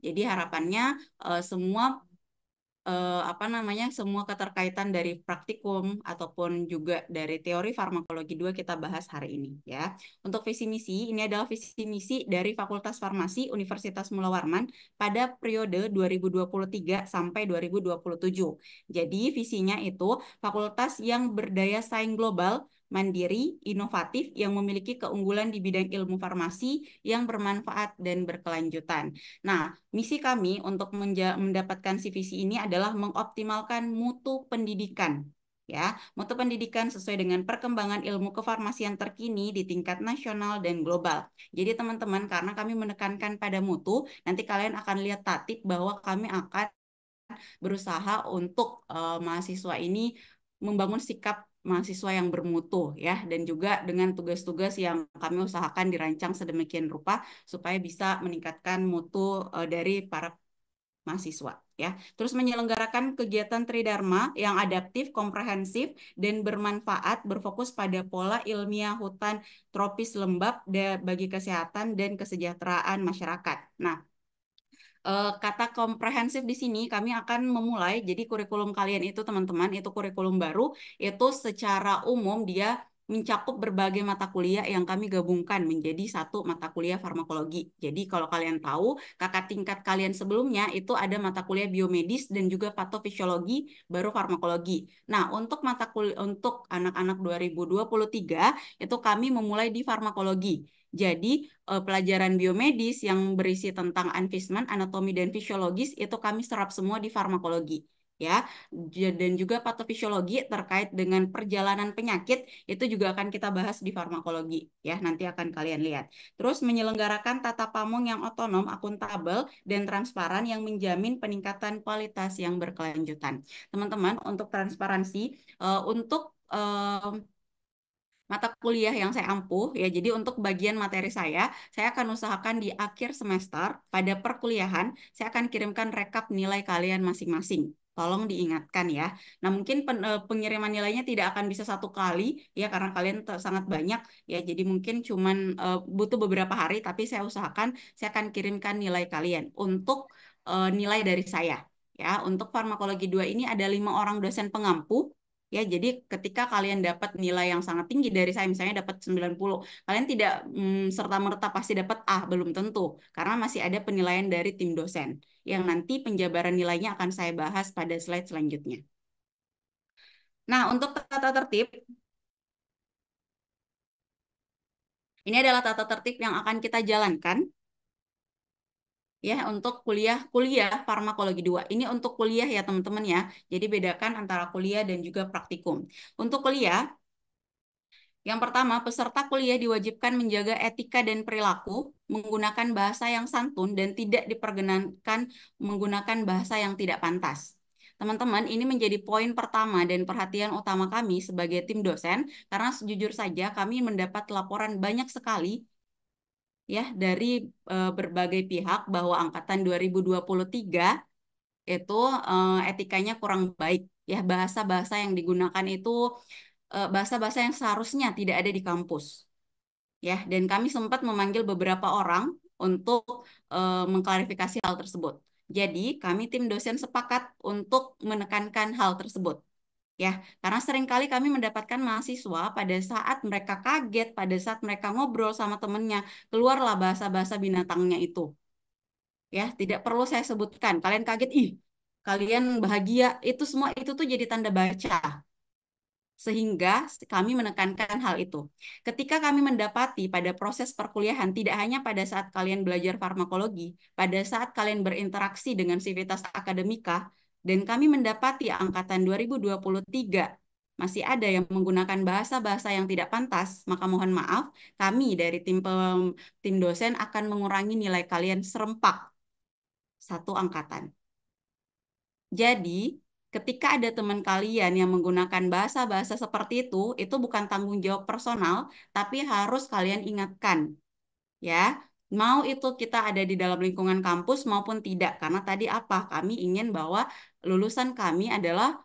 Jadi harapannya semua apa namanya semua keterkaitan dari praktikum ataupun juga dari teori farmakologi 2 kita bahas hari ini ya. Untuk visi misi, ini adalah visi misi dari Fakultas Farmasi Universitas Mula Warman pada periode 2023 sampai 2027. Jadi visinya itu fakultas yang berdaya saing global, mandiri, inovatif, yang memiliki keunggulan di bidang ilmu farmasi yang bermanfaat dan berkelanjutan. Nah, misi kami untuk mendapatkan si visi ini adalah mengoptimalkan mutu pendidikan. Ya, mutu pendidikan sesuai dengan perkembangan ilmu kefarmasian terkini di tingkat nasional dan global. Jadi teman-teman, karena kami menekankan pada mutu, nanti kalian akan lihat tatip bahwa kami akan berusaha untuk mahasiswa ini membangun sikap mahasiswa yang bermutu ya, dan juga dengan tugas-tugas yang kami usahakan dirancang sedemikian rupa supaya bisa meningkatkan mutu dari para mahasiswa ya. Terus menyelenggarakan kegiatan Tridharma yang adaptif, komprehensif, dan bermanfaat, berfokus pada pola ilmiah hutan tropis lembab bagi kesehatan dan kesejahteraan masyarakat. Nah, kata komprehensif di sini kami akan memulai, jadi kurikulum kalian itu teman-teman, itu kurikulum baru, itu secara umum dia mencakup berbagai mata kuliah yang kami gabungkan menjadi satu mata kuliah farmakologi. Jadi kalau kalian tahu, kakak tingkat kalian sebelumnya itu ada mata kuliah biomedis dan juga patofisiologi, baru farmakologi. Nah, untuk mata kuliah untuk anak-anak 2023 itu kami memulai di farmakologi. Jadi pelajaran biomedis yang berisi tentang anvisman, anatomi dan fisiologis itu kami serap semua di farmakologi ya. Dan juga patofisiologi terkait dengan perjalanan penyakit itu juga akan kita bahas di farmakologi ya, nanti akan kalian lihat. Terus menyelenggarakan tata pamong yang otonom, akuntabel dan transparan yang menjamin peningkatan kualitas yang berkelanjutan. Teman-teman, untuk transparansi untuk mata kuliah yang saya ampuh ya. Jadi untuk bagian materi saya akan usahakan di akhir semester pada perkuliahan saya akan kirimkan rekap nilai kalian masing-masing. Tolong diingatkan ya. Nah, mungkin pengiriman nilainya tidak akan bisa satu kali ya karena kalian sangat banyak ya. Jadi mungkin cuman butuh beberapa hari tapi saya usahakan saya akan kirimkan nilai kalian untuk nilai dari saya. Ya, untuk farmakologi 2 ini ada 5 orang dosen pengampu. Ya, jadi ketika kalian dapat nilai yang sangat tinggi dari saya, misalnya dapat 90, kalian tidak serta-merta pasti dapat A, belum tentu. Karena masih ada penilaian dari tim dosen, yang nanti penjabaran nilainya akan saya bahas pada slide selanjutnya. Nah, untuk tata tertib, ini adalah tata tertib yang akan kita jalankan ya untuk kuliah farmakologi 2. Ini untuk kuliah ya teman-teman ya. Jadi bedakan antara kuliah dan juga praktikum. Untuk kuliah, yang pertama, peserta kuliah diwajibkan menjaga etika dan perilaku, menggunakan bahasa yang santun dan tidak diperkenankan menggunakan bahasa yang tidak pantas. Teman-teman, ini menjadi poin pertama dan perhatian utama kami sebagai tim dosen, karena jujur saja kami mendapat laporan banyak sekali ya dari berbagai pihak bahwa angkatan 2023 itu etikanya kurang baik. Ya, bahasa-bahasa yang digunakan itu bahasa-bahasa yang seharusnya tidak ada di kampus. Ya, dan kami sempat memanggil beberapa orang untuk mengklarifikasi hal tersebut. Jadi, kami tim dosen sepakat untuk menekankan hal tersebut. Ya, karena seringkali kami mendapatkan mahasiswa pada saat mereka kaget, pada saat mereka ngobrol sama temennya, keluarlah bahasa-bahasa binatangnya itu. Ya, tidak perlu saya sebutkan. Kalian kaget, ih, kalian bahagia, itu semua itu tuh jadi tanda baca. Sehingga kami menekankan hal itu. Ketika kami mendapati pada proses perkuliahan, tidak hanya pada saat kalian belajar farmakologi, pada saat kalian berinteraksi dengan sivitas akademika, dan kami mendapati angkatan 2023 masih ada yang menggunakan bahasa-bahasa yang tidak pantas, maka mohon maaf, kami dari tim dosen akan mengurangi nilai kalian serempak satu angkatan. Jadi, ketika ada teman kalian yang menggunakan bahasa-bahasa seperti itu bukan tanggung jawab personal, tapi harus kalian ingatkan, ya. Mau itu kita ada di dalam lingkungan kampus maupun tidak, karena tadi apa? Kami ingin bahwa lulusan kami adalah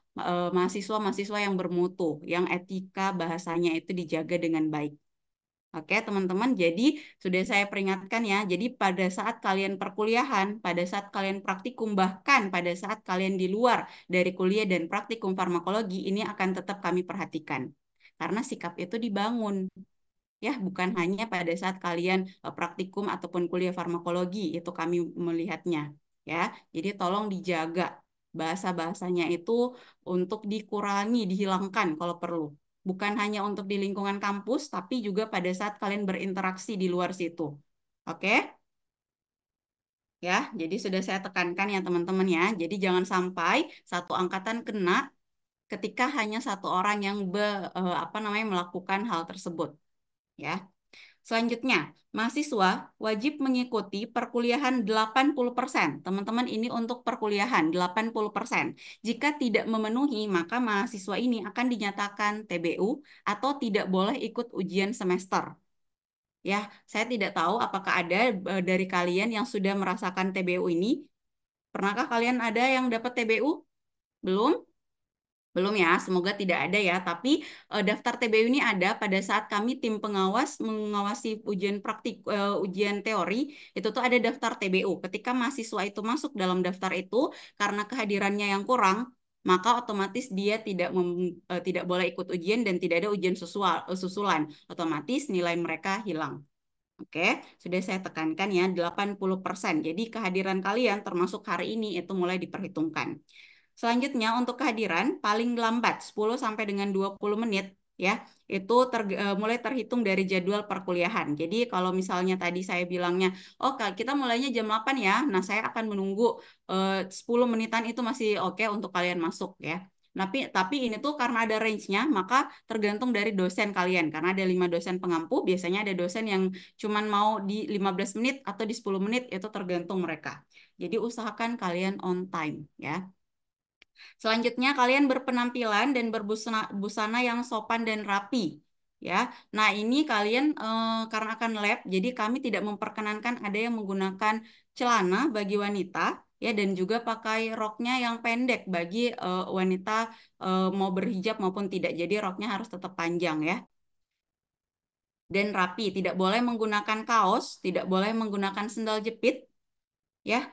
mahasiswa-mahasiswa yang bermutu, yang etika bahasanya itu dijaga dengan baik. Oke, teman-teman. Jadi sudah saya peringatkan ya. Jadi pada saat kalian perkuliahan, pada saat kalian praktikum, bahkan pada saat kalian di luar dari kuliah dan praktikum farmakologi, ini akan tetap kami perhatikan. Karena sikap itu dibangun. Ya, bukan hanya pada saat kalian praktikum ataupun kuliah farmakologi, itu kami melihatnya. Ya, jadi tolong dijaga bahasa-bahasanya itu untuk dikurangi, dihilangkan kalau perlu. Bukan hanya untuk di lingkungan kampus, tapi juga pada saat kalian berinteraksi di luar situ. Oke? Ya, jadi sudah saya tekankan ya teman-teman ya. Jadi jangan sampai satu angkatan kena ketika hanya satu orang yang apa namanya melakukan hal tersebut. Ya. Selanjutnya, mahasiswa wajib mengikuti perkuliahan 80%. Teman-teman, ini untuk perkuliahan 80%. Jika tidak memenuhi, maka mahasiswa ini akan dinyatakan TBU atau tidak boleh ikut ujian semester. Ya, saya tidak tahu apakah ada dari kalian yang sudah merasakan TBU ini. Pernahkah kalian ada yang dapat TBU? Belum? Belum ya, semoga tidak ada ya. Tapi daftar TBU ini ada pada saat kami tim pengawas mengawasi ujian praktik, ujian teori, itu tuh ada daftar TBU. Ketika mahasiswa itu masuk dalam daftar itu, karena kehadirannya yang kurang, maka otomatis dia tidak boleh ikut ujian dan tidak ada ujian susulan. Otomatis nilai mereka hilang. Oke, sudah saya tekankan ya 80%. Jadi kehadiran kalian termasuk hari ini itu mulai diperhitungkan. Selanjutnya untuk kehadiran paling lambat 10 sampai dengan 20 menit ya, itu mulai terhitung dari jadwal perkuliahan. Jadi kalau misalnya tadi saya bilangnya, oh kita mulainya jam 8 ya. Nah, saya akan menunggu 10 menitan itu masih oke untuk kalian masuk ya. Tapi ini tuh karena ada range-nya, maka tergantung dari dosen kalian. Karena ada 5 dosen pengampu, biasanya ada dosen yang cuman mau di 15 menit atau di 10 menit, itu tergantung mereka. Jadi usahakan kalian on time ya. Selanjutnya kalian berpenampilan dan berbusana busana yang sopan dan rapi. Ya, nah ini kalian karena akan lab, jadi kami tidak memperkenankan ada yang menggunakan celana bagi wanita, ya, dan juga pakai roknya yang pendek bagi wanita mau berhijab maupun tidak. Jadi roknya harus tetap panjang ya, dan rapi. Tidak boleh menggunakan kaos, tidak boleh menggunakan sendal jepit, ya,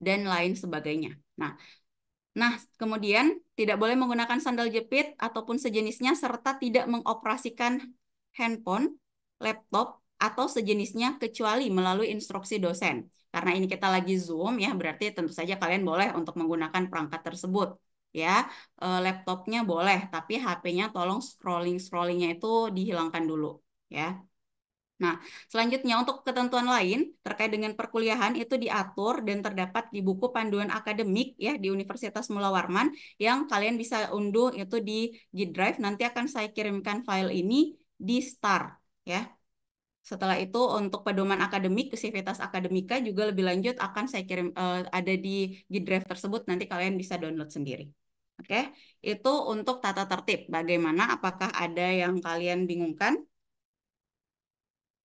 dan lain sebagainya. Nah, kemudian tidak boleh menggunakan sandal jepit ataupun sejenisnya serta tidak mengoperasikan handphone, laptop, atau sejenisnya kecuali melalui instruksi dosen. Karena ini kita lagi Zoom ya, berarti tentu saja kalian boleh untuk menggunakan perangkat tersebut. Ya, laptopnya boleh, tapi HP-nya tolong scrollingnya itu dihilangkan dulu. Ya. Nah, selanjutnya untuk ketentuan lain terkait dengan perkuliahan itu diatur dan terdapat di buku panduan akademik ya di Universitas Mula Warman yang kalian bisa unduh itu di G Drive. Nanti akan saya kirimkan file ini di STAR ya. Setelah itu untuk pedoman akademik, Sivitas Akademika juga lebih lanjut akan saya kirim ada di G Drive tersebut, nanti kalian bisa download sendiri. Oke, itu untuk tata tertib. Bagaimana? Apakah ada yang kalian bingungkan?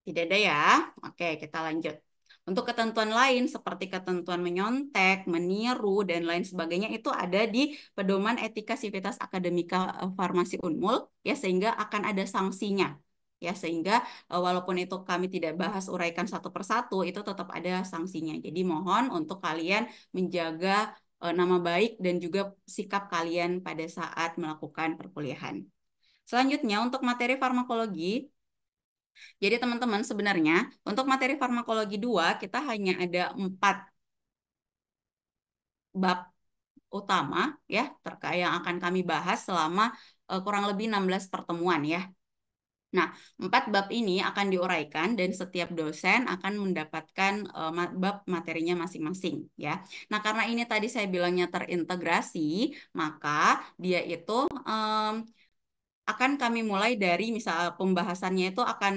Tidak ada ya. Oke, kita lanjut. Untuk ketentuan lain seperti ketentuan menyontek, meniru, dan lain sebagainya itu ada di Pedoman Etika Sivitas Akademika Farmasi Unmul ya, sehingga akan ada sanksinya. Ya, sehingga walaupun itu kami tidak bahas uraikan satu persatu, itu tetap ada sanksinya. Jadi mohon untuk kalian menjaga nama baik dan juga sikap kalian pada saat melakukan perkuliahan. Selanjutnya untuk materi farmakologi, jadi teman-teman sebenarnya untuk materi farmakologi 2 kita hanya ada 4 bab utama ya terkait yang akan kami bahas selama kurang lebih 16 pertemuan ya. Nah, 4 bab ini akan diuraikan dan setiap dosen akan mendapatkan bab materinya masing-masing ya. Nah, karena ini tadi saya bilangnya terintegrasi, maka dia itu akan kami mulai dari misal pembahasannya itu akan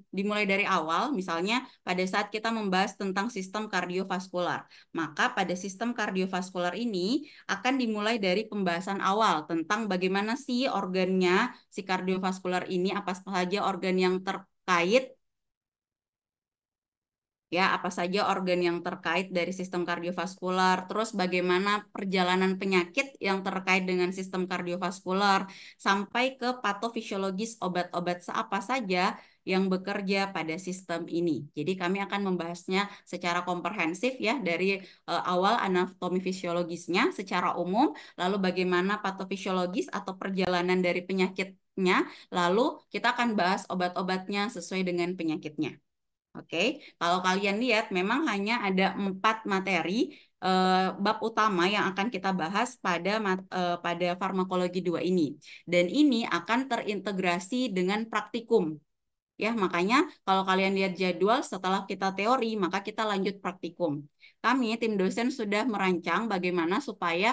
dimulai dari awal, misalnya pada saat kita membahas tentang sistem kardiovaskular, maka pada sistem kardiovaskular ini akan dimulai dari pembahasan awal tentang bagaimana sih organnya si kardiovaskular ini, apa saja organ yang terkait Ya, apa saja organ yang terkait dari sistem kardiovaskular, terus bagaimana perjalanan penyakit yang terkait dengan sistem kardiovaskular, sampai ke patofisiologis obat-obat apa saja yang bekerja pada sistem ini. Jadi kami akan membahasnya secara komprehensif ya, dari awal anatomi fisiologisnya secara umum, lalu bagaimana patofisiologis atau perjalanan dari penyakitnya, lalu kita akan bahas obat-obatnya sesuai dengan penyakitnya. Oke, kalau kalian lihat memang hanya ada 4 materi bab utama yang akan kita bahas pada farmakologi 2 ini. Dan ini akan terintegrasi dengan praktikum. Ya, makanya kalau kalian lihat jadwal setelah kita teori, maka kita lanjut praktikum. Kami tim dosen sudah merancang bagaimana supaya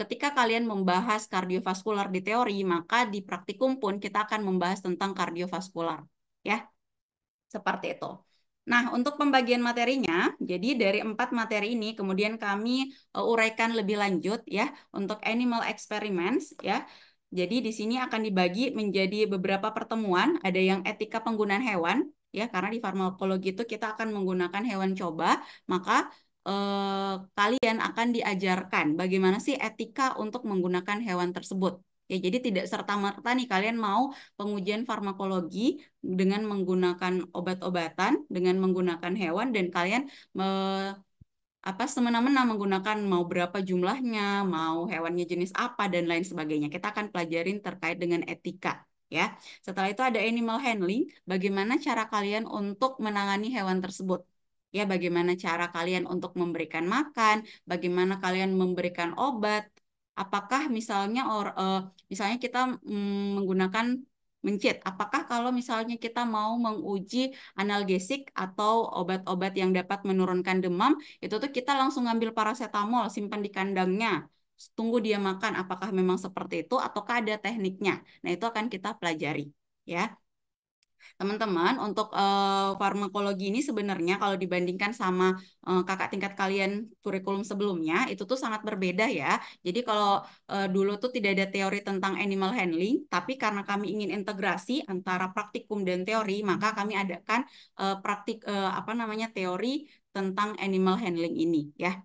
ketika kalian membahas kardiovaskular di teori, maka di praktikum pun kita akan membahas tentang kardiovaskular. Ya, seperti itu. Nah, untuk pembagian materinya, jadi dari 4 materi ini kemudian kami uraikan lebih lanjut ya untuk animal experiments ya. Jadi di sini akan dibagi menjadi beberapa pertemuan, ada yang etika penggunaan hewan ya, karena di farmakologi itu kita akan menggunakan hewan coba, maka kalian akan diajarkan bagaimana sih etika untuk menggunakan hewan tersebut. Ya, jadi tidak serta-merta nih kalian mau pengujian farmakologi dengan menggunakan obat-obatan, dengan menggunakan hewan dan kalian semena-mena menggunakan mau berapa jumlahnya, mau hewannya jenis apa dan lain sebagainya. Kita akan pelajarin terkait dengan etika ya. Setelah itu ada animal handling, bagaimana cara kalian untuk menangani hewan tersebut. Ya, bagaimana cara kalian untuk memberikan makan, bagaimana kalian memberikan obat. Apakah misalnya kita menggunakan mencit. Apakah kalau misalnya kita mau menguji analgesik atau obat-obat yang dapat menurunkan demam, itu tuh kita langsung ngambil paracetamol, simpan di kandangnya, tunggu dia makan. Apakah memang seperti itu ataukah ada tekniknya? Nah, itu akan kita pelajari, ya. Teman-teman, untuk farmakologi ini sebenarnya kalau dibandingkan sama kakak tingkat kalian kurikulum sebelumnya, itu tuh sangat berbeda ya. Jadi kalau dulu tuh tidak ada teori tentang animal handling, tapi karena kami ingin integrasi antara praktikum dan teori, maka kami adakan teori tentang animal handling ini ya.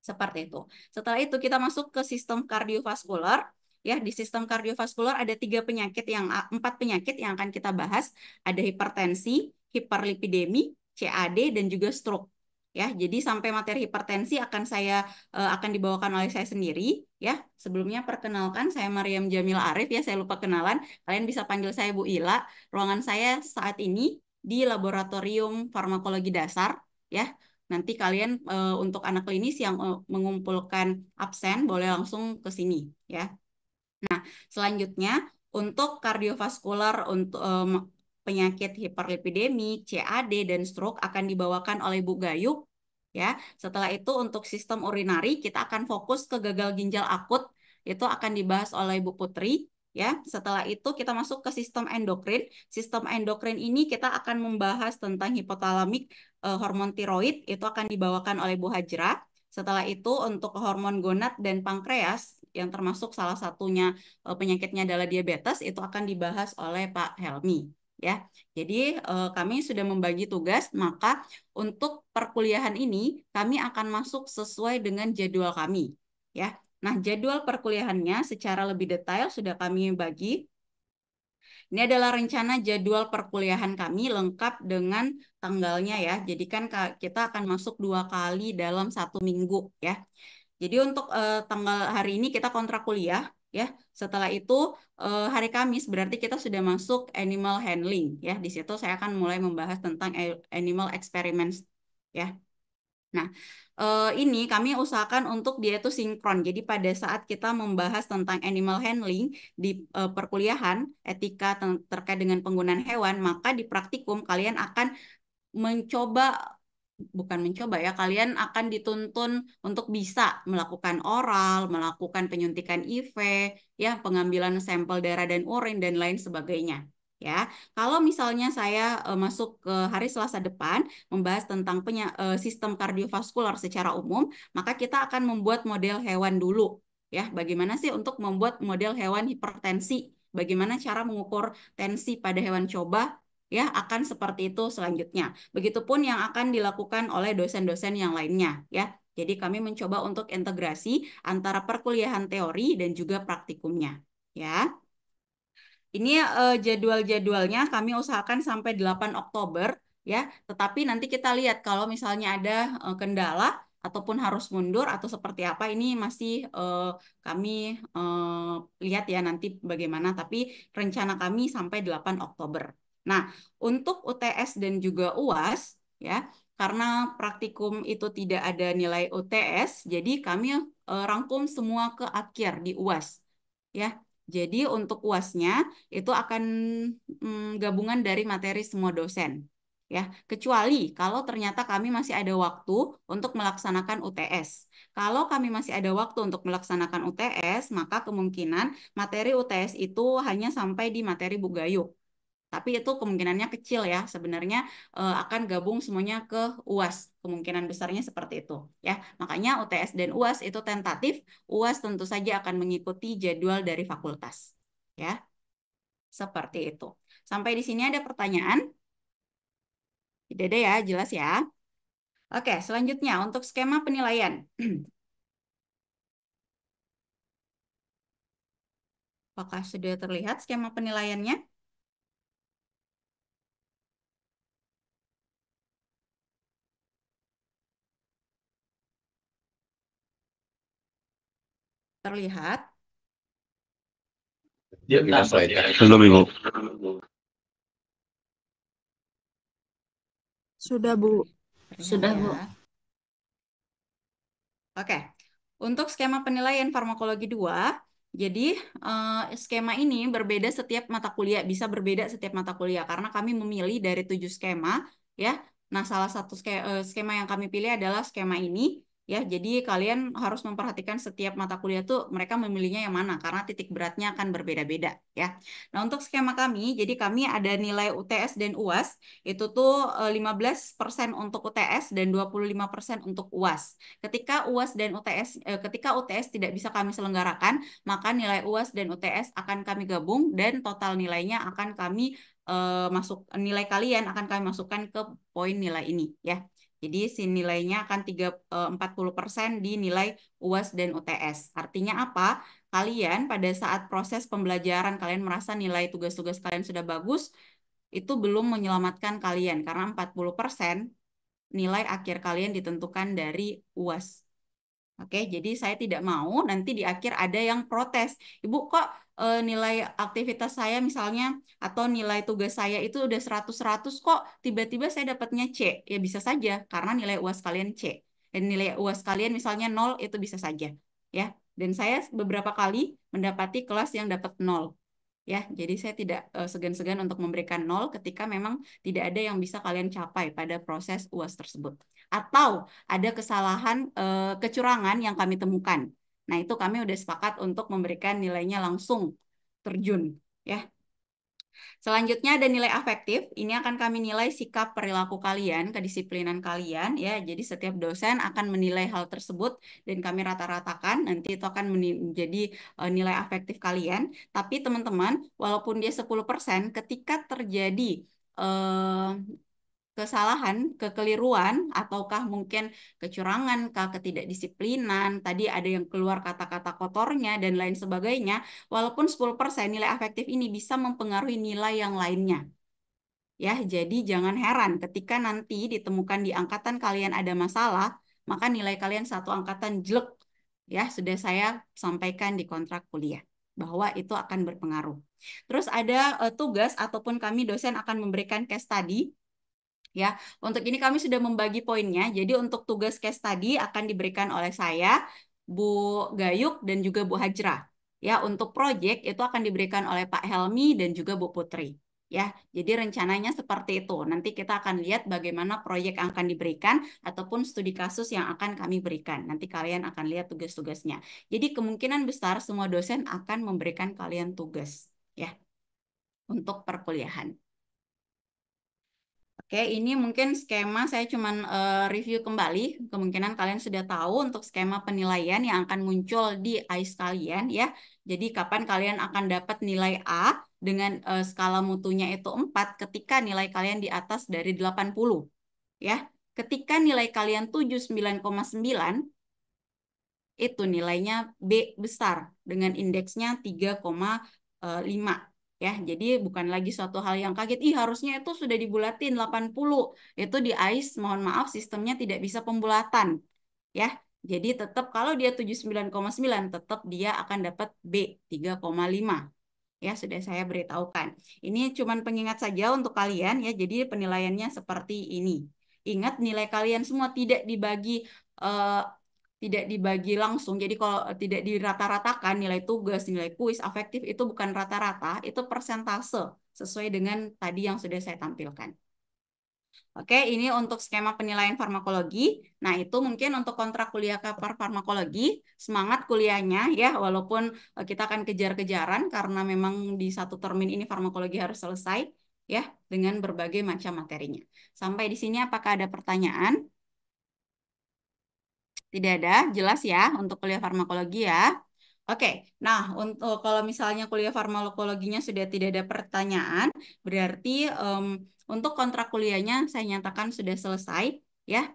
Seperti itu. Setelah itu kita masuk ke sistem kardiovaskular. Ya, di sistem kardiovaskular ada 4 penyakit yang akan kita bahas. Ada hipertensi, hiperlipidemi, CAD, dan juga stroke. Ya, jadi sampai materi hipertensi akan dibawakan oleh saya sendiri. Ya, sebelumnya perkenalkan saya Mariam Jamil Arif ya. Saya lupa kenalan. Kalian bisa panggil saya Bu Ila. Ruangan saya saat ini di Laboratorium Farmakologi Dasar. Ya, nanti kalian untuk anak klinis yang mengumpulkan absen boleh langsung ke sini ya. Nah, selanjutnya untuk kardiovaskular untuk penyakit hiperlipidemi, CAD dan stroke akan dibawakan oleh Bu Gayuk ya. Setelah itu untuk sistem urinari kita akan fokus ke gagal ginjal akut, itu akan dibahas oleh Bu Putri ya. Setelah itu kita masuk ke sistem endokrin. Sistem endokrin ini kita akan membahas tentang hipotalamik, hormon tiroid, itu akan dibawakan oleh Bu Hajra. Setelah itu untuk hormon gonad dan pankreas yang termasuk salah satunya penyakitnya adalah diabetes, itu akan dibahas oleh Pak Helmi ya. Jadi kami sudah membagi tugas, maka untuk perkuliahan ini kami akan masuk sesuai dengan jadwal kami ya. Nah, jadwal perkuliahannya secara lebih detail sudah kami bagi. Ini adalah rencana jadwal perkuliahan kami lengkap dengan tanggalnya ya. Jadi kan kita akan masuk 2 kali dalam 1 minggu ya. Jadi untuk tanggal hari ini kita kontrak kuliah ya. Setelah itu hari Kamis berarti kita sudah masuk animal handling ya. Di situ saya akan mulai membahas tentang animal experiments ya. Nah, ini kami usahakan untuk dia itu sinkron. Jadi pada saat kita membahas tentang animal handling di perkuliahan, etika terkait dengan penggunaan hewan, maka di praktikum kalian akan mencoba, bukan mencoba ya, kalian akan dituntun untuk bisa melakukan oral, melakukan penyuntikan IV, ya, pengambilan sampel darah dan urin dan lain sebagainya. Ya, kalau misalnya saya masuk ke hari Selasa depan membahas tentang sistem kardiovaskular secara umum, maka kita akan membuat model hewan dulu. Ya, bagaimana sih untuk membuat model hewan hipertensi? Bagaimana cara mengukur tensi pada hewan coba? ya akan seperti itu selanjutnya. Begitupun yang akan dilakukan oleh dosen-dosen yang lainnya, ya. Jadi kami mencoba untuk integrasi antara perkuliahan teori dan juga praktikumnya, ya. Ini jadwal-jadwalnya kami usahakan sampai 8 Oktober, ya. Tetapi nanti kita lihat kalau misalnya ada kendala ataupun harus mundur atau seperti apa, ini masih kami lihat ya nanti bagaimana. Tapi rencana kami sampai 8 Oktober. Nah, untuk UTS dan juga UAS, ya, karena praktikum itu tidak ada nilai UTS, jadi kami rangkum semua ke akhir di UAS, ya. Jadi untuk UASnya itu akan gabungan dari materi semua dosen, ya, kecuali kalau ternyata kami masih ada waktu untuk melaksanakan UTS. Kalau kami masih ada waktu untuk melaksanakan UTS, maka kemungkinan materi UTS itu hanya sampai di materi Bugayuh. Tapi itu kemungkinannya kecil ya. Sebenarnya akan gabung semuanya ke UAS. Kemungkinan besarnya seperti itu ya. Makanya UTS dan UAS itu tentatif. UAS tentu saja akan mengikuti jadwal dari fakultas. Ya, seperti itu. Sampai di sini ada pertanyaan? Tidak ada ya, jelas ya. Oke, selanjutnya untuk skema penilaian. Apakah sudah terlihat skema penilaiannya? Terlihat? Ya, belum Ibu. Sudah, Bu. Terlihat Sudah, ya. Bu. Oke, untuk skema penilaian farmakologi 2, jadi skema ini berbeda setiap mata kuliah, bisa berbeda setiap mata kuliah karena kami memilih dari 7 skema, ya. Nah, salah satu skema yang kami pilih adalah skema ini, ya. Jadi kalian harus memperhatikan setiap mata kuliah tuh mereka memilihnya yang mana karena titik beratnya akan berbeda-beda, ya. Nah, untuk skema kami, jadi kami ada nilai UTS dan UAS, itu tuh 15% untuk UTS dan 25% untuk UAS. Ketika UTS tidak bisa kami selenggarakan, maka nilai UAS dan UTS akan kami gabung dan total nilainya akan kami nilai kalian akan kami masukkan ke poin nilai ini, ya. Jadi si nilainya akan 40% di nilai UAS dan UTS. Artinya apa? Kalian pada saat proses pembelajaran kalian merasa nilai tugas-tugas kalian sudah bagus, itu belum menyelamatkan kalian karena 40% nilai akhir kalian ditentukan dari UAS. Oke, jadi saya tidak mau nanti di akhir ada yang protes. Ibu kok nilai aktivitas saya misalnya atau nilai tugas saya itu udah 100-100 kok tiba-tiba saya dapatnya C. Ya bisa saja karena nilai UAS kalian C. Dan nilai UAS kalian misalnya 0 itu bisa saja. Ya, dan saya beberapa kali mendapati kelas yang dapat 0. Ya, jadi saya tidak segan-segan untuk memberikan 0 ketika memang tidak ada yang bisa kalian capai pada proses UAS tersebut. Atau ada kesalahan kecurangan yang kami temukan. Nah, itu kami udah sepakat untuk memberikan nilainya langsung terjun, ya. Selanjutnya ada nilai afektif. Ini akan kami nilai sikap perilaku kalian, kedisiplinan kalian, ya. Jadi setiap dosen akan menilai hal tersebut dan kami rata-ratakan. Nanti itu akan menjadi nilai afektif kalian. Tapi teman-teman, walaupun dia 10%, ketika terjadi eh, kesalahan, kekeliruan, ataukah mungkin kecurangan, kah, ketidakdisiplinan, tadi ada yang keluar kata-kata kotornya, dan lain sebagainya, walaupun 10% nilai afektif ini bisa mempengaruhi nilai yang lainnya. Ya, jadi jangan heran ketika nanti ditemukan di angkatan kalian ada masalah, maka nilai kalian satu angkatan jelek. Ya, sudah saya sampaikan di kontrak kuliah bahwa itu akan berpengaruh. Terus ada tugas ataupun kami dosen akan memberikan case study. Ya, untuk ini kami sudah membagi poinnya. Jadi untuk tugas case tadi akan diberikan oleh saya, Bu Gayuk dan juga Bu Hajrah. Ya, untuk proyek itu akan diberikan oleh Pak Helmi dan juga Bu Putri. Ya, jadi rencananya seperti itu. Nanti kita akan lihat bagaimana proyek yang akan diberikan ataupun studi kasus yang akan kami berikan. Nanti kalian akan lihat tugas-tugasnya. Jadi kemungkinan besar semua dosen akan memberikan kalian tugas, ya, untuk perkuliahan. Oke, ini mungkin skema saya cuman review kembali. Kemungkinan kalian sudah tahu untuk skema penilaian yang akan muncul di AIS kalian, ya. Jadi kapan kalian akan dapat nilai A dengan skala mutunya itu 4 ketika nilai kalian di atas dari 80 ya. Ketika nilai kalian 79,9 itu nilainya B besar dengan indeksnya 3,5 ya. Jadi bukan lagi suatu hal yang kaget, ih harusnya itu sudah dibulatin 80. Itu di AIS mohon maaf sistemnya tidak bisa pembulatan ya. Jadi tetap kalau dia 79,9 tetap dia akan dapat B 3,5. Ya, sudah saya beritahukan. Ini cuman pengingat saja untuk kalian ya. Jadi penilaiannya seperti ini. Ingat nilai kalian semua eh, tidak dibagi langsung. Jadi kalau tidak dirata-ratakan nilai tugas, nilai kuis, afektif itu bukan rata-rata, itu persentase sesuai dengan tadi yang sudah saya tampilkan. Oke, ini untuk skema penilaian farmakologi. Nah, itu mungkin untuk kontrak kuliah kapar farmakologi. Semangat kuliahnya ya, walaupun kita akan kejar-kejaran karena memang di satu termin ini farmakologi harus selesai ya dengan berbagai macam materinya. Sampai di sini apakah ada pertanyaan? Tidak ada, jelas ya untuk kuliah farmakologi ya. Oke, nah untuk kalau misalnya kuliah farmakologinya sudah tidak ada pertanyaan, berarti untuk kontrak kuliahnya saya nyatakan sudah selesai ya.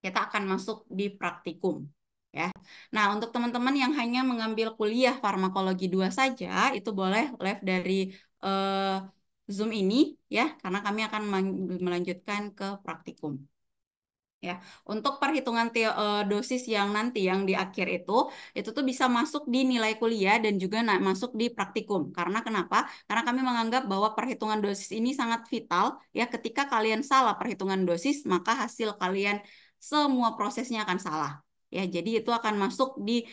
Kita akan masuk di praktikum ya. Nah, untuk teman-teman yang hanya mengambil kuliah farmakologi 2 saja, itu boleh live dari eh, Zoom ini ya, karena kami akan melanjutkan ke praktikum. Ya, untuk perhitungan dosis yang nanti yang di akhir itu tuh bisa masuk di nilai kuliah dan juga masuk di praktikum. Karena kenapa? Karena kami menganggap bahwa perhitungan dosis ini sangat vital ya. Ketika kalian salah perhitungan dosis, maka hasil kalian semua prosesnya akan salah. Ya, jadi itu akan masuk di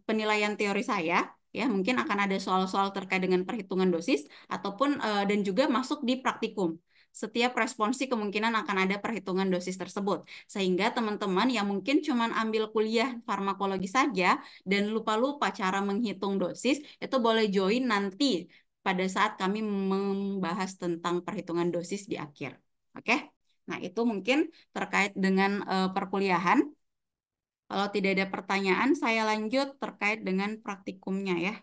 penilaian teori saya. Ya, mungkin akan ada soal-soal terkait dengan perhitungan dosis ataupun dan juga masuk di praktikum. Setiap responsi kemungkinan akan ada perhitungan dosis tersebut. Sehingga teman-teman yang mungkin cuma ambil kuliah farmakologi saja dan lupa-lupa cara menghitung dosis, itu boleh join nanti pada saat kami membahas tentang perhitungan dosis di akhir. Oke? Nah, itu mungkin terkait dengan perkuliahan. Kalau tidak ada pertanyaan, saya lanjut terkait dengan praktikumnya ya.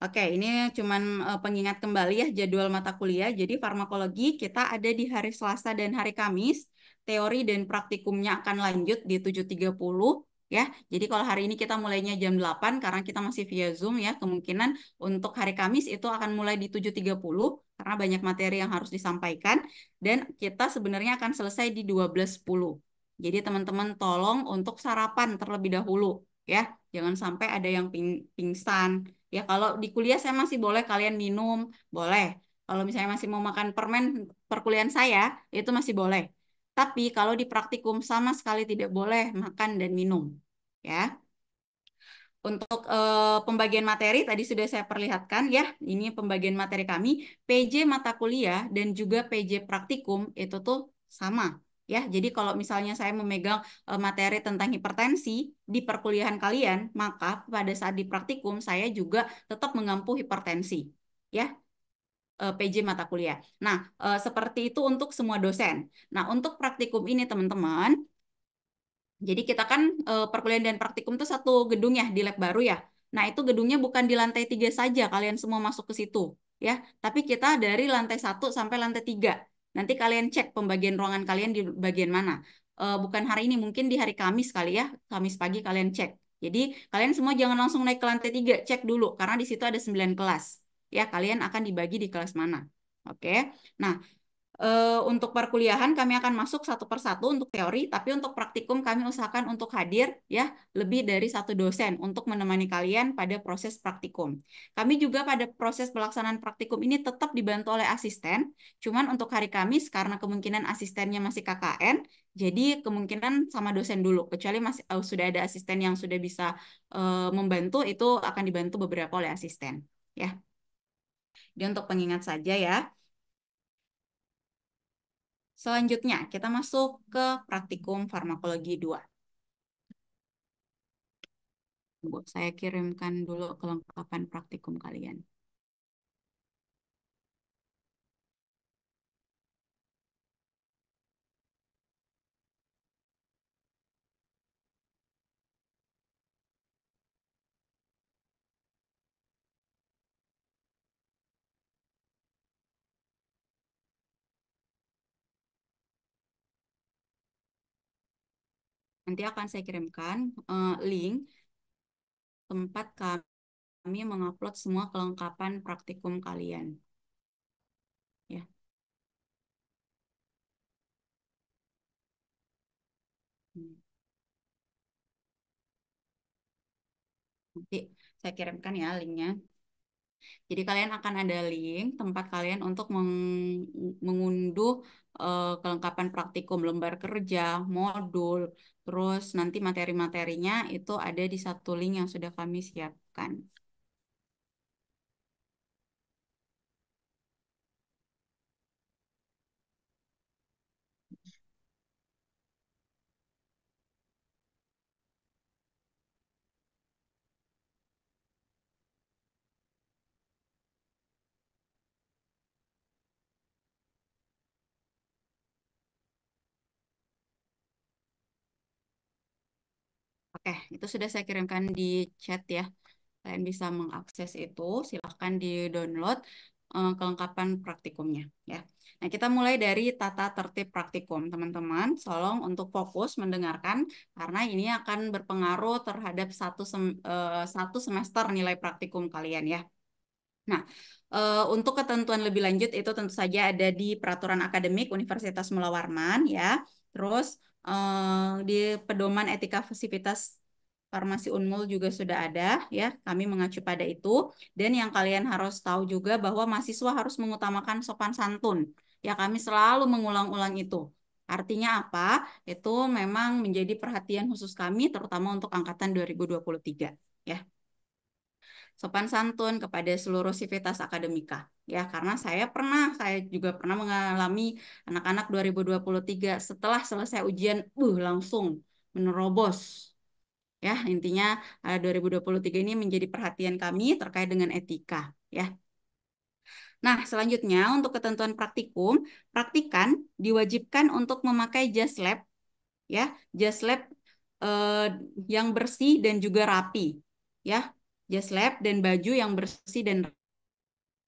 Oke, ini cuman pengingat kembali ya jadwal mata kuliah. Jadi farmakologi kita ada di hari Selasa dan hari Kamis. Teori dan praktikumnya akan lanjut di 7.30 ya. Jadi kalau hari ini kita mulainya jam 8 karena kita masih via Zoom ya. Kemungkinan untuk hari Kamis itu akan mulai di 7.30 karena banyak materi yang harus disampaikan dan kita sebenarnya akan selesai di 12.10. Jadi teman-teman tolong untuk sarapan terlebih dahulu ya. Jangan sampai ada yang pingsan. Ya, kalau di kuliah saya masih boleh kalian minum, boleh. Kalau misalnya masih mau makan permen perkuliahan saya, itu masih boleh. Tapi kalau di praktikum sama sekali tidak boleh makan dan minum. Ya. Untuk pembagian materi tadi sudah saya perlihatkan ya. Ini pembagian materi kami, PJ mata kuliah dan juga PJ praktikum itu tuh sama. Ya, jadi kalau misalnya saya memegang materi tentang hipertensi di perkuliahan kalian, maka pada saat di praktikum saya juga tetap mengampu hipertensi. Ya, PJ mata kuliah. Nah, seperti itu untuk semua dosen. Nah, untuk praktikum ini teman-teman, jadi kita kan perkuliahan dan praktikum itu satu gedung ya di lab baru ya. Nah itu gedungnya bukan di lantai 3 saja kalian semua masuk ke situ ya. Tapi kita dari lantai 1 sampai lantai 3. Nanti kalian cek pembagian ruangan kalian di bagian mana. Bukan hari ini, mungkin di hari Kamis kali ya. Kamis pagi kalian cek. Jadi kalian semua jangan langsung naik ke lantai 3, cek dulu. Karena di situ ada 9 kelas. Ya, kalian akan dibagi di kelas mana. Oke. Nah, untuk perkuliahan kami akan masuk satu persatu untuk teori, tapi untuk praktikum kami usahakan untuk hadir ya lebih dari satu dosen untuk menemani kalian pada proses praktikum. Kami juga pada proses pelaksanaan praktikum ini tetap dibantu oleh asisten, cuman untuk hari Kamis karena kemungkinan asistennya masih KKN, jadi kemungkinan sama dosen dulu, kecuali masih sudah ada asisten yang sudah bisa membantu, itu akan dibantu beberapa oleh asisten ya. Jadi untuk pengingat saja ya. Selanjutnya, kita masuk ke praktikum farmakologi 2. Bu, saya kirimkan dulu kelengkapan praktikum kalian. Nanti akan saya kirimkan link tempat kami mengupload semua kelengkapan praktikum kalian. Ya. Hmm. Nanti saya kirimkan ya linknya. Jadi kalian akan ada link tempat kalian untuk mengunduh kelengkapan praktikum, lembar kerja, modul, terus nanti materi-materinya itu ada di satu link yang sudah kami siapkan. Oke, itu sudah saya kirimkan di chat ya. Kalian bisa mengakses itu, silahkan di-download kelengkapan praktikumnya ya. Nah, kita mulai dari tata tertib praktikum. Teman-teman, tolong untuk fokus mendengarkan karena ini akan berpengaruh terhadap satu semester nilai praktikum kalian ya. Nah, untuk ketentuan lebih lanjut itu tentu saja ada di Peraturan Akademik Universitas Mula Warman ya. Terus di Pedoman Etika Sivitas Farmasi Unmul juga sudah ada ya. Kami mengacu pada itu. Dan yang kalian harus tahu juga bahwa mahasiswa harus mengutamakan sopan santun. Ya, kami selalu mengulang-ulang itu. Artinya apa? Itu memang menjadi perhatian khusus kami terutama untuk angkatan 2023 ya. Sopan santun kepada seluruh sivitas akademika. Ya, karena saya juga pernah mengalami anak-anak 2023 setelah selesai ujian, langsung menerobos. Ya, intinya 2023 ini menjadi perhatian kami terkait dengan etika. Ya. Nah, selanjutnya untuk ketentuan praktikum, praktikan diwajibkan untuk memakai jas lab, ya, jas lab eh, yang bersih dan juga rapi. Ya, jas lab dan baju yang bersih dan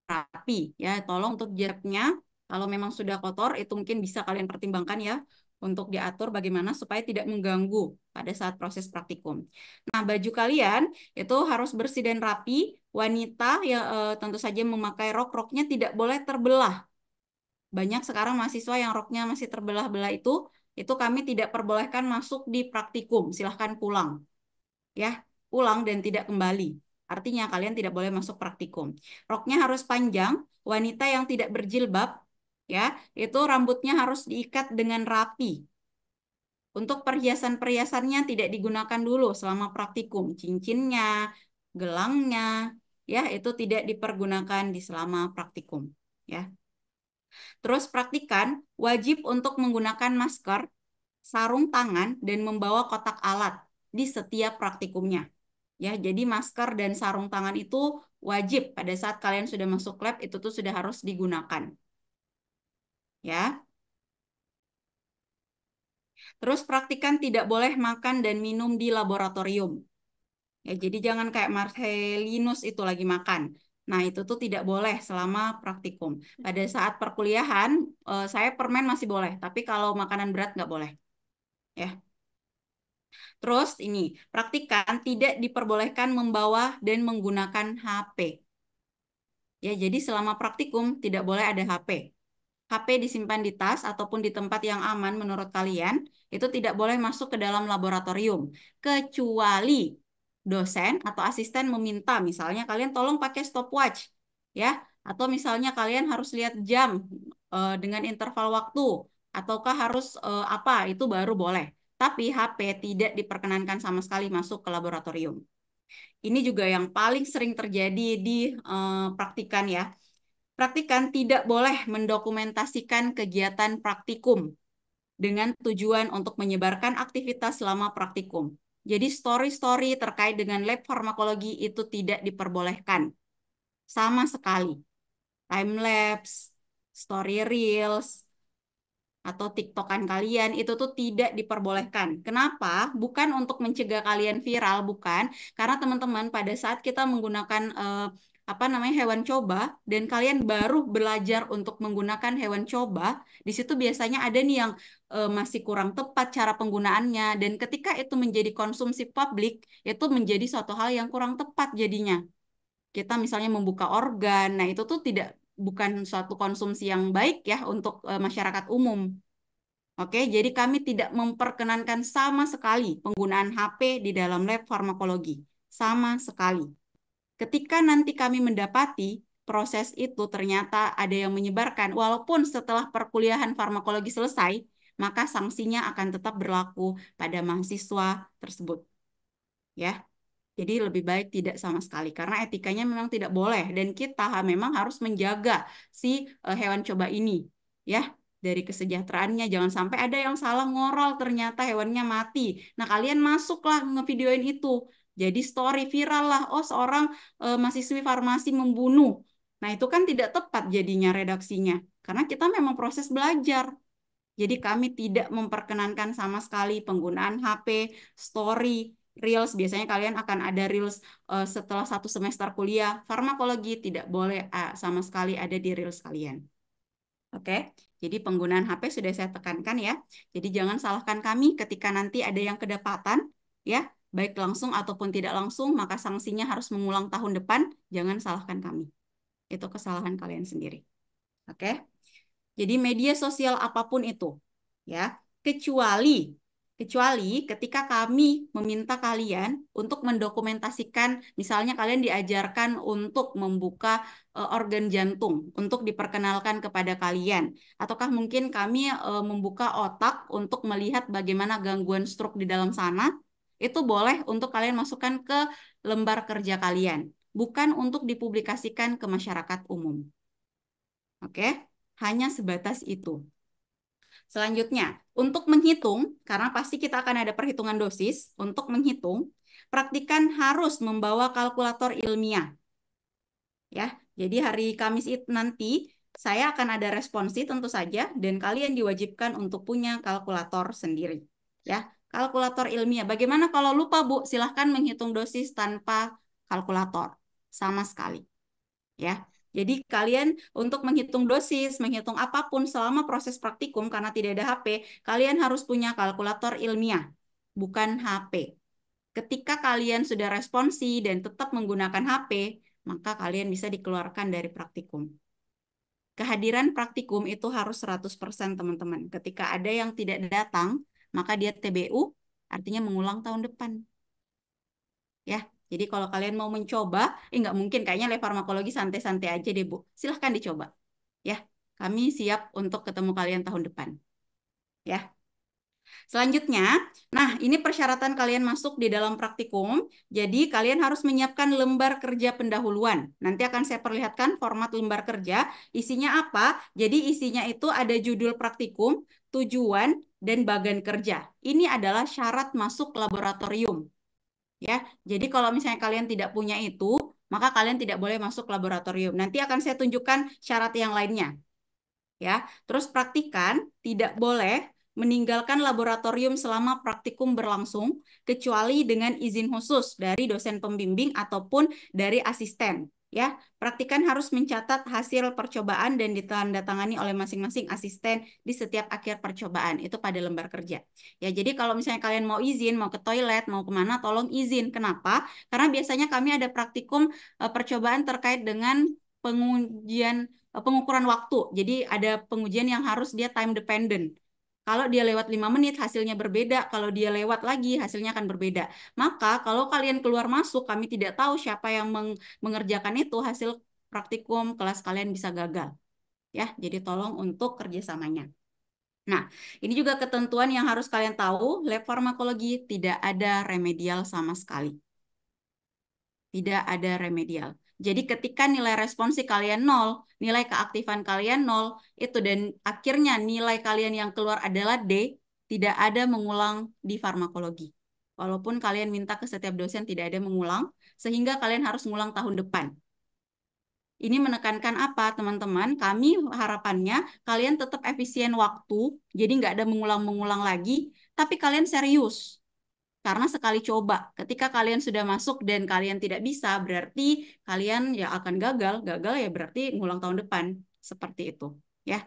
rapi ya. Tolong untuk jaraknya kalau memang sudah kotor itu mungkin bisa kalian pertimbangkan ya untuk diatur bagaimana supaya tidak mengganggu pada saat proses praktikum. Nah, baju kalian itu harus bersih dan rapi. Wanita ya tentu saja memakai rok-roknya tidak boleh terbelah. Banyak sekarang mahasiswa yang roknya masih terbelah-belah itu kami tidak perbolehkan masuk di praktikum. Silahkan pulang ya, pulang dan tidak kembali. Artinya kalian tidak boleh masuk praktikum. Roknya harus panjang, wanita yang tidak berjilbab ya, itu rambutnya harus diikat dengan rapi. Untuk perhiasan-perhiasannya tidak digunakan dulu selama praktikum. Cincinnya, gelangnya ya, itu tidak dipergunakan di selama praktikum ya. Terus praktikan wajib untuk menggunakan masker, sarung tangan dan membawa kotak alat di setiap praktikumnya. Ya, jadi masker dan sarung tangan itu wajib pada saat kalian sudah masuk lab itu tuh sudah harus digunakan. Ya. Terus praktikan tidak boleh makan dan minum di laboratorium. Ya, jadi jangan kayak Marcelinus itu lagi makan. Nah, itu tuh tidak boleh selama praktikum. Pada saat perkuliahan, saya permen masih boleh, tapi kalau makanan berat nggak boleh. Ya. Terus ini, praktikan tidak diperbolehkan membawa dan menggunakan HP. Ya, jadi selama praktikum tidak boleh ada HP. HP disimpan di tas ataupun di tempat yang aman menurut kalian, itu tidak boleh masuk ke dalam laboratorium. Kecuali dosen atau asisten meminta, misalnya kalian tolong pakai stopwatch, ya. Atau misalnya kalian harus lihat jam dengan interval waktu, ataukah harus apa, itu baru boleh. Tapi HP tidak diperkenankan sama sekali masuk ke laboratorium. Ini juga yang paling sering terjadi di praktikan ya. Praktikan tidak boleh mendokumentasikan kegiatan praktikum dengan tujuan untuk menyebarkan aktivitas selama praktikum. Jadi story-story terkait dengan lab farmakologi itu tidak diperbolehkan sama sekali. Time lapse, story reels, atau TikTokan kalian itu tuh tidak diperbolehkan. Kenapa? Bukan untuk mencegah kalian viral, bukan. Karena teman-teman pada saat kita menggunakan apa namanya hewan coba dan kalian baru belajar untuk menggunakan hewan coba, di situ biasanya ada nih yang masih kurang tepat cara penggunaannya dan ketika itu menjadi konsumsi publik, itu menjadi suatu hal yang kurang tepat jadinya. Kita misalnya membuka organ, nah itu tuh tidak bukan suatu konsumsi yang baik ya untuk masyarakat umum. Oke, jadi kami tidak memperkenankan sama sekali penggunaan HP di dalam lab farmakologi. Sama sekali. Ketika nanti kami mendapati proses itu ternyata ada yang menyebarkan, walaupun setelah perkuliahan farmakologi selesai, maka sanksinya akan tetap berlaku pada mahasiswa tersebut. Ya, jadi lebih baik tidak sama sekali karena etikanya memang tidak boleh dan kita memang harus menjaga si hewan coba ini ya dari kesejahteraannya jangan sampai ada yang salah ngoral ternyata hewannya mati. Nah, kalian masuklah ngevideoin itu. Jadi story viral lah, oh seorang mahasiswi farmasi membunuh. Nah, itu kan tidak tepat jadinya redaksinya karena kita memang proses belajar. Jadi kami tidak memperkenankan sama sekali penggunaan HP, story, Reels. Biasanya kalian akan ada Reels setelah 1 semester kuliah. Farmakologi tidak boleh sama sekali ada di Reels kalian. Oke, jadi penggunaan HP sudah saya tekankan ya. Jadi jangan salahkan kami ketika nanti ada yang kedapatan, ya, baik langsung ataupun tidak langsung, maka sanksinya harus mengulang tahun depan. Jangan salahkan kami. Itu kesalahan kalian sendiri. Oke. Jadi media sosial apapun itu, ya, kecuali kecuali ketika kami meminta kalian untuk mendokumentasikan, misalnya kalian diajarkan untuk membuka organ jantung untuk diperkenalkan kepada kalian, ataukah mungkin kami membuka otak untuk melihat bagaimana gangguan stroke di dalam sana, itu boleh untuk kalian masukkan ke lembar kerja kalian, bukan untuk dipublikasikan ke masyarakat umum. Oke, hanya sebatas itu. Selanjutnya, untuk menghitung, karena pasti kita akan ada perhitungan dosis, untuk menghitung, praktikan harus membawa kalkulator ilmiah. Ya, jadi hari Kamis itu nanti saya akan ada responsi tentu saja, dan kalian diwajibkan untuk punya kalkulator sendiri. Ya, kalkulator ilmiah. Bagaimana kalau lupa, Bu? Silahkan menghitung dosis tanpa kalkulator. Sama sekali. Ya. Jadi kalian untuk menghitung dosis, menghitung apapun selama proses praktikum karena tidak ada HP, kalian harus punya kalkulator ilmiah, bukan HP. Ketika kalian sudah responsi dan tetap menggunakan HP, maka kalian bisa dikeluarkan dari praktikum. Kehadiran praktikum itu harus 100% teman-teman. Ketika ada yang tidak datang, maka dia TBU, artinya mengulang tahun depan. Ya, jadi kalau kalian mau mencoba, nggak mungkin kayaknya le farmakologi santai-santai aja deh, Bu. Silahkan dicoba. Ya, kami siap untuk ketemu kalian tahun depan. Ya. Selanjutnya, nah ini persyaratan kalian masuk di dalam praktikum. Jadi kalian harus menyiapkan lembar kerja pendahuluan. Nanti akan saya perlihatkan format lembar kerja. Isinya apa? Jadi isinya itu ada judul praktikum, tujuan, dan bagan kerja. Ini adalah syarat masuk laboratorium. Ya, jadi kalau misalnya kalian tidak punya itu, maka kalian tidak boleh masuk laboratorium. Nanti akan saya tunjukkan syarat yang lainnya. Ya, terus praktikan tidak boleh meninggalkan laboratorium selama praktikum berlangsung, kecuali dengan izin khusus dari dosen pembimbing ataupun dari asisten. Ya, praktikan harus mencatat hasil percobaan dan ditandatangani oleh masing-masing asisten di setiap akhir percobaan. Itu pada lembar kerja. Ya, jadi kalau misalnya kalian mau izin, mau ke toilet, mau kemana, tolong izin. Kenapa? Karena biasanya kami ada praktikum percobaan terkait dengan pengujian pengukuran waktu. Jadi ada pengujian yang harus dia time dependent. Kalau dia lewat 5 menit hasilnya berbeda, kalau dia lewat lagi hasilnya akan berbeda. Maka kalau kalian keluar masuk, kami tidak tahu siapa yang mengerjakan itu, hasil praktikum kelas kalian bisa gagal. Ya, jadi tolong untuk kerjasamanya. Nah, ini juga ketentuan yang harus kalian tahu, lab farmakologi tidak ada remedial sama sekali. Tidak ada remedial. Jadi ketika nilai responsi kalian 0, nilai keaktifan kalian 0, itu dan akhirnya nilai kalian yang keluar adalah D, tidak ada mengulang di farmakologi. Walaupun kalian minta ke setiap dosen tidak ada mengulang, sehingga kalian harus mengulang tahun depan. Ini menekankan apa, teman-teman? Kami harapannya kalian tetap efisien waktu, jadi nggak ada mengulang-mengulang lagi, tapi kalian serius. Karena sekali coba, ketika kalian sudah masuk dan kalian tidak bisa, berarti kalian ya akan gagal. Gagal ya berarti ngulang tahun depan. Seperti itu. Ya.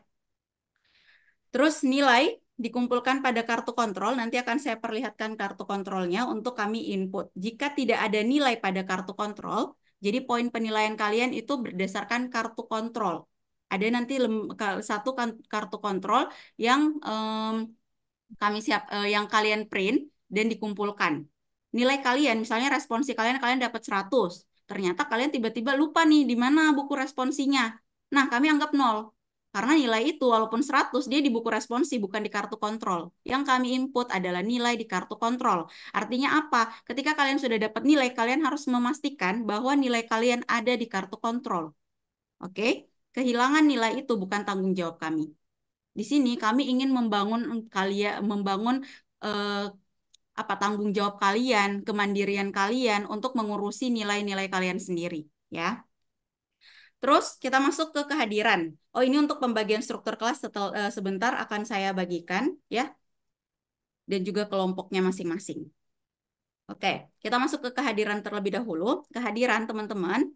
Terus nilai dikumpulkan pada kartu kontrol, nanti akan saya perlihatkan kartu kontrolnya untuk kami input. Jika tidak ada nilai pada kartu kontrol, jadi poin penilaian kalian itu berdasarkan kartu kontrol. Ada nanti satu kartu kontrol yang yang kalian print dan dikumpulkan. Nilai kalian, misalnya responsi kalian dapat 100. Ternyata kalian tiba-tiba lupa nih di mana buku responsinya. Nah, kami anggap 0. Karena nilai itu walaupun 100 dia di buku responsi bukan di kartu kontrol. Yang kami input adalah nilai di kartu kontrol. Artinya apa? Ketika kalian sudah dapat nilai, kalian harus memastikan bahwa nilai kalian ada di kartu kontrol. Oke? Kehilangan nilai itu bukan tanggung jawab kami. Di sini kami ingin membangun eh, tanggung jawab kalian, kemandirian kalian untuk mengurusi nilai-nilai kalian sendiri, ya. Terus kita masuk ke kehadiran. Oh, ini untuk pembagian struktur kelas sebentar akan saya bagikan, ya, dan juga kelompoknya masing-masing. Oke, kita masuk ke kehadiran terlebih dahulu. Kehadiran teman-teman.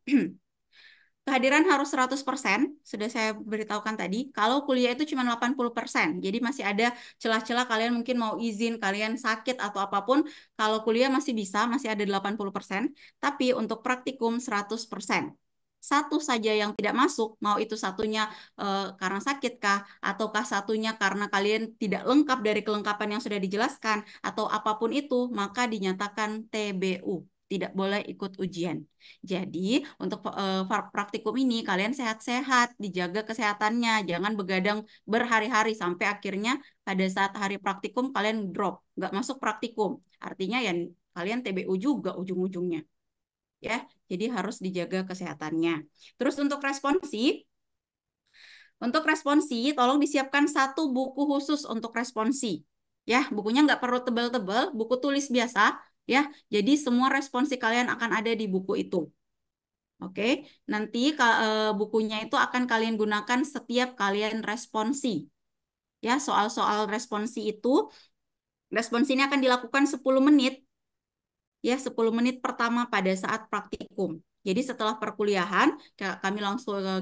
Kehadiran harus 100%, sudah saya beritahukan tadi. Kalau kuliah itu cuma 80%, jadi masih ada celah-celah kalian mungkin mau izin, kalian sakit atau apapun. Kalau kuliah masih bisa, masih ada 80%. Tapi untuk praktikum 100%. Satu saja yang tidak masuk, mau itu satunya karena sakit kah, ataukah satunya karena kalian tidak lengkap dari kelengkapan yang sudah dijelaskan, atau apapun itu, maka dinyatakan TBU. Tidak boleh ikut ujian. Jadi, untuk praktikum ini kalian sehat-sehat, dijaga kesehatannya, jangan begadang berhari-hari sampai akhirnya pada saat hari praktikum kalian drop, nggak masuk praktikum. Artinya ya kalian TBU juga ujung-ujungnya. Ya, jadi harus dijaga kesehatannya. Terus untuk responsi, tolong disiapkan satu buku khusus untuk responsi. Ya, bukunya nggak perlu tebal-tebal, buku tulis biasa. Ya, jadi semua responsi kalian akan ada di buku itu. Oke, nanti bukunya itu akan kalian gunakan setiap kalian responsi. Ya, soal-soal responsi ini akan dilakukan 10 menit. Ya, 10 menit pertama pada saat praktikum. Jadi setelah perkuliahan,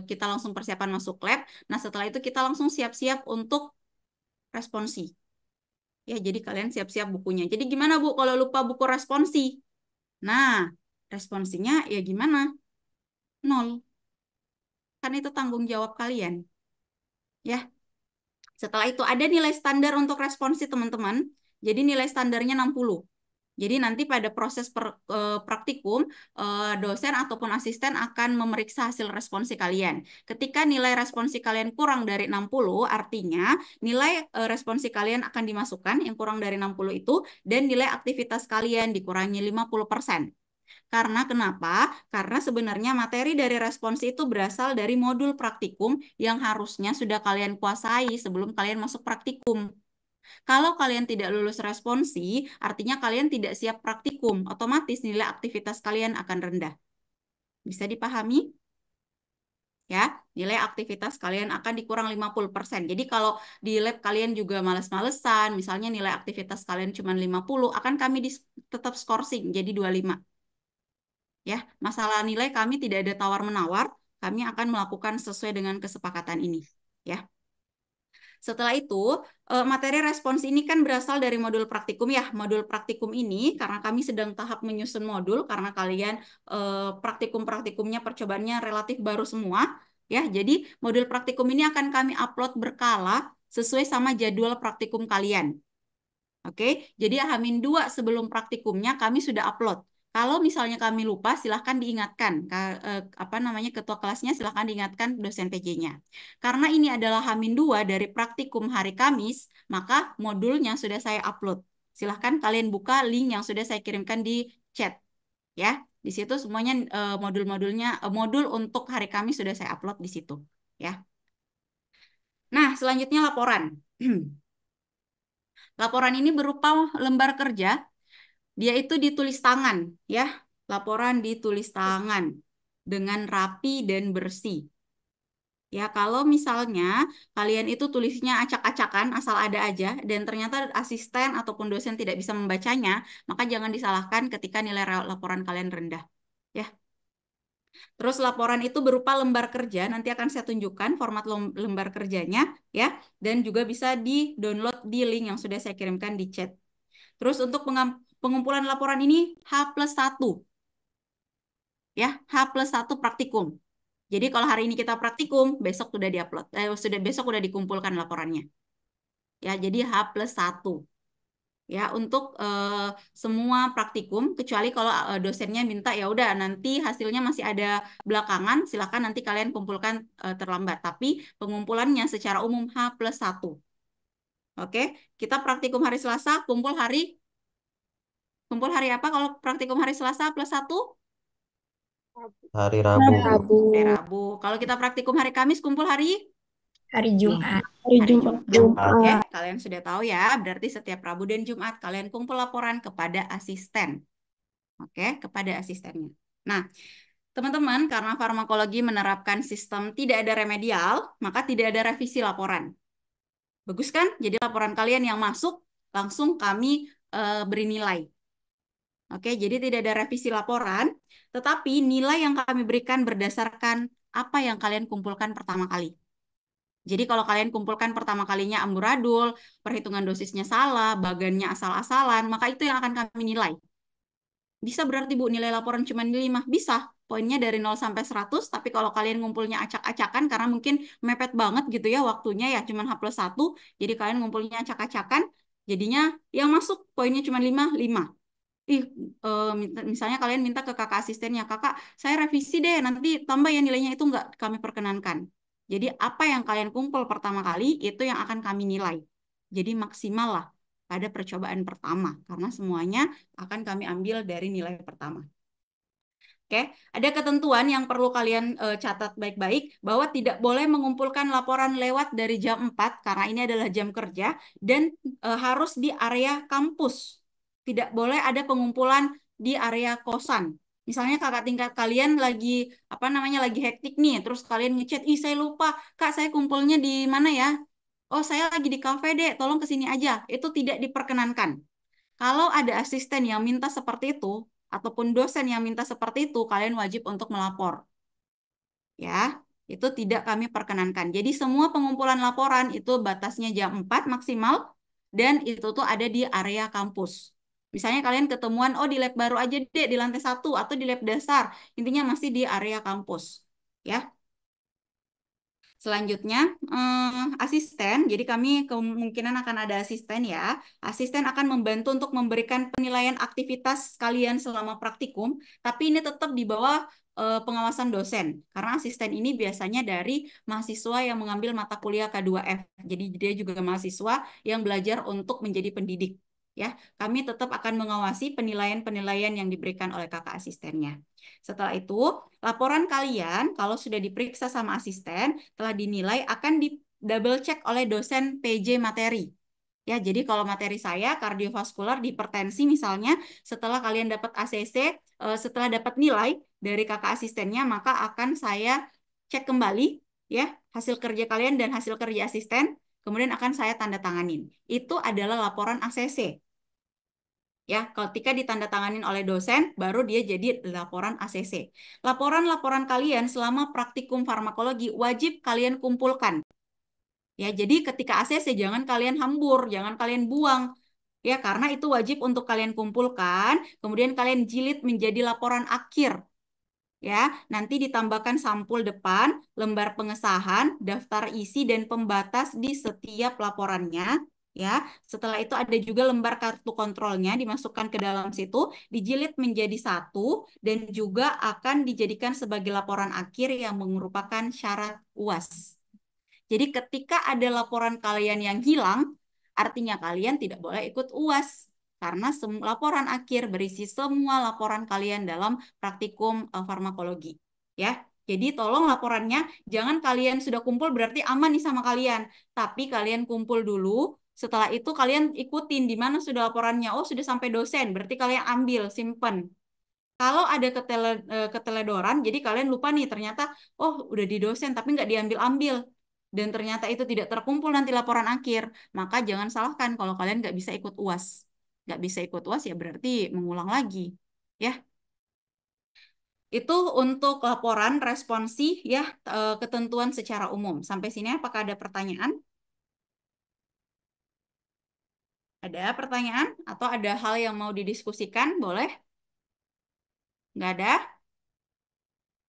kita langsung persiapan masuk lab. Nah, setelah itu kita langsung siap-siap untuk responsi. Ya, jadi kalian siap-siap bukunya. Jadi gimana, Bu, kalau lupa buku responsi? Nah, responsinya ya gimana? Nol. Kan itu tanggung jawab kalian. Ya, setelah itu ada nilai standar untuk responsi teman-teman. Jadi nilai standarnya 60. Jadi nanti pada proses praktikum, dosen ataupun asisten akan memeriksa hasil responsi kalian. Ketika nilai responsi kalian kurang dari 60, artinya nilai responsi kalian akan dimasukkan yang kurang dari 60 itu, dan nilai aktivitas kalian dikurangi 50%. Karena kenapa? Karena sebenarnya materi dari responsi itu berasal dari modul praktikum yang harusnya sudah kalian kuasai sebelum kalian masuk praktikum. Kalau kalian tidak lulus responsi, artinya kalian tidak siap praktikum. Otomatis nilai aktivitas kalian akan rendah. Bisa dipahami? Ya, nilai aktivitas kalian akan dikurang 50%. Jadi kalau di lab kalian juga males-malesan, misalnya nilai aktivitas kalian cuma 50, akan kami tetap skorsing jadi 25. Ya, masalah nilai kami tidak ada tawar-menawar, kami akan melakukan sesuai dengan kesepakatan ini. Ya. Setelah itu, materi respons ini kan berasal dari modul praktikum ya. Modul praktikum ini, karena kami sedang tahap menyusun modul, karena kalian praktikum-praktikumnya percobaannya relatif baru semua, ya. Jadi modul praktikum ini akan kami upload berkala sesuai sama jadwal praktikum kalian. Oke, jadi H-2 sebelum praktikumnya kami sudah upload. Kalau misalnya kami lupa, silahkan diingatkan. Ketua kelasnya silahkan diingatkan dosen PJ-nya. Karena ini adalah H-2 dari praktikum hari Kamis, maka modulnya sudah saya upload. Silahkan kalian buka link yang sudah saya kirimkan di chat. Ya, di situ semuanya modul untuk hari Kamis sudah saya upload di situ. Ya. Nah, selanjutnya laporan. Laporan ini berupa lembar kerja. Dia itu ditulis tangan, ya. Laporan ditulis tangan dengan rapi dan bersih. Ya, kalau misalnya kalian itu tulisnya acak-acakan, asal ada aja, dan ternyata asisten ataupun dosen tidak bisa membacanya, maka jangan disalahkan ketika nilai laporan kalian rendah. Ya, terus laporan itu berupa lembar kerja, nanti akan saya tunjukkan format lembar kerjanya, ya, dan juga bisa di-download di link yang sudah saya kirimkan di chat. Terus untuk pengumpulan laporan ini H+1, ya, H+1 praktikum. Jadi kalau hari ini kita praktikum, besok sudah diupload, besok sudah dikumpulkan laporannya. Ya, jadi H+1. Ya, untuk semua praktikum, kecuali kalau dosennya minta ya udah nanti hasilnya masih ada belakangan, silakan nanti kalian kumpulkan terlambat. Tapi pengumpulannya secara umum H+1. Oke, kita praktikum hari Selasa, kumpul hari apa kalau praktikum hari Selasa +1? Hari Rabu. Rabu. Hari Rabu. Kalau kita praktikum hari Kamis, kumpul hari Hari Jumat. Hari Jumat. Jumat. Oke, kalian sudah tahu ya, berarti setiap Rabu dan Jumat kalian kumpul laporan kepada asisten. Oke, kepada asistennya. Nah, teman-teman, karena farmakologi menerapkan sistem tidak ada remedial, maka tidak ada revisi laporan. Bagus kan? Jadi laporan kalian yang masuk langsung kami beri nilai. Oke, jadi tidak ada revisi laporan, tetapi nilai yang kami berikan berdasarkan apa yang kalian kumpulkan pertama kali. Jadi kalau kalian kumpulkan pertama kalinya amburadul, perhitungan dosisnya salah, bagannya asal-asalan, maka itu yang akan kami nilai. Bisa berarti Bu nilai laporan cuma 5? Bisa. Poinnya dari 0 sampai 100, tapi kalau kalian ngumpulnya acak-acakan karena mungkin mepet banget gitu ya waktunya ya cuma H+1, jadi kalian ngumpulnya acak-acakan, jadinya yang masuk poinnya cuma 5, 5. Ih, misalnya kalian minta ke kakak asistennya, kakak, saya revisi deh, nanti tambah ya nilainya, itu nggak kami perkenankan. Jadi apa yang kalian kumpul pertama kali, itu yang akan kami nilai. Jadi maksimal lah pada percobaan pertama, karena semuanya akan kami ambil dari nilai pertama. Oke, ada ketentuan yang perlu kalian catat baik-baik bahwa tidak boleh mengumpulkan laporan lewat dari jam 4 karena ini adalah jam kerja dan harus di area kampus. Tidak boleh ada pengumpulan di area kosan. Misalnya kakak tingkat kalian lagi apa namanya lagi hektik nih, terus kalian ngechat, "Ih, saya lupa, Kak, saya kumpulnya di mana ya?" "Oh, saya lagi di kafe, Dek. Tolong ke sini aja." Itu tidak diperkenankan. Kalau ada asisten yang minta seperti itu, ataupun dosen yang minta seperti itu, kalian wajib untuk melapor. Ya, itu tidak kami perkenankan. Jadi semua pengumpulan laporan itu batasnya jam 4 maksimal, dan itu tuh ada di area kampus. Misalnya kalian ketemuan, oh di lab baru aja deh, di lantai 1, atau di lab dasar. Intinya masih di area kampus. Ya, selanjutnya, asisten. Jadi kami kemungkinan akan ada asisten ya. Asisten akan membantu untuk memberikan penilaian aktivitas kalian selama praktikum, tapi ini tetap di bawah pengawasan dosen. Karena asisten ini biasanya dari mahasiswa yang mengambil mata kuliah K2F. Jadi dia juga mahasiswa yang belajar untuk menjadi pendidik. Ya, kami tetap akan mengawasi penilaian-penilaian yang diberikan oleh kakak asistennya. Setelah itu, laporan kalian kalau sudah diperiksa sama asisten, telah dinilai akan di double check oleh dosen PJ materi. Ya, jadi kalau materi saya kardiovaskular hipertensi misalnya, setelah kalian dapat ACC, setelah dapat nilai dari kakak asistennya, maka akan saya cek kembali ya hasil kerja kalian dan hasil kerja asisten, kemudian akan saya tanda tanganin. Itu adalah laporan ACC. Ya, ketika ditandatanganin oleh dosen, baru dia jadi laporan ACC. Laporan-laporan kalian selama praktikum farmakologi wajib kalian kumpulkan. Ya, jadi ketika ACC jangan kalian hambur, jangan kalian buang. Ya, karena itu wajib untuk kalian kumpulkan, kemudian kalian jilid menjadi laporan akhir. Ya, nanti ditambahkan sampul depan, lembar pengesahan, daftar isi dan pembatas di setiap laporannya. Ya, setelah itu ada juga lembar kartu kontrolnya dimasukkan ke dalam situ, dijilid menjadi satu dan juga akan dijadikan sebagai laporan akhir yang merupakan syarat UAS. Jadi ketika ada laporan kalian yang hilang, artinya kalian tidak boleh ikut UAS. Karena laporan akhir berisi semua laporan kalian dalam praktikum farmakologi. Ya, jadi tolong laporannya, jangan kalian sudah kumpul berarti aman nih sama kalian. Tapi kalian kumpul dulu, setelah itu kalian ikutin di mana sudah laporannya. Oh, sudah sampai dosen, berarti kalian ambil, simpen. Kalau ada keteledoran, jadi kalian lupa nih ternyata, oh udah di dosen tapi nggak diambil-ambil. Dan ternyata itu tidak terkumpul nanti laporan akhir. Maka jangan salahkan kalau kalian nggak bisa ikut UAS. Nggak bisa ikut UAS ya berarti mengulang lagi. Ya, itu untuk laporan responsi ya ketentuan secara umum. Sampai sini apakah ada pertanyaan? Ada pertanyaan atau ada hal yang mau didiskusikan? Boleh? Nggak ada?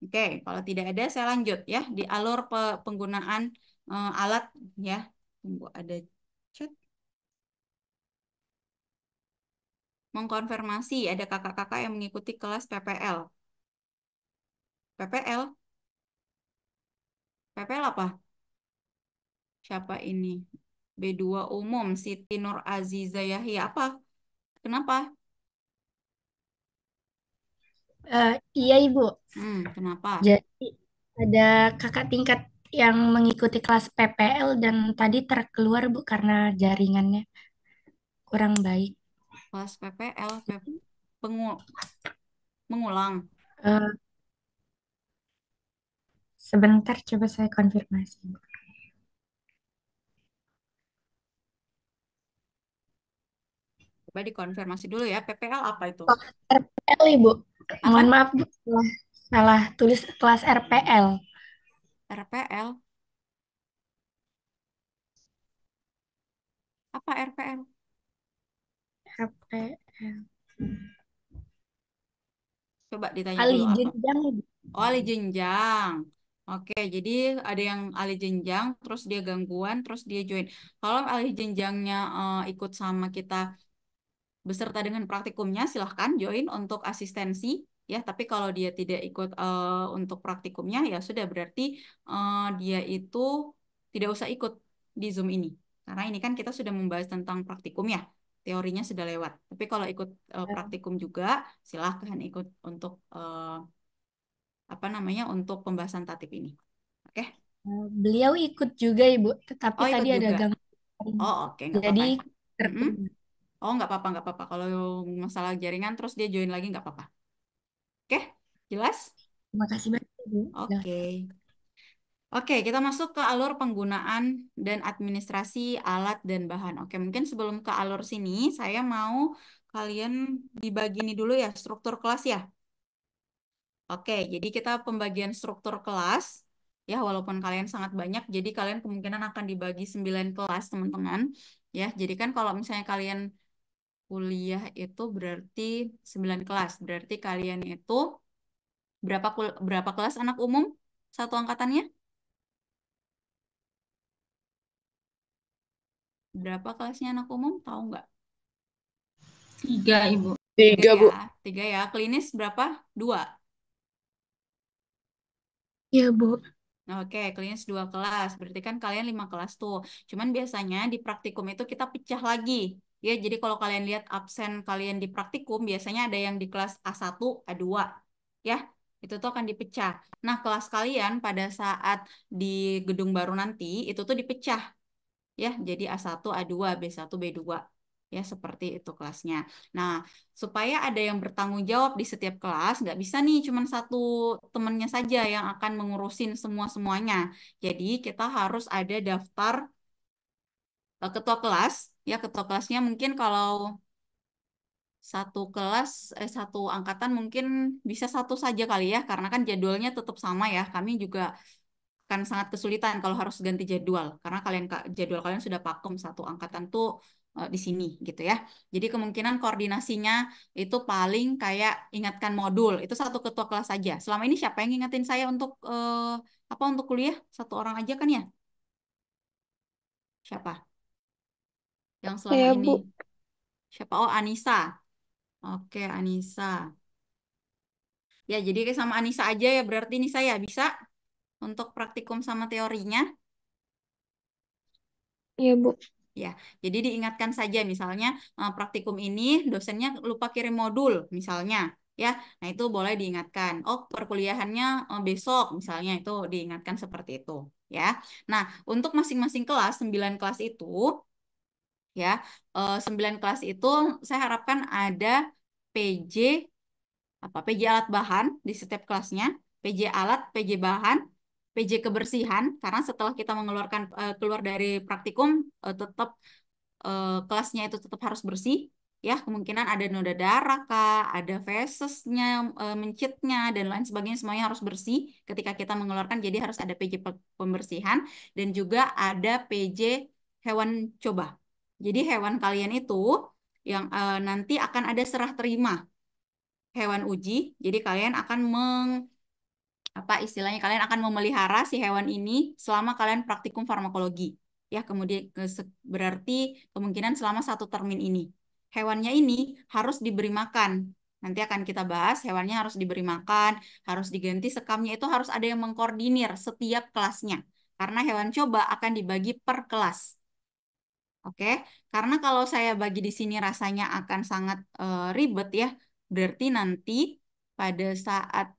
Oke, kalau tidak ada saya lanjut ya di alur penggunaan alat ya. Tunggu ada chat. Mengkonfirmasi ada kakak-kakak yang mengikuti kelas PPL. PPL? PPL apa? Siapa ini? B2 umum Siti Nur Aziza Yahya apa? Kenapa? Iya, Ibu. Kenapa? Jadi ada kakak tingkat yang mengikuti kelas PPL dan tadi terkeluar, Bu, karena jaringannya kurang baik. Kelas PPL, mengulang. Eh, Sebentar, coba saya konfirmasi, Bu. Coba dikonfirmasi dulu ya. PPL apa itu? Oh, RPL, Ibu. Mohon Apa? maaf, Bu, salah tulis kelas RPL. RPL? Apa RPL? RPL. Coba ditanya dulu Alih apa. jenjang, Ibu. Oh, alih jenjang. Oke, jadi ada yang alih jenjang, terus dia gangguan, terus dia join. Kalau alih jenjangnya ikut sama kita beserta dengan praktikumnya, silahkan join untuk asistensi. Ya, tapi kalau dia tidak ikut untuk praktikumnya, ya sudah berarti dia itu tidak usah ikut di Zoom ini. Karena ini kan kita sudah membahas tentang praktikum ya, teorinya sudah lewat. Tapi kalau ikut praktikum juga, silahkan ikut untuk apa namanya untuk pembahasan tatip ini. Oke? Beliau ikut juga, Ibu, tetapi Oh, ikut tadi ada juga. gangguan. Oh, oke, nggak Jadi apa-apa. Mm-mm. terkeluar. Oh, nggak apa-apa, nggak apa-apa. Kalau masalah jaringan terus dia join lagi nggak apa-apa. Oke, jelas? Terima kasih banyak, Ibu. Oke. Oke, kita masuk ke alur penggunaan dan administrasi alat dan bahan. Oke, mungkin sebelum ke alur sini, saya mau kalian dibagi ini dulu ya, struktur kelas ya. Oke, jadi kita pembagian struktur kelas, ya walaupun kalian sangat banyak, jadi kalian kemungkinan akan dibagi 9 kelas, teman-teman. Ya, jadi kan kalau misalnya kalian kuliah itu berarti 9 kelas, berarti kalian itu berapa kelas anak umum satu angkatannya? Berapa kelasnya anak umum? Tahu nggak? 3, Ibu. Tiga Tiga, ya, Bu. tiga ya. Klinis berapa? Dua. Iya, Bu. Oke, klinis 2 kelas. Berarti kan kalian 5 kelas tuh. Cuman biasanya di praktikum itu kita pecah lagi. Ya, jadi kalau kalian lihat absen kalian di praktikum, biasanya ada yang di kelas A1, A2. Ya, itu tuh akan dipecah. Nah, kelas kalian pada saat di gedung baru nanti, itu tuh dipecah. Ya, jadi A1, A2, B1, B2. Ya, seperti itu kelasnya. Nah, supaya ada yang bertanggung jawab di setiap kelas, nggak bisa nih cuma satu temennya saja yang akan mengurusin semua-semuanya. Jadi, kita harus ada daftar ketua kelas. Ya, ketua kelasnya mungkin kalau satu kelas, satu angkatan mungkin bisa satu saja kali ya, karena kan jadwalnya tetap sama ya. Kami juga akan sangat kesulitan kalau harus ganti jadwal karena jadwal kalian sudah pakem satu angkatan tuh di sini gitu ya. Jadi kemungkinan koordinasinya itu paling kayak ingatkan modul itu satu ketua kelas saja. Selama ini siapa yang ingetin saya untuk apa untuk kuliah? Satu orang aja kan ya? Siapa? Yang selama Saya, ini? Bu. Siapa? Oh, Anissa. Oke, Anissa. Ya, jadi sama Anissa aja ya berarti ini saya bisa untuk praktikum sama teorinya. Iya, Bu. Ya, jadi diingatkan saja misalnya praktikum ini dosennya lupa kirim modul misalnya, ya. Nah, itu boleh diingatkan. Oh, perkuliahannya besok misalnya itu diingatkan seperti itu, ya. Nah, untuk masing-masing kelas 9 kelas itu ya, 9 kelas itu saya harapkan ada PJ apa PJ alat bahan di setiap kelasnya, PJ alat, PJ bahan, PJ kebersihan, karena setelah kita mengeluarkan keluar dari praktikum tetap kelasnya itu tetap harus bersih. Ya, kemungkinan ada noda darah, Kak, ada fesesnya, mencitnya, dan lain sebagainya, semuanya harus bersih ketika kita mengeluarkan. Jadi harus ada PJ pembersihan, dan juga ada PJ hewan coba. Jadi hewan kalian itu yang nanti akan ada serah terima hewan uji. Jadi kalian akan apa istilahnya, kalian akan memelihara si hewan ini selama kalian praktikum farmakologi. Ya, kemudian berarti kemungkinan selama 1 termin ini. Hewannya ini harus diberi makan. Nanti akan kita bahas, hewannya harus diberi makan, harus diganti sekamnya, itu harus ada yang mengkoordinir setiap kelasnya. Karena hewan coba akan dibagi per kelas. Oke, karena kalau saya bagi di sini rasanya akan sangat ribet ya. Berarti nanti pada saat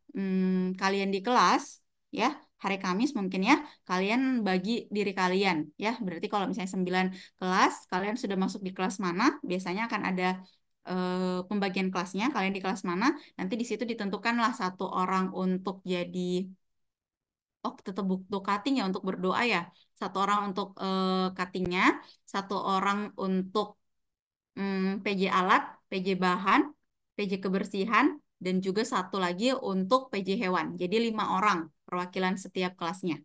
kalian di kelas, ya hari Kamis mungkin ya, kalian bagi diri kalian ya. Berarti kalau misalnya 9 kelas, kalian sudah masuk di kelas mana, biasanya akan ada pembagian kelasnya, kalian di kelas mana, nanti di situ ditentukanlah 1 orang untuk jadi tetap butuh cutting ya untuk berdoa ya. 1 orang untuk cuttingnya, 1 orang untuk PJ alat, PJ bahan, PJ kebersihan, dan juga 1 lagi untuk PJ hewan. Jadi 5 orang perwakilan setiap kelasnya.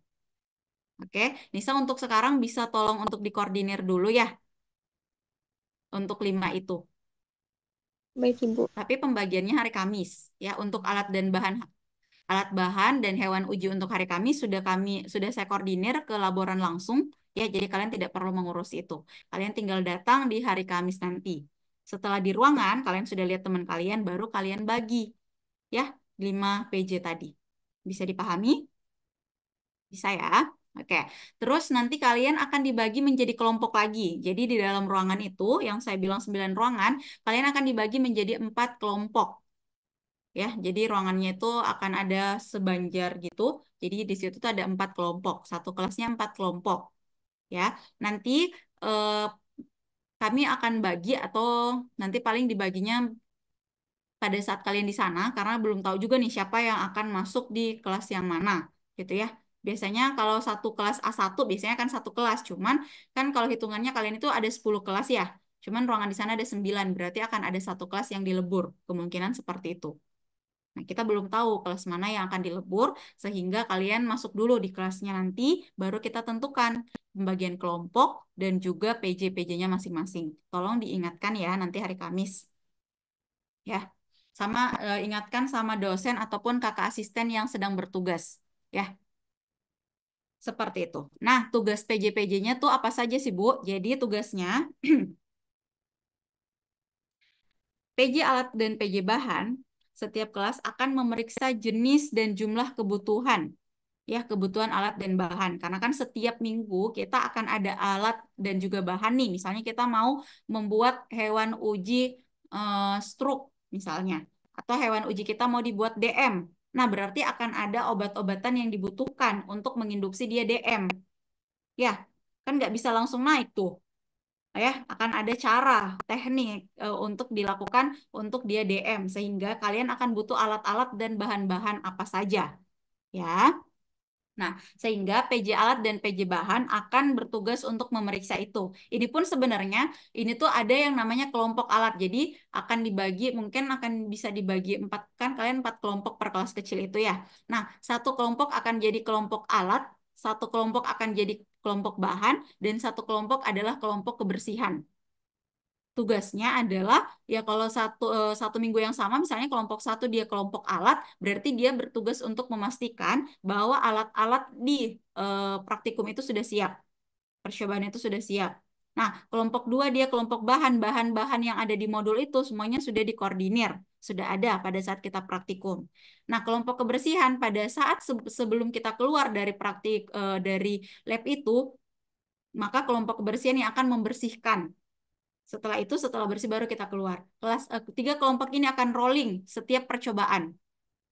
Oke, Nisa untuk sekarang bisa tolong untuk dikoordinir dulu ya untuk 5 itu. Baik, Ibu. Tapi pembagiannya hari Kamis ya untuk alat bahan dan hewan uji untuk hari Kamis sudah saya koordinir ke laboran langsung ya, jadi kalian tidak perlu mengurus itu. Kalian tinggal datang di hari Kamis nanti. Setelah di ruangan kalian sudah lihat teman kalian, baru kalian bagi ya 5 PJ tadi. Bisa dipahami? Bisa ya? Oke. Terus nanti kalian akan dibagi menjadi kelompok lagi. Jadi di dalam ruangan itu yang saya bilang 9 ruangan, kalian akan dibagi menjadi 4 kelompok. Ya, jadi ruangannya itu akan ada sebanjar gitu. Jadi di situ tuh ada 4 kelompok. Satu kelasnya 4 kelompok. Ya, nanti eh, kami akan bagi atau nanti paling dibaginya pada saat kalian di sana, karena belum tahu juga nih siapa yang akan masuk di kelas yang mana, gitu ya. Biasanya kalau satu kelas A1 biasanya kan satu kelas, cuman kan kalau hitungannya kalian itu ada 10 kelas ya. Cuman ruangan di sana ada 9, berarti akan ada satu kelas yang dilebur. Kemungkinan seperti itu. Nah, kita belum tahu kelas mana yang akan dilebur, sehingga kalian masuk dulu di kelasnya nanti, baru kita tentukan pembagian kelompok dan juga PJ-PJ-nya masing-masing. Tolong diingatkan ya nanti hari Kamis. Ya, sama ingatkan sama dosen ataupun kakak asisten yang sedang bertugas. Ya, seperti itu. Nah, tugas PJ-PJ-nya tuh apa saja sih, Bu? Jadi tugasnya PJ alat dan PJ bahan, setiap kelas akan memeriksa jenis dan jumlah kebutuhan. Ya, kebutuhan alat dan bahan. Karena kan setiap minggu kita akan ada alat dan juga bahan nih. Misalnya kita mau membuat hewan uji stroke misalnya. Atau hewan uji kita mau dibuat DM. Nah, berarti akan ada obat-obatan yang dibutuhkan untuk menginduksi dia DM. Ya, kan nggak bisa langsung naik tuh. Ya, akan ada cara, teknik untuk dilakukan untuk dia DM. Sehingga kalian akan butuh alat-alat dan bahan-bahan apa saja. Ya. Nah, sehingga PJ alat dan PJ bahan akan bertugas untuk memeriksa itu. Ini pun sebenarnya, ini tuh ada yang namanya kelompok alat. Jadi akan dibagi, mungkin akan bisa dibagi 4, kan kalian 4 kelompok per kelas kecil itu ya. Nah, satu kelompok akan jadi kelompok alat, satu kelompok akan jadi kelompok bahan, dan satu kelompok adalah kelompok kebersihan. Tugasnya adalah ya kalau satu minggu yang sama, misalnya kelompok 1 dia kelompok alat, berarti dia bertugas untuk memastikan bahwa alat-alat di praktikum itu sudah siap, percobaan itu sudah siap. Nah, kelompok 2 dia kelompok bahan-bahan yang ada di modul itu semuanya sudah dikoordinir, sudah ada pada saat kita praktikum. Nah, kelompok kebersihan pada saat sebelum kita keluar dari dari lab itu, maka kelompok kebersihan yang akan membersihkan. Setelah itu, setelah bersih baru kita keluar. 3 kelompok ini akan rolling setiap percobaan.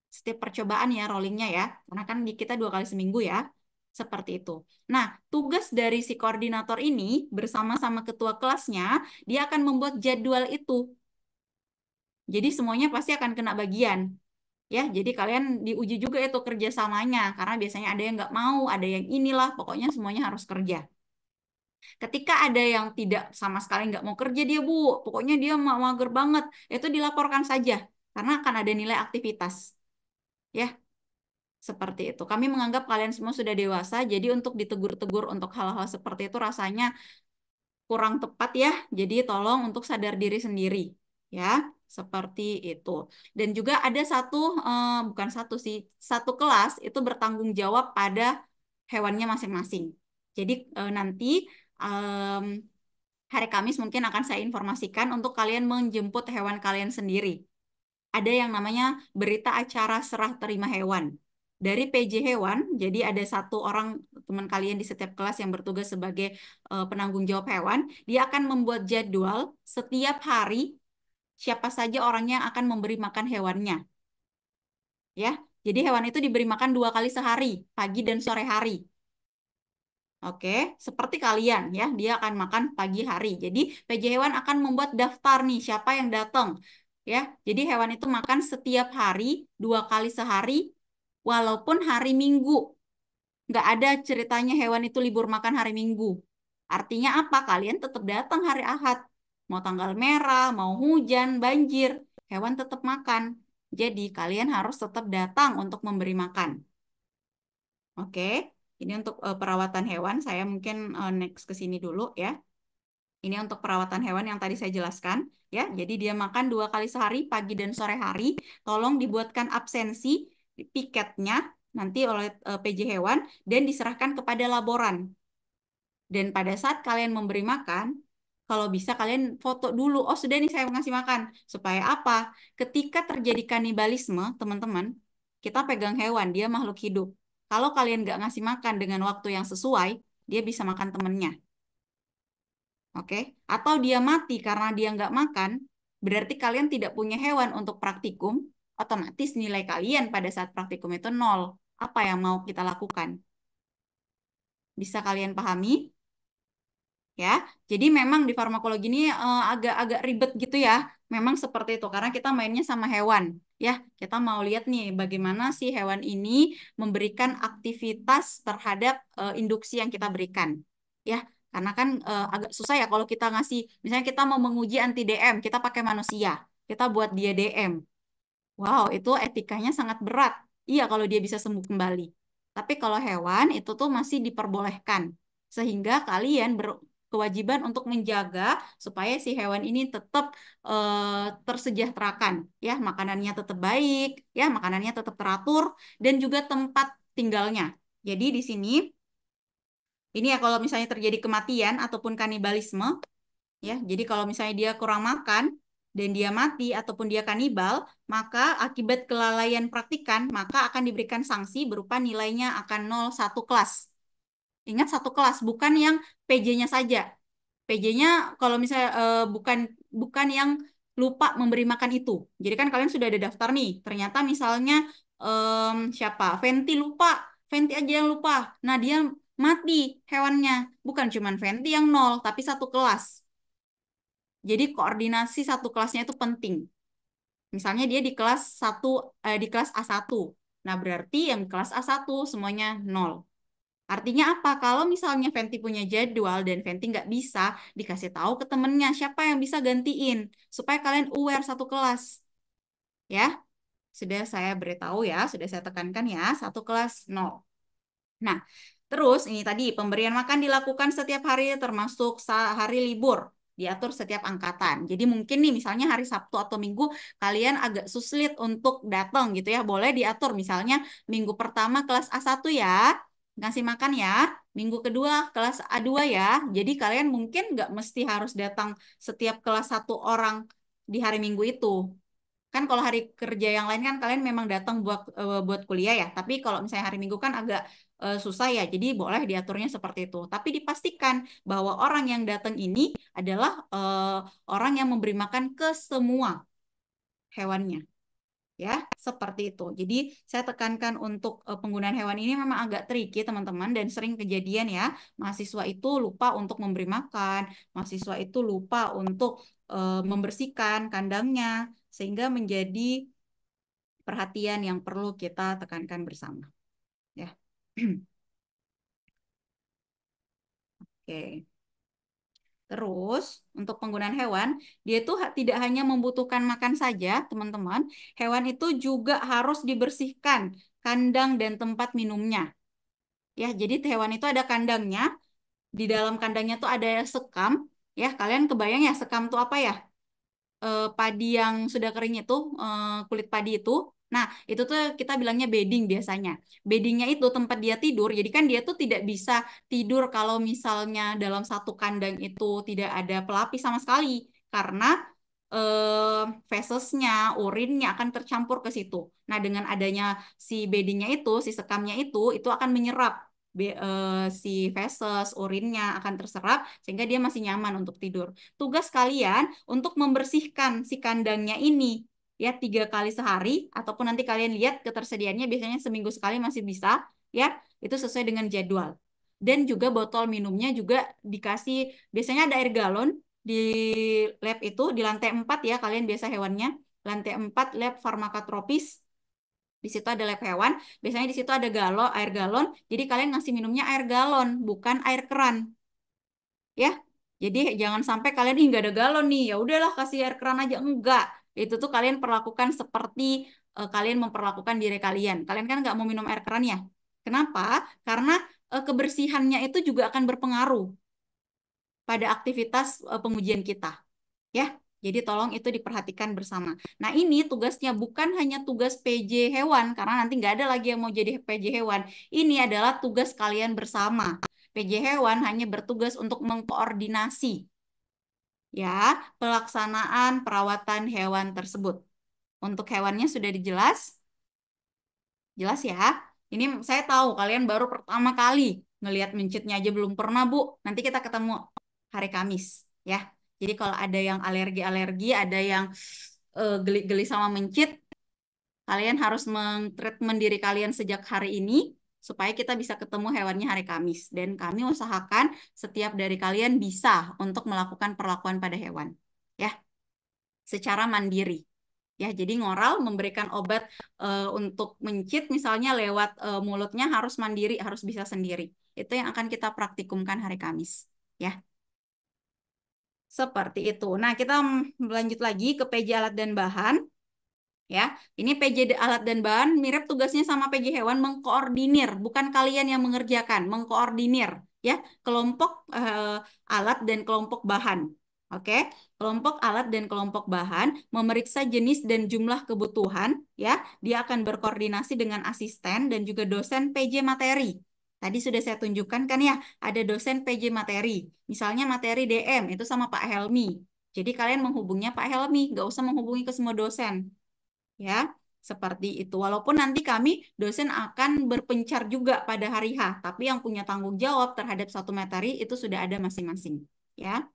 Setiap percobaan ya rollingnya ya. Karena kan kita 2 kali seminggu ya. Seperti itu. Nah, tugas dari si koordinator ini bersama-sama ketua kelasnya, dia akan membuat jadwal itu. Jadi semuanya pasti akan kena bagian. Ya, jadi kalian diuji juga itu kerjasamanya, karena biasanya ada yang nggak mau, ada yang inilah, pokoknya semuanya harus kerja. Ketika ada yang tidak sama sekali nggak mau kerja dia Bu, pokoknya dia mager banget, itu dilaporkan saja, karena akan ada nilai aktivitas. Ya, seperti itu. Kami menganggap kalian semua sudah dewasa, jadi untuk ditegur-tegur untuk hal-hal seperti itu rasanya kurang tepat ya. Jadi tolong untuk sadar diri sendiri ya, seperti itu. Dan juga ada bukan satu sih, satu kelas itu bertanggung jawab pada hewannya masing-masing. Jadi nanti em, hari Kamis mungkin akan saya informasikan untuk kalian menjemput hewan kalian sendiri. Ada yang namanya berita acara serah terima hewan dari PJ Hewan. Jadi ada satu orang teman kalian di setiap kelas yang bertugas sebagai penanggung jawab hewan. Dia akan membuat jadwal setiap hari siapa saja orang yang akan memberi makan hewannya. Ya, jadi hewan itu diberi makan 2 kali sehari, pagi dan sore hari. Oke, seperti kalian ya, dia akan makan pagi hari. Jadi PJ Hewan akan membuat daftar nih siapa yang datang. Ya, jadi hewan itu makan setiap hari 2 kali sehari, walaupun hari Minggu. Nggak ada ceritanya hewan itu libur makan hari Minggu. Artinya apa? Kalian tetap datang hari Ahad. Mau tanggal merah, mau hujan, banjir, hewan tetap makan. Jadi kalian harus tetap datang untuk memberi makan. Oke, ini untuk perawatan hewan. Saya mungkin next ke sini dulu ya. Ini untuk perawatan hewan yang tadi saya jelaskan ya. Jadi dia makan 2 kali sehari, pagi dan sore hari. Tolong dibuatkan absensi piketnya nanti oleh PJ Hewan dan diserahkan kepada laboran. Dan pada saat kalian memberi makan, kalau bisa kalian foto dulu. Oh sudah nih saya ngasih makan. Supaya apa? Ketika terjadi kanibalisme, teman-teman, kita pegang hewan, dia makhluk hidup. Kalau kalian nggak ngasih makan dengan waktu yang sesuai, dia bisa makan temennya. Oke, atau dia mati karena dia nggak makan, berarti kalian tidak punya hewan untuk praktikum, otomatis nilai kalian pada saat praktikum itu 0. Apa yang mau kita lakukan? Bisa kalian pahami? Ya, jadi memang di farmakologi ini agak-agak ribet gitu ya. Memang seperti itu karena kita mainnya sama hewan. Ya, kita mau lihat nih bagaimana si hewan ini memberikan aktivitas terhadap induksi yang kita berikan. Ya, karena kan agak susah ya kalau kita ngasih, misalnya kita mau menguji anti DM, kita pakai manusia, kita buat dia DM. Wow, itu etikanya sangat berat. Iya, kalau dia bisa sembuh kembali. Tapi kalau hewan itu tuh masih diperbolehkan. Sehingga kalian berkewajiban untuk menjaga supaya si hewan ini tetap tersejahterakan. Ya, makanannya tetap baik, ya, makanannya tetap teratur, dan juga tempat tinggalnya. Jadi di sini, ini ya kalau misalnya terjadi kematian ataupun kanibalisme, ya. Jadi kalau misalnya dia kurang makan dan dia mati ataupun dia kanibal, maka akibat kelalaian praktikan, maka akan diberikan sanksi berupa nilainya akan 0 1 kelas. Ingat 1 kelas, bukan yang PJ-nya saja. PJ-nya kalau misalnya bukan bukan yang lupa memberi makan itu. Jadi kan kalian sudah ada daftar nih. Ternyata misalnya siapa? Venti lupa. Venti aja yang lupa. Nah, dia mati hewannya. Bukan cuman Venti yang 0, tapi 1 kelas. Jadi koordinasi satu kelasnya itu penting. Misalnya dia di kelas di kelas A1. Nah, berarti yang kelas A1 semuanya 0. Artinya apa? Kalau misalnya Venti punya jadwal dan Venti nggak bisa, dikasih tahu ke temennya siapa yang bisa gantiin. Supaya kalian aware 1 kelas. Ya, sudah saya beritahu ya, sudah saya tekankan ya, 1 kelas 0. Nah, terus ini tadi pemberian makan dilakukan setiap hari termasuk hari libur. Diatur setiap angkatan. Jadi mungkin nih misalnya hari Sabtu atau Minggu kalian agak sulit untuk datang gitu ya. Boleh diatur misalnya minggu pertama kelas A1 ya. Ngasih makan ya. Minggu kedua kelas A2 ya. Jadi kalian mungkin nggak mesti harus datang setiap kelas 1 orang di hari Minggu itu. Kan kalau hari kerja yang lain kan kalian memang datang buat kuliah ya. Tapi kalau misalnya hari Minggu kan agak susah ya. Jadi boleh diaturnya seperti itu. Tapi dipastikan bahwa orang yang datang ini adalah orang yang memberi makan ke semua hewannya. Ya, seperti itu. Jadi saya tekankan untuk penggunaan hewan ini memang agak tricky teman-teman dan sering kejadian ya. Mahasiswa itu lupa untuk memberi makan, mahasiswa itu lupa untuk membersihkan kandangnya sehingga menjadi perhatian yang perlu kita tekankan bersama. Ya. Oke. Terus, untuk penggunaan hewan, dia itu tidak hanya membutuhkan makan saja, teman-teman. Hewan itu juga harus dibersihkan kandang dan tempat minumnya. Ya, jadi hewan itu ada kandangnya, di dalam kandangnya tuh ada sekam. Ya, kalian kebayang ya sekam tuh apa ya? Padi yang sudah kering itu, kulit padi itu. Nah, itu tuh kita bilangnya bedding biasanya. Beddingnya itu tempat dia tidur. Jadi kan dia tuh tidak bisa tidur kalau misalnya dalam satu kandang itu tidak ada pelapis sama sekali. Karena fesesnya, urinnya akan tercampur ke situ. Nah, dengan adanya si beddingnya itu, si sekamnya itu akan menyerap si feses, urinnya akan terserap sehingga dia masih nyaman untuk tidur. Tugas kalian untuk membersihkan si kandangnya ini ya 3 kali sehari ataupun nanti kalian lihat ketersediaannya biasanya seminggu sekali masih bisa ya itu sesuai dengan jadwal dan juga botol minumnya juga dikasih biasanya ada air galon di lab itu di lantai 4 ya kalian biasa hewannya lantai 4 lab farmakotropis di situ ada lab hewan biasanya di situ ada air galon jadi kalian ngasih minumnya air galon bukan air keran ya. Jadi jangan sampai kalian nggak ada galon nih, ya udahlah kasih air keran aja enggak. Itu tuh kalian perlakukan seperti kalian memperlakukan diri kalian. Kalian kan nggak mau minum air keran ya. Kenapa? Karena kebersihannya itu juga akan berpengaruh pada aktivitas pengujian kita. Ya. Jadi tolong itu diperhatikan bersama. Nah ini tugasnya bukan hanya tugas PJ hewan, karena nanti nggak ada lagi yang mau jadi PJ hewan. Ini adalah tugas kalian bersama. PJ hewan hanya bertugas untuk mengkoordinasi ya pelaksanaan perawatan hewan tersebut. Untuk hewannya sudah dijelas? Jelas ya? Ini saya tahu kalian baru pertama kali ngelihat mencitnya aja belum pernah, Bu. Nanti kita ketemu hari Kamis ya. Jadi kalau ada yang alergi-alergi, ada yang geli-geli sama mencit, kalian harus mentreatment diri kalian sejak hari ini supaya kita bisa ketemu hewannya hari Kamis. Dan kami usahakan setiap dari kalian bisa untuk melakukan perlakuan pada hewan. Ya, secara mandiri. Ya, jadi ngoral memberikan obat untuk mencit misalnya lewat mulutnya harus mandiri, harus bisa sendiri. Itu yang akan kita praktikumkan hari Kamis. Ya. Seperti itu. Nah, kita lanjut lagi ke PJ alat dan bahan. Ya, ini PJ alat dan bahan mirip tugasnya sama PJ hewan mengkoordinir, bukan kalian yang mengerjakan, mengkoordinir ya kelompok alat dan kelompok bahan. Oke, kelompok alat dan kelompok bahan memeriksa jenis dan jumlah kebutuhan ya. Dia akan berkoordinasi dengan asisten dan juga dosen PJ materi. Tadi sudah saya tunjukkan kan ya, ada dosen PJ materi. Misalnya materi DM itu sama Pak Helmi. Jadi kalian menghubungnya Pak Helmi, nggak usah menghubungi ke semua dosen ya seperti itu walaupun nanti kami dosen akan berpencar juga pada hari H tapi yang punya tanggung jawab terhadap satu materi itu sudah ada masing-masing ya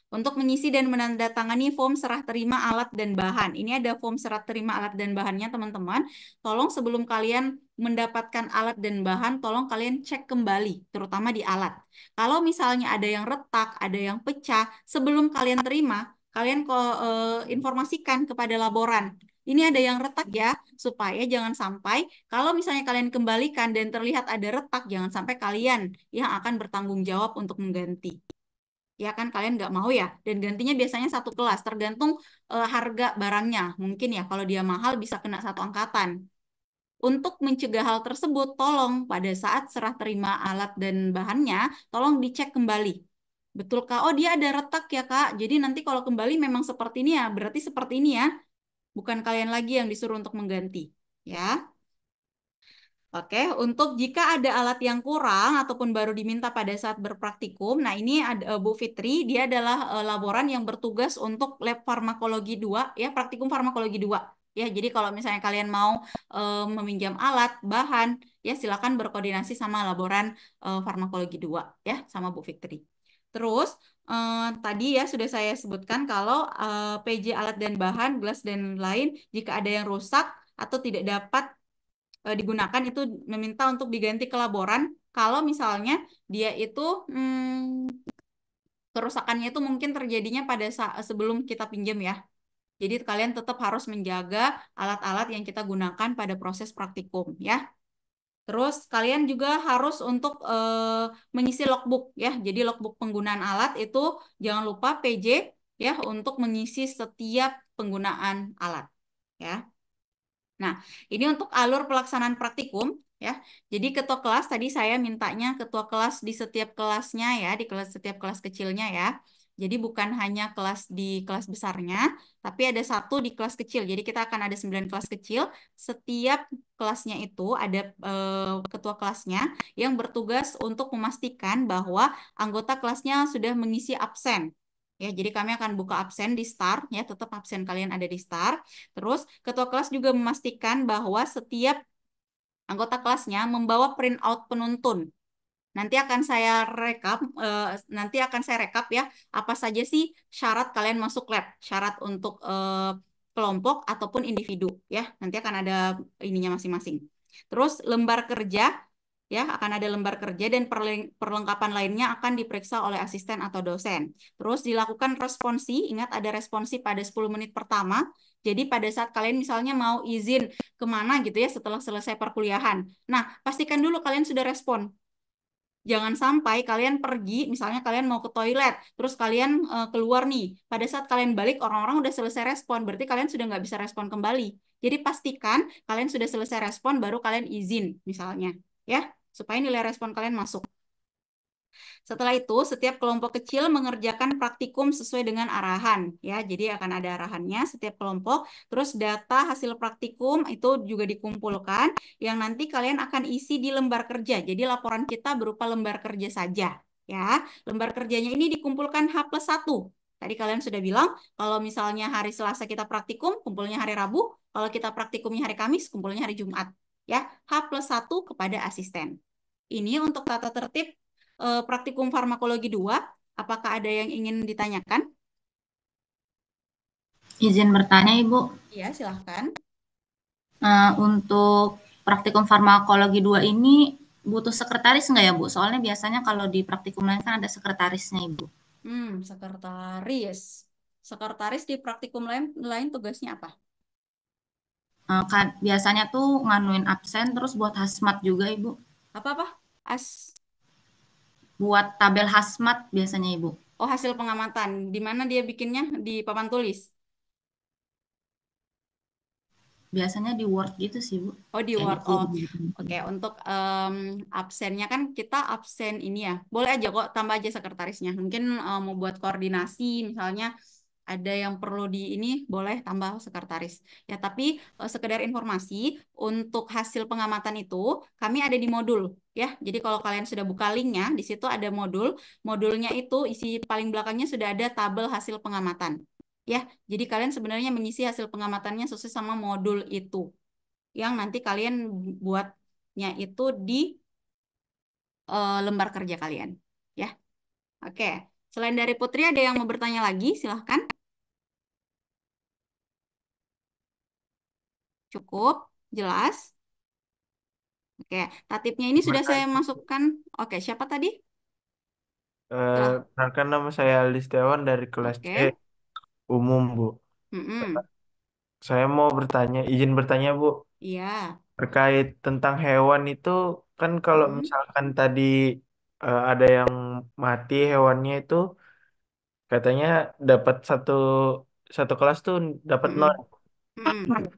untuk mengisi dan menandatangani form serah terima alat dan bahan. Ini ada form serah terima alat dan bahannya teman-teman. Tolong sebelum kalian mendapatkan alat dan bahan, tolong kalian cek kembali, terutama di alat. Kalau misalnya ada yang retak, ada yang pecah, sebelum kalian terima, kalian informasikan kepada laboran. Ini ada yang retak ya, supaya jangan sampai kalau misalnya kalian kembalikan dan terlihat ada retak, jangan sampai kalian yang akan bertanggung jawab untuk mengganti. Ya kan kalian nggak mau ya dan gantinya biasanya satu kelas tergantung harga barangnya mungkin ya kalau dia mahal bisa kena satu angkatan untuk mencegah hal tersebut tolong pada saat serah terima alat dan bahannya tolong dicek kembali betul Kak oh dia ada retak ya Kak jadi nanti kalau kembali memang seperti ini ya berarti seperti ini ya bukan kalian lagi yang disuruh untuk mengganti ya. Oke, untuk jika ada alat yang kurang ataupun baru diminta pada saat berpraktikum, nah ini ada Bu Fitri, dia adalah laboran yang bertugas untuk lab farmakologi 2, ya praktikum farmakologi 2. Ya, jadi kalau misalnya kalian mau meminjam alat, bahan, ya silakan berkoordinasi sama laboran farmakologi 2, ya sama Bu Fitri. Terus tadi ya sudah saya sebutkan kalau PJ alat dan bahan, gelas dan lain, jika ada yang rusak atau tidak dapat digunakan itu meminta untuk diganti ke laboran kalau misalnya dia itu kerusakannya itu mungkin terjadinya pada saat sebelum kita pinjam ya. Jadi kalian tetap harus menjaga alat-alat yang kita gunakan pada proses praktikum ya. Terus kalian juga harus untuk mengisi logbook ya. Jadi logbook penggunaan alat itu jangan lupa PJ ya untuk mengisi setiap penggunaan alat ya. Nah, ini untuk alur pelaksanaan praktikum ya. Jadi ketua kelas tadi saya mintanya ketua kelas di setiap kelasnya ya, di kelas setiap kelas kecilnya ya. Jadi bukan hanya kelas di kelas besarnya, tapi ada satu di kelas kecil. Jadi kita akan ada 9 kelas kecil. Setiap kelasnya itu ada ketua kelasnya yang bertugas untuk memastikan bahwa anggota kelasnya sudah mengisi absen. Ya, jadi kami akan buka absen di STAR ya, tetap absen kalian ada di STAR. Terus ketua kelas juga memastikan bahwa setiap anggota kelasnya membawa printout penuntun. Nanti akan saya rekap, ya, apa saja sih syarat kalian masuk lab, syarat untuk kelompok ataupun individu, ya. Nanti akan ada ininya masing-masing. Terus lembar kerja, ya, akan ada lembar kerja dan perlengkapan lainnya akan diperiksa oleh asisten atau dosen. Terus dilakukan responsi, ingat ada responsi pada 10 menit pertama. Jadi pada saat kalian misalnya mau izin kemana gitu ya setelah selesai perkuliahan. Nah, pastikan dulu kalian sudah respon. Jangan sampai kalian pergi, misalnya kalian mau ke toilet, terus kalian keluar nih. Pada saat kalian balik, orang-orang udah selesai respon, berarti kalian sudah nggak bisa respon kembali. Jadi pastikan kalian sudah selesai respon, baru kalian izin, misalnya. Ya, supaya nilai respon kalian masuk. Setelah itu, setiap kelompok kecil mengerjakan praktikum sesuai dengan arahan, ya. Jadi akan ada arahannya setiap kelompok. Terus data hasil praktikum itu juga dikumpulkan, yang nanti kalian akan isi di lembar kerja. Jadi laporan kita berupa lembar kerja saja, ya. Lembar kerjanya ini dikumpulkan H+1. Tadi kalian sudah bilang, kalau misalnya hari Selasa kita praktikum, kumpulnya hari Rabu. Kalau kita praktikumnya hari Kamis, kumpulnya hari Jumat. Ya, H+1 kepada asisten. Ini untuk tata tertib praktikum farmakologi 2, apakah ada yang ingin ditanyakan? Izin bertanya, Ibu. Iya, silahkan. Untuk praktikum farmakologi 2 ini butuh sekretaris nggak ya, Bu? Soalnya biasanya kalau di praktikum lain kan ada sekretarisnya, Ibu. Sekretaris. Sekretaris di praktikum lain tugasnya apa? Biasanya tuh nganuin absen, terus buat hazmat juga, Ibu. Apa-apa? Buat tabel hazmat biasanya, Ibu. Oh, hasil pengamatan. Di mana dia bikinnya? Di papan tulis? Biasanya di Word gitu sih, Bu. Oh, di Kayak Word. di Oh, gitu. oke. Untuk absennya kan kita absen ini ya. Boleh aja kok tambah aja sekretarisnya. Mungkin mau buat koordinasi misalnya ada yang perlu di ini boleh tambah sekretaris. Ya, tapi sekedar informasi untuk hasil pengamatan itu kami ada di modul ya. Jadi kalau kalian sudah buka linknya di situ ada modul. Modulnya itu isi paling belakangnya sudah ada tabel hasil pengamatan. Ya, jadi kalian sebenarnya mengisi hasil pengamatannya sesuai sama modul itu yang nanti kalian buatnya itu di lembar kerja kalian. Ya, oke. Selain dari Putri, ada yang mau bertanya lagi? Silahkan. Cukup, jelas. Oke, tatipnya ini sudah saya masukkan. Oke, siapa tadi? Perkenalkan nama saya Aldi Setiawan dari kelas C Oke. umum, Bu. Mm-mm. Saya mau bertanya, izin bertanya, Bu, Iya. terkait tentang hewan itu kan kalau Mm-mm. misalkan tadi ada yang mati hewannya itu katanya dapat satu satu kelas tuh dapat Mm-mm. nol. Mm-mm.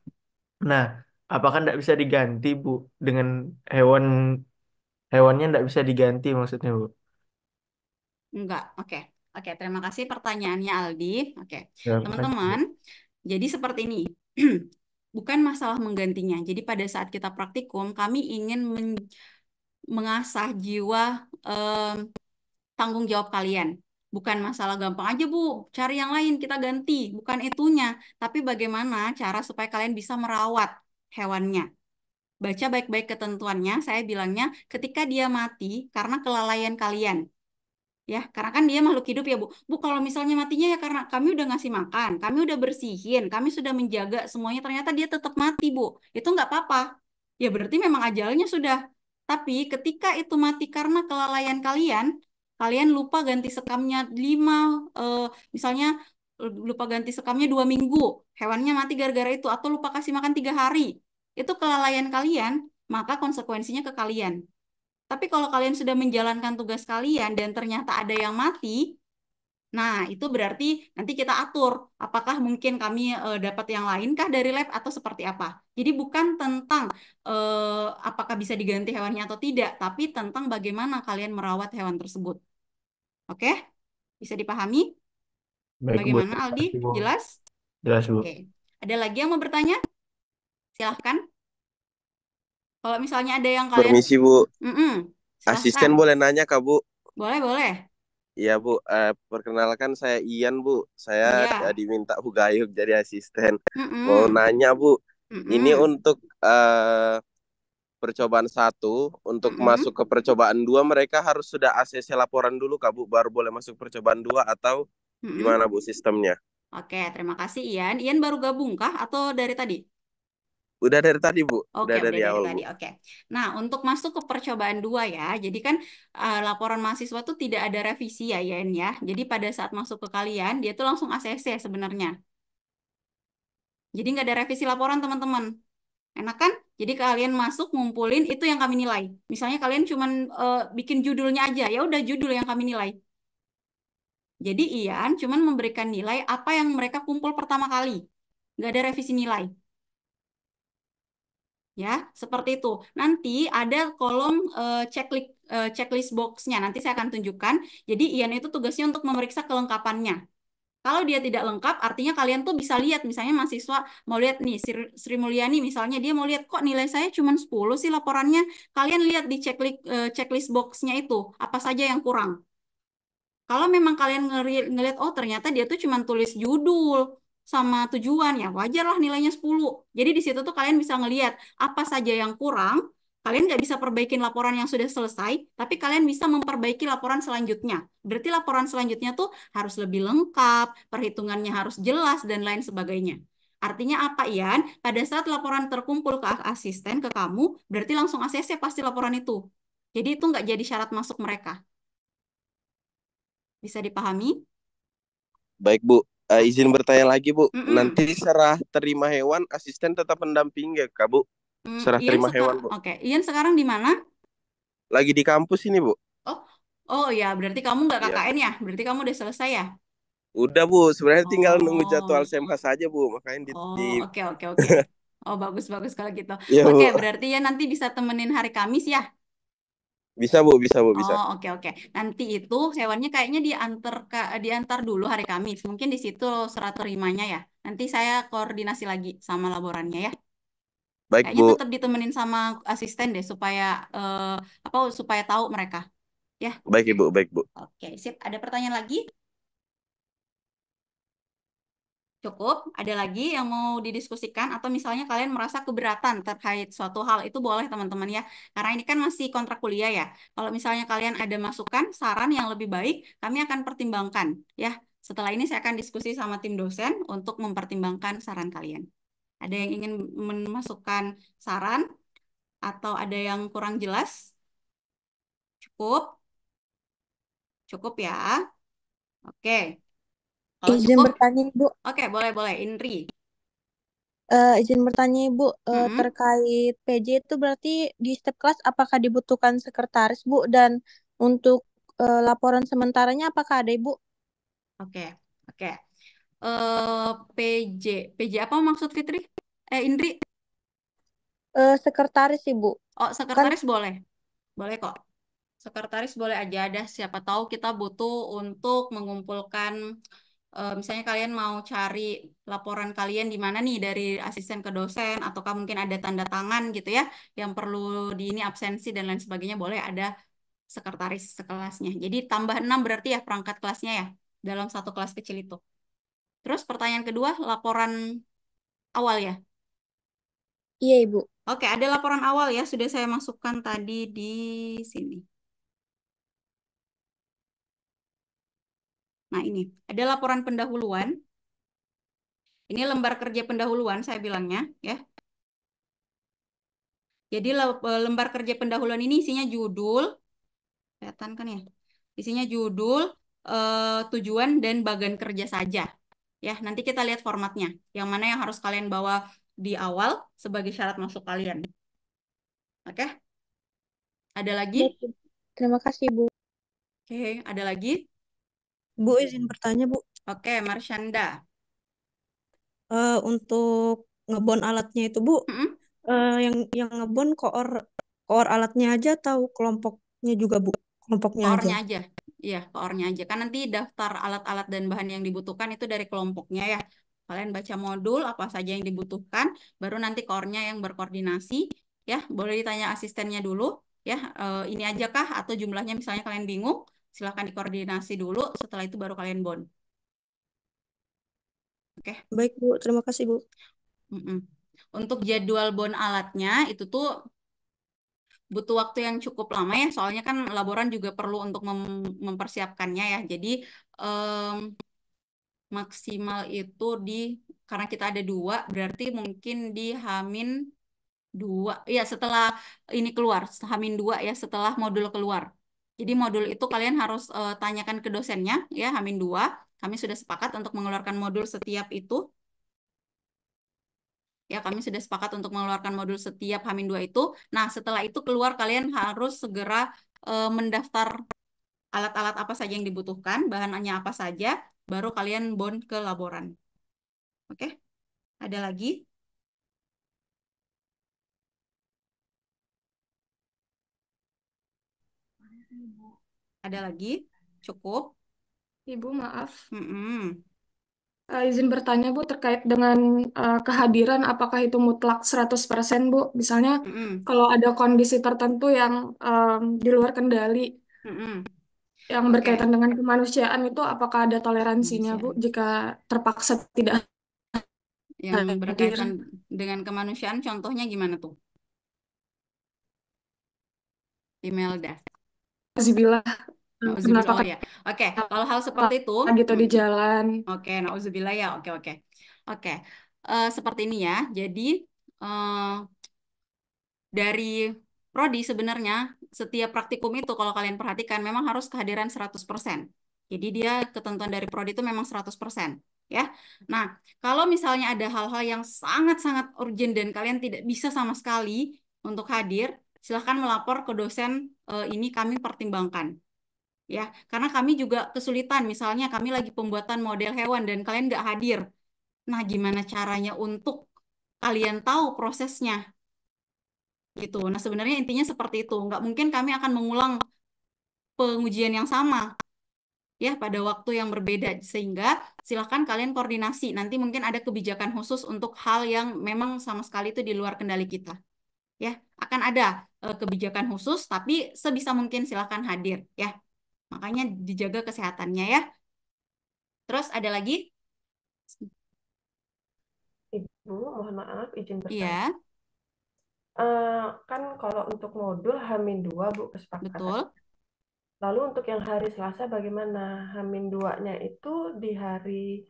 Nah, apakah tidak bisa diganti, Bu, dengan hewan hewannya tidak bisa diganti maksudnya, Bu? Enggak. Oke. Oke, terima kasih pertanyaannya Aldi. Oke. Ya, makasih, Bu. Teman-teman, jadi seperti ini. Bukan masalah menggantinya. Jadi pada saat kita praktikum, kami ingin mengasah jiwa tanggung jawab kalian. Bukan masalah gampang aja, Bu, cari yang lain, kita ganti. Bukan itunya. Tapi bagaimana cara supaya kalian bisa merawat hewannya. Baca baik-baik ketentuannya, saya bilangnya ketika dia mati karena kelalaian kalian. Ya, karena kan dia makhluk hidup ya, Bu. Bu, kalau misalnya matinya ya karena kami udah ngasih makan, kami udah bersihin, kami sudah menjaga semuanya, ternyata dia tetap mati, Bu. Itu nggak apa-apa. Ya berarti memang ajalnya sudah. Tapi ketika itu mati karena kelalaian kalian, kalian lupa ganti sekamnya 5, misalnya lupa ganti sekamnya 2 minggu, hewannya mati gara-gara itu, atau lupa kasih makan 3 hari, itu kelalaian kalian, maka konsekuensinya ke kalian. Tapi kalau kalian sudah menjalankan tugas kalian dan ternyata ada yang mati, nah itu berarti nanti kita atur apakah mungkin kami dapat yang lain kah dari lab atau seperti apa. Jadi bukan tentang apakah bisa diganti hewannya atau tidak, tapi tentang bagaimana kalian merawat hewan tersebut. Oke? Bisa dipahami? Baik, Bu. Bagaimana Terima Aldi? kasih, Bu. Jelas? Jelas, Bu. Oke. Ada lagi yang mau bertanya? Silahkan. Kalau misalnya ada yang kalian... Permisi Bu, Silahkan. asisten boleh nanya Kak Bu? Boleh, boleh. Iya Bu, perkenalkan saya Ian Bu, saya Iya. diminta Bu Gayub jadi asisten. Mau Mm-mm. nanya Bu, ini Mm-mm. untuk percobaan 1, untuk Mm-mm. masuk ke percobaan 2 mereka harus sudah ACC laporan dulu Kak Bu, baru boleh masuk percobaan 2 atau Mm-mm. gimana Bu sistemnya? Oke, terima kasih Ian. Ian baru gabung kah atau dari tadi? Udah dari tadi Bu, Oke, udah udah dari dari awal tadi. Bu. Oke. Nah, untuk masuk ke percobaan 2 ya, jadi kan laporan mahasiswa tuh tidak ada revisi ya, Ian ya. Jadi pada saat masuk ke kalian, dia tuh langsung ACC sebenarnya. Jadi nggak ada revisi laporan teman-teman. Enak kan? Jadi kalian masuk ngumpulin itu yang kami nilai. Misalnya kalian cuman bikin judulnya aja, ya udah judul yang kami nilai. Jadi Ian cuman memberikan nilai apa yang mereka kumpul pertama kali. Nggak ada revisi nilai. Ya, seperti itu. Nanti ada kolom checklist box-nya. Nanti saya akan tunjukkan. Jadi Ian itu tugasnya untuk memeriksa kelengkapannya. Kalau dia tidak lengkap, artinya kalian tuh bisa lihat, misalnya mahasiswa mau lihat nih, Sri Mulyani misalnya, dia mau lihat kok nilai saya cuma 10 sih laporannya. Kalian lihat di checklist box-nya itu, apa saja yang kurang. Kalau memang kalian ngelihat, oh ternyata dia tuh cuma tulis judul sama tujuan, ya wajar lah nilainya 10. Jadi di situ tuh kalian bisa ngelihat apa saja yang kurang. Kalian nggak bisa perbaikin laporan yang sudah selesai, tapi kalian bisa memperbaiki laporan selanjutnya. Berarti laporan selanjutnya tuh harus lebih lengkap, perhitungannya harus jelas, dan lain sebagainya. Artinya apa, Ian? Pada saat laporan terkumpul ke asisten, ke kamu, berarti langsung ACC pasti laporan itu. Jadi itu nggak jadi syarat masuk mereka. Bisa dipahami? Baik Bu, izin bertanya lagi Bu, Mm-mm. nanti serah terima hewan asisten tetap mendampingi ya Kak Bu? Serah Ian terima hewan Bu. Oke, Ian sekarang di mana? Lagi di kampus ini Bu. Oh, oh ya, berarti kamu nggak Iya. KKN ya? Berarti kamu udah selesai ya? Udah Bu, sebenarnya tinggal nunggu jadwal Oh, SEMHA saja Bu, makanya oh, oke, oke, oke. Oh, bagus, bagus kalau gitu. Iya Oke, Bu. berarti ya nanti bisa temenin hari Kamis ya? Bisa Bu, bisa Bu, bisa. Oh, oke, oke. Nanti itu hewannya kayaknya diantar dulu hari Kamis. Mungkin di situ serah terimanya ya. Nanti saya koordinasi lagi sama laborannya ya. Baik Kayaknya Bu. tetap ditemenin sama asisten deh supaya supaya tahu mereka. Ya. Baik Ibu, baik Bu. Oke, sip. Ada pertanyaan lagi? Cukup? Ada lagi yang mau didiskusikan atau misalnya kalian merasa keberatan terkait suatu hal itu boleh teman-teman ya. Karena ini kan masih kontrak kuliah ya. Kalau misalnya kalian ada masukan, saran yang lebih baik, kami akan pertimbangkan ya. Setelah ini saya akan diskusi sama tim dosen untuk mempertimbangkan saran kalian. Ada yang ingin memasukkan saran atau ada yang kurang jelas? Cukup? Cukup ya. Oke. Kalau Izin cukup, bertanya Ibu, oke, boleh-boleh. Indri. izin bertanya Ibu, Mm-mm. terkait PJ itu berarti di setiap kelas apakah dibutuhkan sekretaris Bu, dan untuk laporan sementaranya apakah ada Ibu? Oke, oke. PJ, PJ apa maksud Fitri? Indri? Sekretaris Ibu, Oh, kan sekretaris boleh, boleh kok. Sekretaris boleh aja ada. Siapa tahu kita butuh untuk mengumpulkan, misalnya kalian mau cari laporan kalian di mana nih dari asisten ke dosen, ataukah mungkin ada tanda tangan gitu ya, yang perlu di ini absensi dan lain sebagainya, boleh ada sekretaris sekelasnya. Jadi tambah 6 berarti ya perangkat kelasnya ya, dalam satu kelas kecil itu. Terus pertanyaan kedua, laporan awal ya. iya Ibu. Oke, ada laporan awal ya, sudah saya masukkan tadi di sini. Nah, ini ada laporan pendahuluan. Ini lembar kerja pendahuluan saya bilangnya ya. Jadi lembar kerja pendahuluan ini isinya judul, kelihatan kan ya? Isinya judul, tujuan, dan bagan kerja saja. Ya, nanti kita lihat formatnya. Yang mana yang harus kalian bawa di awal sebagai syarat masuk kalian. Oke? Ada lagi? Baik, Bu. Terima kasih, Bu. Oke, ada lagi? Bu, izin bertanya, Bu. Oke, Marshanda. Untuk ngebon alatnya itu, Bu, Mm-mm. yang ngebon koor alatnya aja atau kelompoknya juga, Bu? Kelompoknya aja. Koornya aja. Iya, koornya aja. Kan nanti daftar alat-alat dan bahan yang dibutuhkan itu dari kelompoknya ya. Kalian baca modul apa saja yang dibutuhkan, baru nanti koornya yang berkoordinasi. Ya, boleh ditanya asistennya dulu. Ya, ini aja kah? Atau jumlahnya misalnya kalian bingung, silahkan dikoordinasi dulu. Setelah itu baru kalian bond. Oke. Baik, Bu. Terima kasih, Bu. Mm-mm. Untuk jadwal bond alatnya itu tuh butuh waktu yang cukup lama ya, soalnya kan laboran juga perlu untuk mempersiapkannya ya. Jadi em, maksimal itu karena kita ada 2, berarti mungkin di Hamin 2 ya, setelah ini keluar, Hamin 2 ya, setelah modul keluar. Jadi modul itu kalian harus tanyakan ke dosennya ya, Hamin 2. Kami sudah sepakat untuk mengeluarkan modul setiap itu. Ya, kami sudah sepakat untuk mengeluarkan modul setiap Hamin 2 itu. Nah, setelah itu keluar, kalian harus segera mendaftar alat-alat apa saja yang dibutuhkan, bahannya apa saja, baru kalian bond ke laboran. Oke? Ada lagi? Ada lagi? Cukup? Ibu, maaf. Mm-mm. Izin bertanya, Bu, terkait dengan kehadiran, apakah itu mutlak 100%, Bu? Misalnya, Mm-mm. kalau ada kondisi tertentu yang di luar kendali, Mm-mm. yang Oke. berkaitan dengan kemanusiaan itu, apakah ada toleransinya, Bu, Kemanusiaan. jika terpaksa tidak Yang hadir? berkaitan dengan kemanusiaan, contohnya gimana tuh? Imelda. Nauzubillah, Nauzubillah, kenapa oh ya. Oke, kalau hal seperti itu, gitu di jalan? oke, nauzubillah ya, oke, oke. Oke, seperti ini ya. Jadi, eh, dari prodi sebenarnya setiap praktikum itu kalau kalian perhatikan memang harus kehadiran 100%. Jadi dia ketentuan dari prodi itu memang 100%, ya. Nah, kalau misalnya ada hal-hal yang sangat-sangat urgent dan kalian tidak bisa sama sekali untuk hadir, silahkan melapor ke dosen, ini kami pertimbangkan. Ya, karena kami juga kesulitan, misalnya kami lagi pembuatan model hewan dan kalian nggak hadir. Nah, gimana caranya untuk kalian tahu prosesnya? Gitu. Nah, sebenarnya intinya seperti itu. Nggak mungkin kami akan mengulang pengujian yang sama ya pada waktu yang berbeda. Sehingga silahkan kalian koordinasi. Nanti mungkin ada kebijakan khusus untuk hal yang memang sama sekali itu di luar kendali kita. Ya, akan ada kebijakan khusus, tapi sebisa mungkin silahkan hadir ya. Makanya dijaga kesehatannya ya. Terus ada lagi? Ibu, mohon maaf, izin bertanya. Iya, Kan kalau untuk modul H-2, Bu, kesepakatan. betul. Lalu untuk yang hari Selasa bagaimana? H-2-nya itu di hari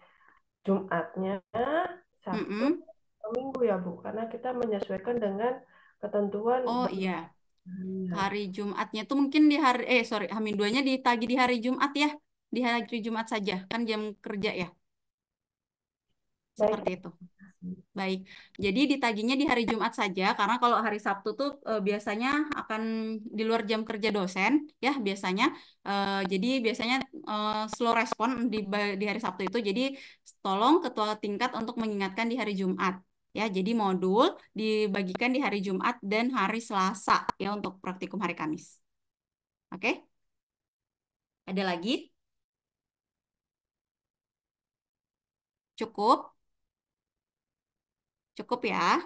Jumatnya, Sabtu, Mm-mm. atau Minggu ya, Bu? Karena kita menyesuaikan dengan ketentuan Oh iya, hari Jumatnya tuh mungkin Hamin 2-nya ditagi di hari Jumat ya. Di hari Jumat saja, kan jam kerja ya. Baik. Seperti itu. Baik, jadi ditagihnya di hari Jumat saja, karena kalau hari Sabtu tuh biasanya akan di luar jam kerja dosen, ya biasanya. Jadi biasanya slow respon di hari Sabtu itu. Jadi tolong ketua tingkat untuk mengingatkan di hari Jumat. Ya, jadi modul dibagikan di hari Jumat dan hari Selasa ya untuk praktikum hari Kamis. Oke? Ada lagi? Cukup? Cukup ya?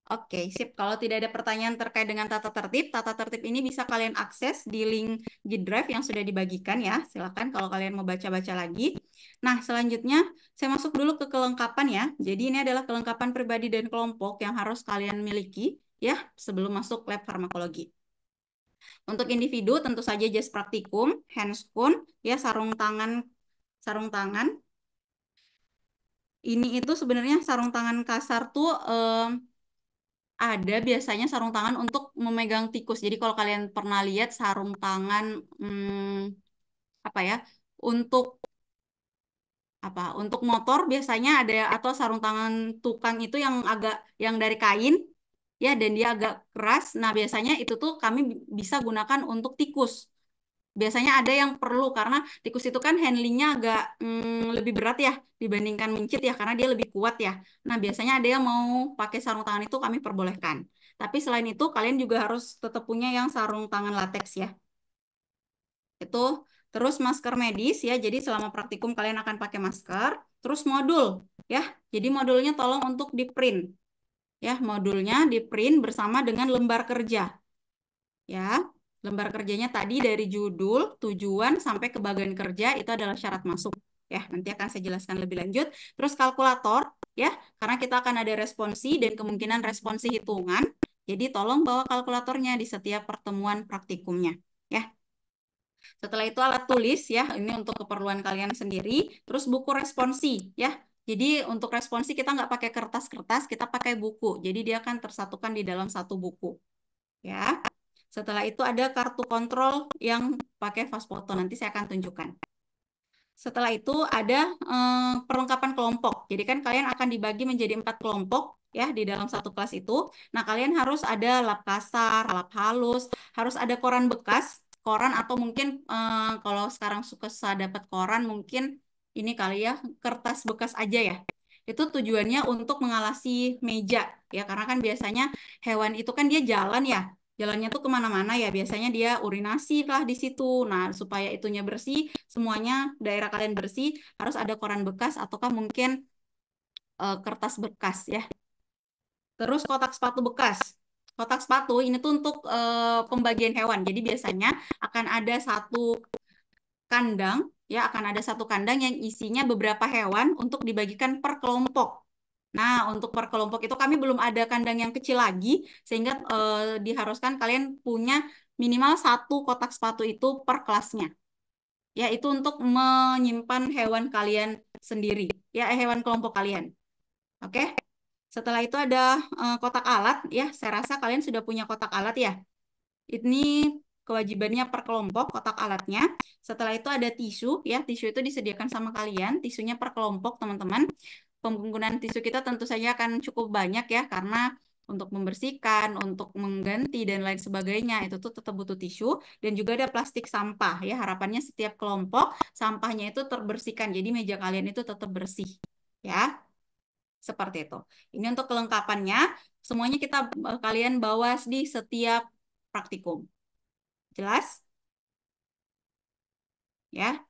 Oke, sip. Kalau tidak ada pertanyaan terkait dengan tata tertib ini bisa kalian akses di link G Drive yang sudah dibagikan ya. Silakan kalau kalian mau baca-baca lagi. Nah, selanjutnya saya masuk dulu ke kelengkapan ya. Jadi ini adalah kelengkapan pribadi dan kelompok yang harus kalian miliki ya sebelum masuk lab farmakologi. Untuk individu tentu saja jas praktikum, handscoon, ya sarung tangan. Ini itu sebenarnya sarung tangan kasar tuh ada biasanya sarung tangan untuk memegang tikus. Jadi kalau kalian pernah lihat sarung tangan apa ya? Untuk Untuk motor biasanya ada, atau sarung tangan tukang itu yang dari kain ya, dan dia agak keras. Nah, biasanya itu tuh kami bisa gunakan untuk tikus. Biasanya ada yang perlu karena tikus itu kan handlingnya agak lebih berat ya dibandingkan mencit ya, karena dia lebih kuat ya. Nah, biasanya ada yang mau pakai sarung tangan itu kami perbolehkan. Tapi selain itu kalian juga harus tetap punya yang sarung tangan latex ya. Itu terus masker medis ya. Jadi selama praktikum kalian akan pakai masker. Terus modul ya. Jadi modulnya tolong untuk di-print. Ya, modulnya di-print bersama dengan lembar kerja. Ya. Lembar kerjanya tadi dari judul, tujuan sampai ke bagian kerja itu adalah syarat masuk. Ya, nanti akan saya jelaskan lebih lanjut. Terus kalkulator ya, karena kita akan ada responsi dan kemungkinan responsi hitungan. Jadi tolong bawa kalkulatornya di setiap pertemuan praktikumnya. Ya. Setelah itu alat tulis ya, ini untuk keperluan kalian sendiri. Terus buku responsi ya. Jadi untuk responsi kita nggak pakai kertas-kertas, kita pakai buku. Jadi dia akan tersatukan di dalam satu buku. Ya. Setelah itu ada kartu kontrol yang pakai fast foto. Nanti saya akan tunjukkan. Setelah itu ada perlengkapan kelompok. Jadi kan kalian akan dibagi menjadi 4 kelompok ya di dalam satu kelas itu. Nah, kalian harus ada lap kasar, lap halus, harus ada koran bekas, koran atau mungkin kalau sekarang suka dapat koran mungkin ini kali ya kertas bekas aja ya. Itu tujuannya untuk mengalasi meja ya, karena kan biasanya hewan itu kan dia jalan ya. Jalannya tuh kemana-mana ya, biasanya dia urinasi lah di situ. Nah, supaya itunya bersih, semuanya daerah kalian bersih, harus ada koran bekas ataukah mungkin kertas bekas ya. Terus kotak sepatu bekas. Kotak sepatu ini tuh untuk pembagian hewan. Jadi biasanya akan ada satu kandang, ya akan ada satu kandang yang isinya beberapa hewan untuk dibagikan per kelompok. Nah, untuk per kelompok itu kami belum ada kandang yang kecil lagi, sehingga diharuskan kalian punya minimal satu kotak sepatu itu per kelasnya. Ya, itu untuk menyimpan hewan kalian sendiri, ya hewan kelompok kalian. Oke. Setelah itu ada kotak alat, ya. Saya rasa kalian sudah punya kotak alat ya. Ini kewajibannya per kelompok kotak alatnya. Setelah itu ada tisu, ya. Tisu itu disediakan sama kalian, tisunya per kelompok, teman-teman. Penggunaan tisu kita tentu saja akan cukup banyak ya, karena untuk membersihkan, untuk mengganti dan lain sebagainya itu tuh tetap butuh tisu. Dan juga ada plastik sampah ya. Harapannya setiap kelompok sampahnya itu terbersihkan. Jadi meja kalian itu tetap bersih ya. Seperti itu. Ini untuk kelengkapannya. Semuanya kalian bawa di setiap praktikum. Jelas? Ya.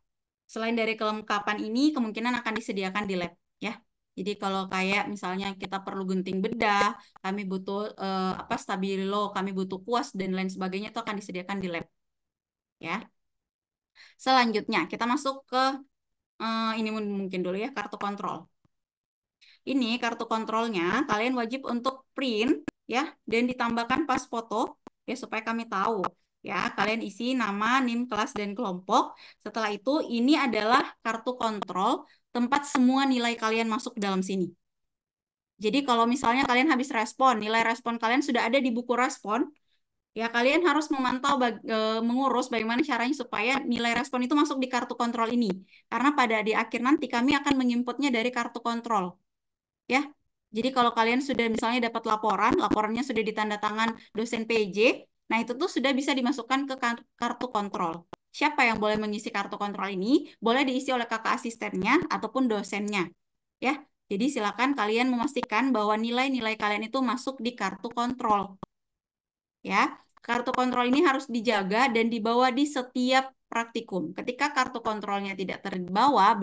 Selain dari kelengkapan ini, kemungkinan akan disediakan di lab ya. Jadi kalau kayak misalnya kita perlu gunting bedah, kami butuh stabilo, kami butuh kuas dan lain sebagainya, itu akan disediakan di lab. Ya. Selanjutnya kita masuk ke ini mungkin dulu ya, kartu kontrol. Ini kartu kontrolnya kalian wajib untuk print ya dan ditambahkan pas foto ya supaya kami tahu ya. Kalian isi nama, NIM, kelas dan kelompok. Setelah itu ini adalah kartu kontrol tempat semua nilai kalian masuk ke dalam sini. Jadi kalau misalnya kalian habis respon, nilai respon kalian sudah ada di buku respon, ya kalian harus memantau mengurus bagaimana caranya supaya nilai respon itu masuk di kartu kontrol ini. Karena pada di akhir nanti kami akan menginputnya dari kartu kontrol. Ya, jadi kalau kalian sudah misalnya dapat laporannya sudah ditanda tangan dosen PJ, nah itu tuh sudah bisa dimasukkan ke kartu kontrol. Siapa yang boleh mengisi kartu kontrol ini? Boleh diisi oleh kakak asistennya ataupun dosennya. Ya, jadi silakan kalian memastikan bahwa nilai-nilai kalian itu masuk di kartu kontrol. Ya, kartu kontrol ini harus dijaga dan dibawa di setiap praktikum. Ketika kartu kontrolnya tidak terbawa,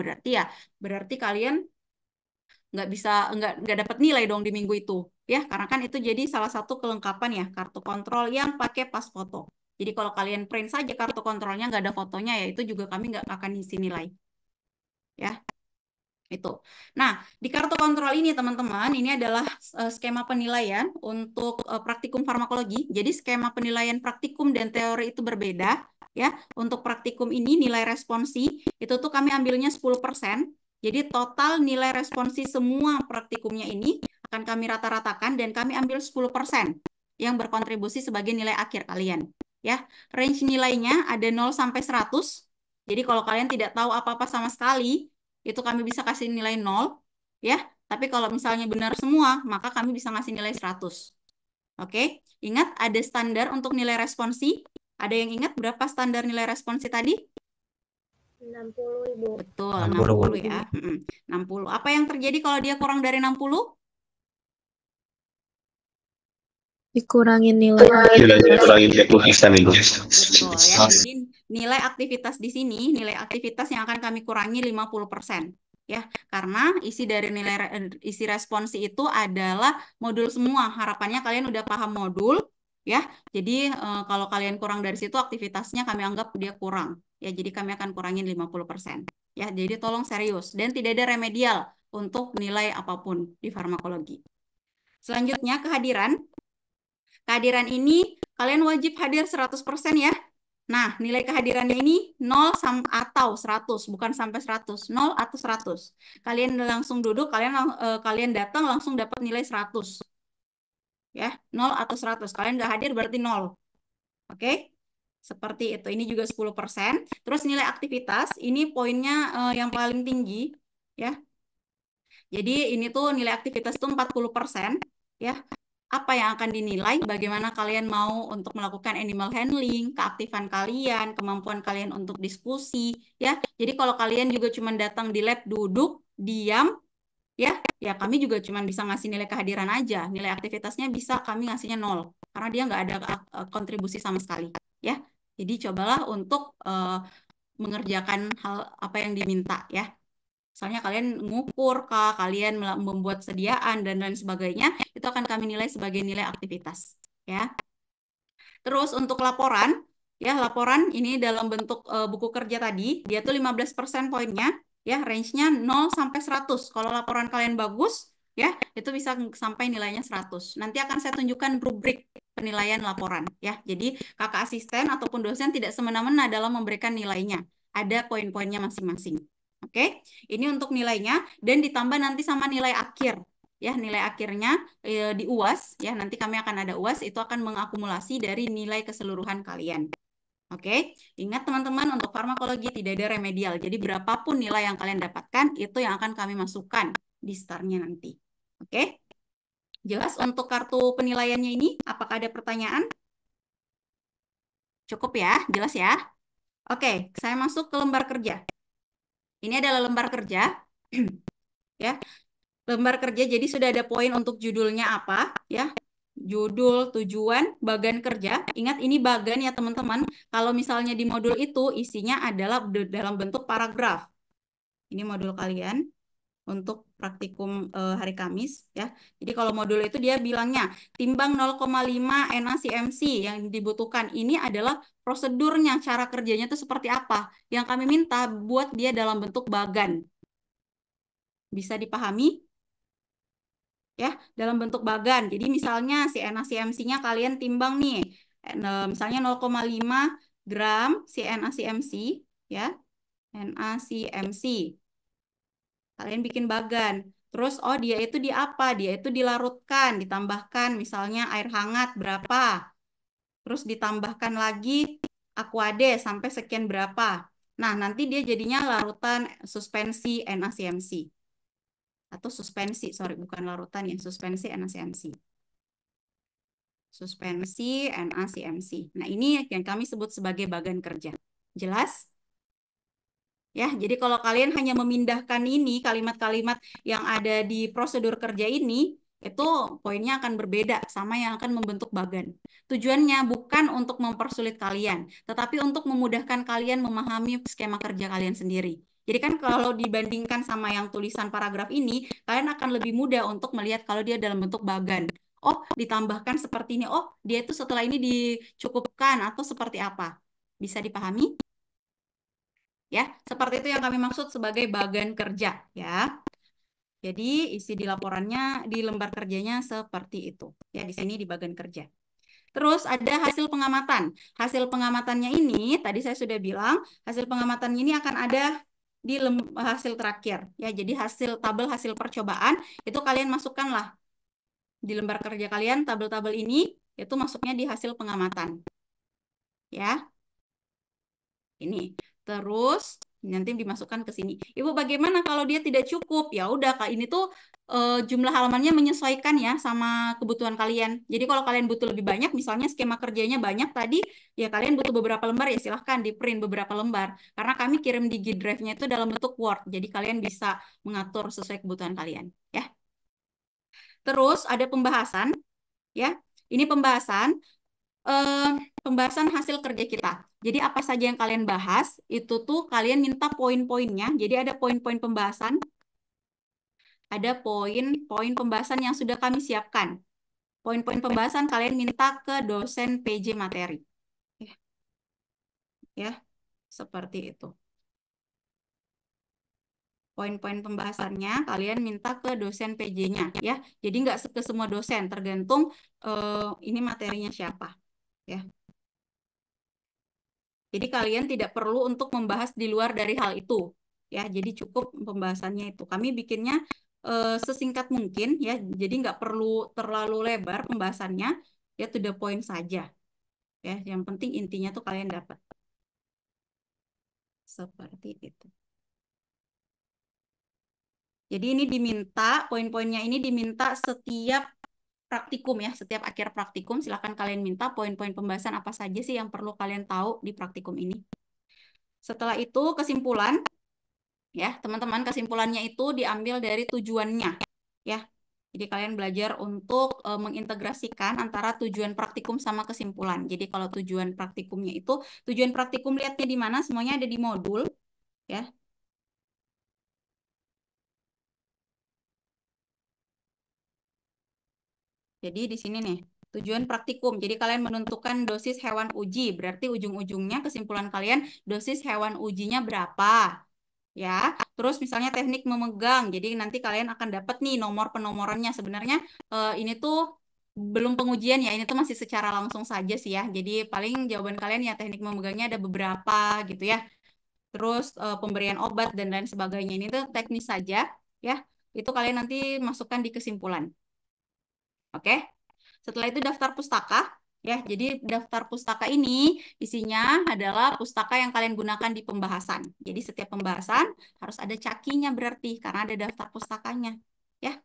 berarti kalian nggak dapat nilai dong di minggu itu ya, karena kan itu jadi salah satu kelengkapan ya kartu kontrol yang pakai pas foto. Jadi kalau kalian print saja kartu kontrolnya nggak ada fotonya ya itu juga kami nggak akan isi nilai ya itu. Nah, di kartu kontrol ini teman-teman, ini adalah skema penilaian untuk praktikum farmakologi. Jadi skema penilaian praktikum dan teori itu berbeda ya. Untuk praktikum ini nilai responsi itu tuh kami ambilnya 10%. Jadi total nilai responsi semua praktikumnya ini akan kami rata-ratakan dan kami ambil 10% yang berkontribusi sebagai nilai akhir kalian. Ya, range nilainya ada 0 sampai 100. Jadi kalau kalian tidak tahu apa-apa sama sekali, itu kami bisa kasih nilai 0, ya. Tapi kalau misalnya benar semua, maka kami bisa ngasih nilai 100. Oke, ingat ada standar untuk nilai responsi. Ada yang ingat berapa standar nilai responsi tadi? 60, Ibu. Betul, 60, 60 ya. 60. Apa yang terjadi kalau dia kurang dari 60? Dikurangin nilai. Nilainya kurangin 30% Ibu. Betul ya. Jadi nilai aktivitas di sini, nilai aktivitas yang akan kami kurangi 50%. Ya, karena isi dari isi responsi itu adalah modul semua. Harapannya kalian udah paham modul, ya. Jadi kalau kalian kurang dari situ aktivitasnya kami anggap dia kurang. Ya, jadi kami akan kurangin 50%. Ya, jadi tolong serius dan tidak ada remedial untuk nilai apapun di farmakologi. Selanjutnya kehadiran. Kehadiran ini kalian wajib hadir 100% ya. Nah, nilai kehadirannya ini 0 atau 100, bukan sampai 100, 0 atau 100. Kalian langsung duduk, kalian datang langsung dapat nilai 100. Ya, 0 atau 100. Kalian nggak hadir berarti 0. Oke? Seperti itu. Ini juga 10%. Terus nilai aktivitas, ini poinnya yang paling tinggi, ya. Jadi ini tuh nilai aktivitas tuh 40%, ya. Apa yang akan dinilai, bagaimana kalian mau untuk melakukan animal handling, keaktifan kalian, kemampuan kalian untuk diskusi, ya. Jadi kalau kalian juga cuma datang di lab, duduk, diam, ya kami juga cuma bisa ngasih nilai kehadiran aja. Nilai aktivitasnya bisa kami ngasihnya 0, karena dia nggak ada kontribusi sama sekali, ya. Jadi cobalah untuk mengerjakan hal apa yang diminta, ya. Misalnya kalian ngukur, kalian membuat sediaan dan lain sebagainya, itu akan kami nilai sebagai nilai aktivitas, ya. Terus untuk laporan, ya laporan ini dalam bentuk buku kerja tadi, dia tuh 15% poinnya, ya range-nya 0 sampai 100. Kalau laporan kalian bagus, ya itu bisa sampai nilainya 100. Nanti akan saya tunjukkan rubrik penilaian laporan, ya. Jadi kakak asisten ataupun dosen tidak semena-mena dalam memberikan nilainya. Ada poin-poinnya masing-masing. Oke, ini untuk nilainya dan ditambah nanti sama nilai akhir. Ya, nilai akhirnya di UAS, ya nanti kami akan ada UAS, itu akan mengakumulasi dari nilai keseluruhan kalian. Oke, ingat teman-teman, untuk farmakologi tidak ada remedial. Jadi berapapun nilai yang kalian dapatkan, itu yang akan kami masukkan di STAR-nya nanti. Oke, jelas untuk kartu penilaiannya ini? Apakah ada pertanyaan? Cukup ya, jelas ya? Oke, saya masuk ke lembar kerja. Ini adalah lembar kerja, ya. Lembar kerja, jadi sudah ada poin untuk judulnya apa, ya. Judul, tujuan, bagan kerja. Ingat ini bagan ya teman-teman. Kalau misalnya di modul itu isinya adalah dalam bentuk paragraf. Ini modul kalian untuk praktikum hari Kamis, ya. Jadi kalau modul itu dia bilangnya timbang 0,5 NaCMC yang dibutuhkan. Ini adalah prosedurnya, cara kerjanya itu seperti apa. Yang kami minta buat dia dalam bentuk bagan. Bisa dipahami? Ya, dalam bentuk bagan. Jadi misalnya si NaCMC-nya kalian timbang nih. Misalnya 0,5 gram si NaCMC, ya. NaCMC. Kalian bikin bagan. Terus, oh dia itu di apa? Dia itu dilarutkan, ditambahkan misalnya air hangat berapa. Terus ditambahkan lagi aquade sampai sekian berapa. Nah, nanti dia jadinya larutan suspensi NaCMC. Atau suspensi, sorry, bukan larutan ya, suspensi NaCMC. Suspensi NaCMC. Nah, ini yang kami sebut sebagai bagan kerja. Jelas? Ya, jadi kalau kalian hanya memindahkan ini, kalimat-kalimat yang ada di prosedur kerja ini, itu poinnya akan berbeda sama yang akan membentuk bagan. Tujuannya bukan untuk mempersulit kalian, tetapi untuk memudahkan kalian memahami skema kerja kalian sendiri. Jadi kan kalau dibandingkan sama yang tulisan paragraf ini, kalian akan lebih mudah untuk melihat kalau dia dalam bentuk bagan. Oh, ditambahkan seperti ini. Oh, dia itu setelah ini dicukupkan atau seperti apa. Bisa dipahami? Ya, seperti itu yang kami maksud sebagai bagan kerja, ya. Jadi isi di laporannya, di lembar kerjanya seperti itu. Ya, di sini di bagan kerja. Terus ada hasil pengamatan. Hasil pengamatannya ini, tadi saya sudah bilang, hasil pengamatannya ini akan ada di hasil terakhir. Ya, jadi tabel hasil percobaan, itu kalian masukkanlah di lembar kerja kalian, tabel-tabel ini itu masuknya di hasil pengamatan. Ya. Ini. Terus nanti dimasukkan ke sini. Ibu, bagaimana kalau dia tidak cukup? Ya udah, Kak, ini tuh jumlah halamannya menyesuaikan ya sama kebutuhan kalian. Jadi kalau kalian butuh lebih banyak, misalnya skema kerjanya banyak tadi, ya kalian butuh beberapa lembar, ya silahkan di print beberapa lembar. Karena kami kirim di G Drive-nya itu dalam bentuk Word. Jadi kalian bisa mengatur sesuai kebutuhan kalian. Ya. Terus ada pembahasan. Ya. Ini pembahasan hasil kerja kita. Jadi apa saja yang kalian bahas, itu tuh kalian minta poin-poinnya. Jadi ada poin-poin pembahasan. Ada poin-poin pembahasan yang sudah kami siapkan. Poin-poin pembahasan kalian minta ke dosen PJ materi. Ya, seperti itu. Poin-poin pembahasannya kalian minta ke dosen PJ-nya. Ya, jadi nggak ke semua dosen, tergantung ini materinya siapa. Ya. Jadi kalian tidak perlu untuk membahas di luar dari hal itu, ya. Jadi cukup pembahasannya itu. Kami bikinnya sesingkat mungkin, ya. Jadi nggak perlu terlalu lebar pembahasannya, ya, to the point saja, ya. Yang penting intinya tuh kalian dapat. Seperti itu. Jadi ini diminta, poin-poinnya ini diminta setiap praktikum ya, setiap akhir praktikum silakan kalian minta poin-poin pembahasan apa saja sih yang perlu kalian tahu di praktikum ini. Setelah itu kesimpulan, ya teman-teman, kesimpulannya itu diambil dari tujuannya, ya. Jadi kalian belajar untuk mengintegrasikan antara tujuan praktikum sama kesimpulan. Jadi kalau tujuan praktikumnya itu, tujuan praktikum lihatnya di mana? Semuanya ada di modul, ya. Jadi di sini nih, tujuan praktikum. Jadi kalian menentukan dosis hewan uji, berarti ujung-ujungnya kesimpulan kalian dosis hewan ujinya berapa. Ya, terus misalnya teknik memegang, jadi nanti kalian akan dapat nih nomor penomorannya. Sebenarnya ini tuh belum pengujian ya, ini tuh masih secara langsung saja sih ya. Jadi paling jawaban kalian ya teknik memegangnya ada beberapa gitu ya. Terus pemberian obat dan lain sebagainya, ini tuh teknis saja ya. Itu kalian nanti masukkan di kesimpulan. Oke. Setelah itu daftar pustaka. Ya, jadi daftar pustaka ini isinya adalah pustaka yang kalian gunakan di pembahasan. Jadi setiap pembahasan harus ada cakinya berarti karena ada daftar pustakanya. Ya,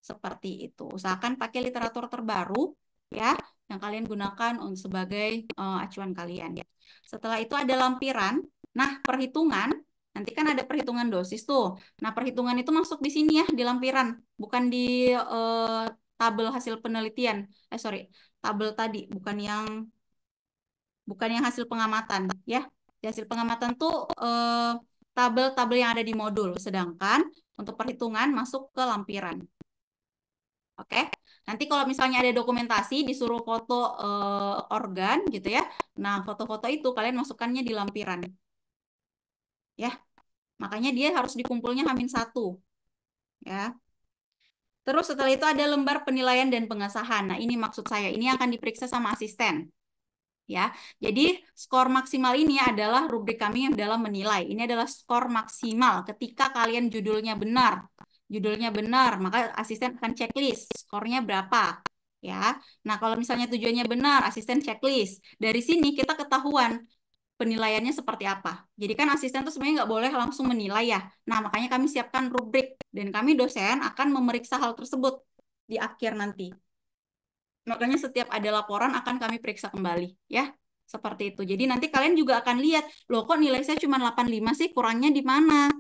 seperti itu. Usahakan pakai literatur terbaru ya yang kalian gunakan sebagai acuan kalian. Ya. Setelah itu ada lampiran. Nah, perhitungan. Nanti kan ada perhitungan dosis tuh. Nah, perhitungan itu masuk di sini ya di lampiran, bukan di tabel hasil penelitian. Sorry. Tabel tadi bukan yang hasil pengamatan ya. Di hasil pengamatan tuh tabel-tabel yang ada di modul, sedangkan untuk perhitungan masuk ke lampiran. Oke. Nanti kalau misalnya ada dokumentasi disuruh foto organ gitu ya. Nah, foto-foto itu kalian masukkannya di lampiran. Ya. Makanya dia harus dikumpulnya H-1. Ya. Terus setelah itu ada lembar penilaian dan pengesahan. Nah, ini maksud saya, ini akan diperiksa sama asisten. Ya. Jadi skor maksimal ini adalah rubrik kami yang dalam menilai. Ini adalah skor maksimal ketika kalian judulnya benar. Judulnya benar, maka asisten akan checklist skornya berapa. Ya. Nah, kalau misalnya tujuannya benar, asisten checklist. Dari sini kita ketahuan penilaiannya seperti apa. Jadi kan asisten tuh sebenarnya nggak boleh langsung menilai ya. Nah, makanya kami siapkan rubrik. Dan kami dosen akan memeriksa hal tersebut di akhir nanti. Makanya setiap ada laporan akan kami periksa kembali. Ya, seperti itu. Jadi nanti kalian juga akan lihat, loh kok nilai saya cuma 85 sih, kurangnya di mana?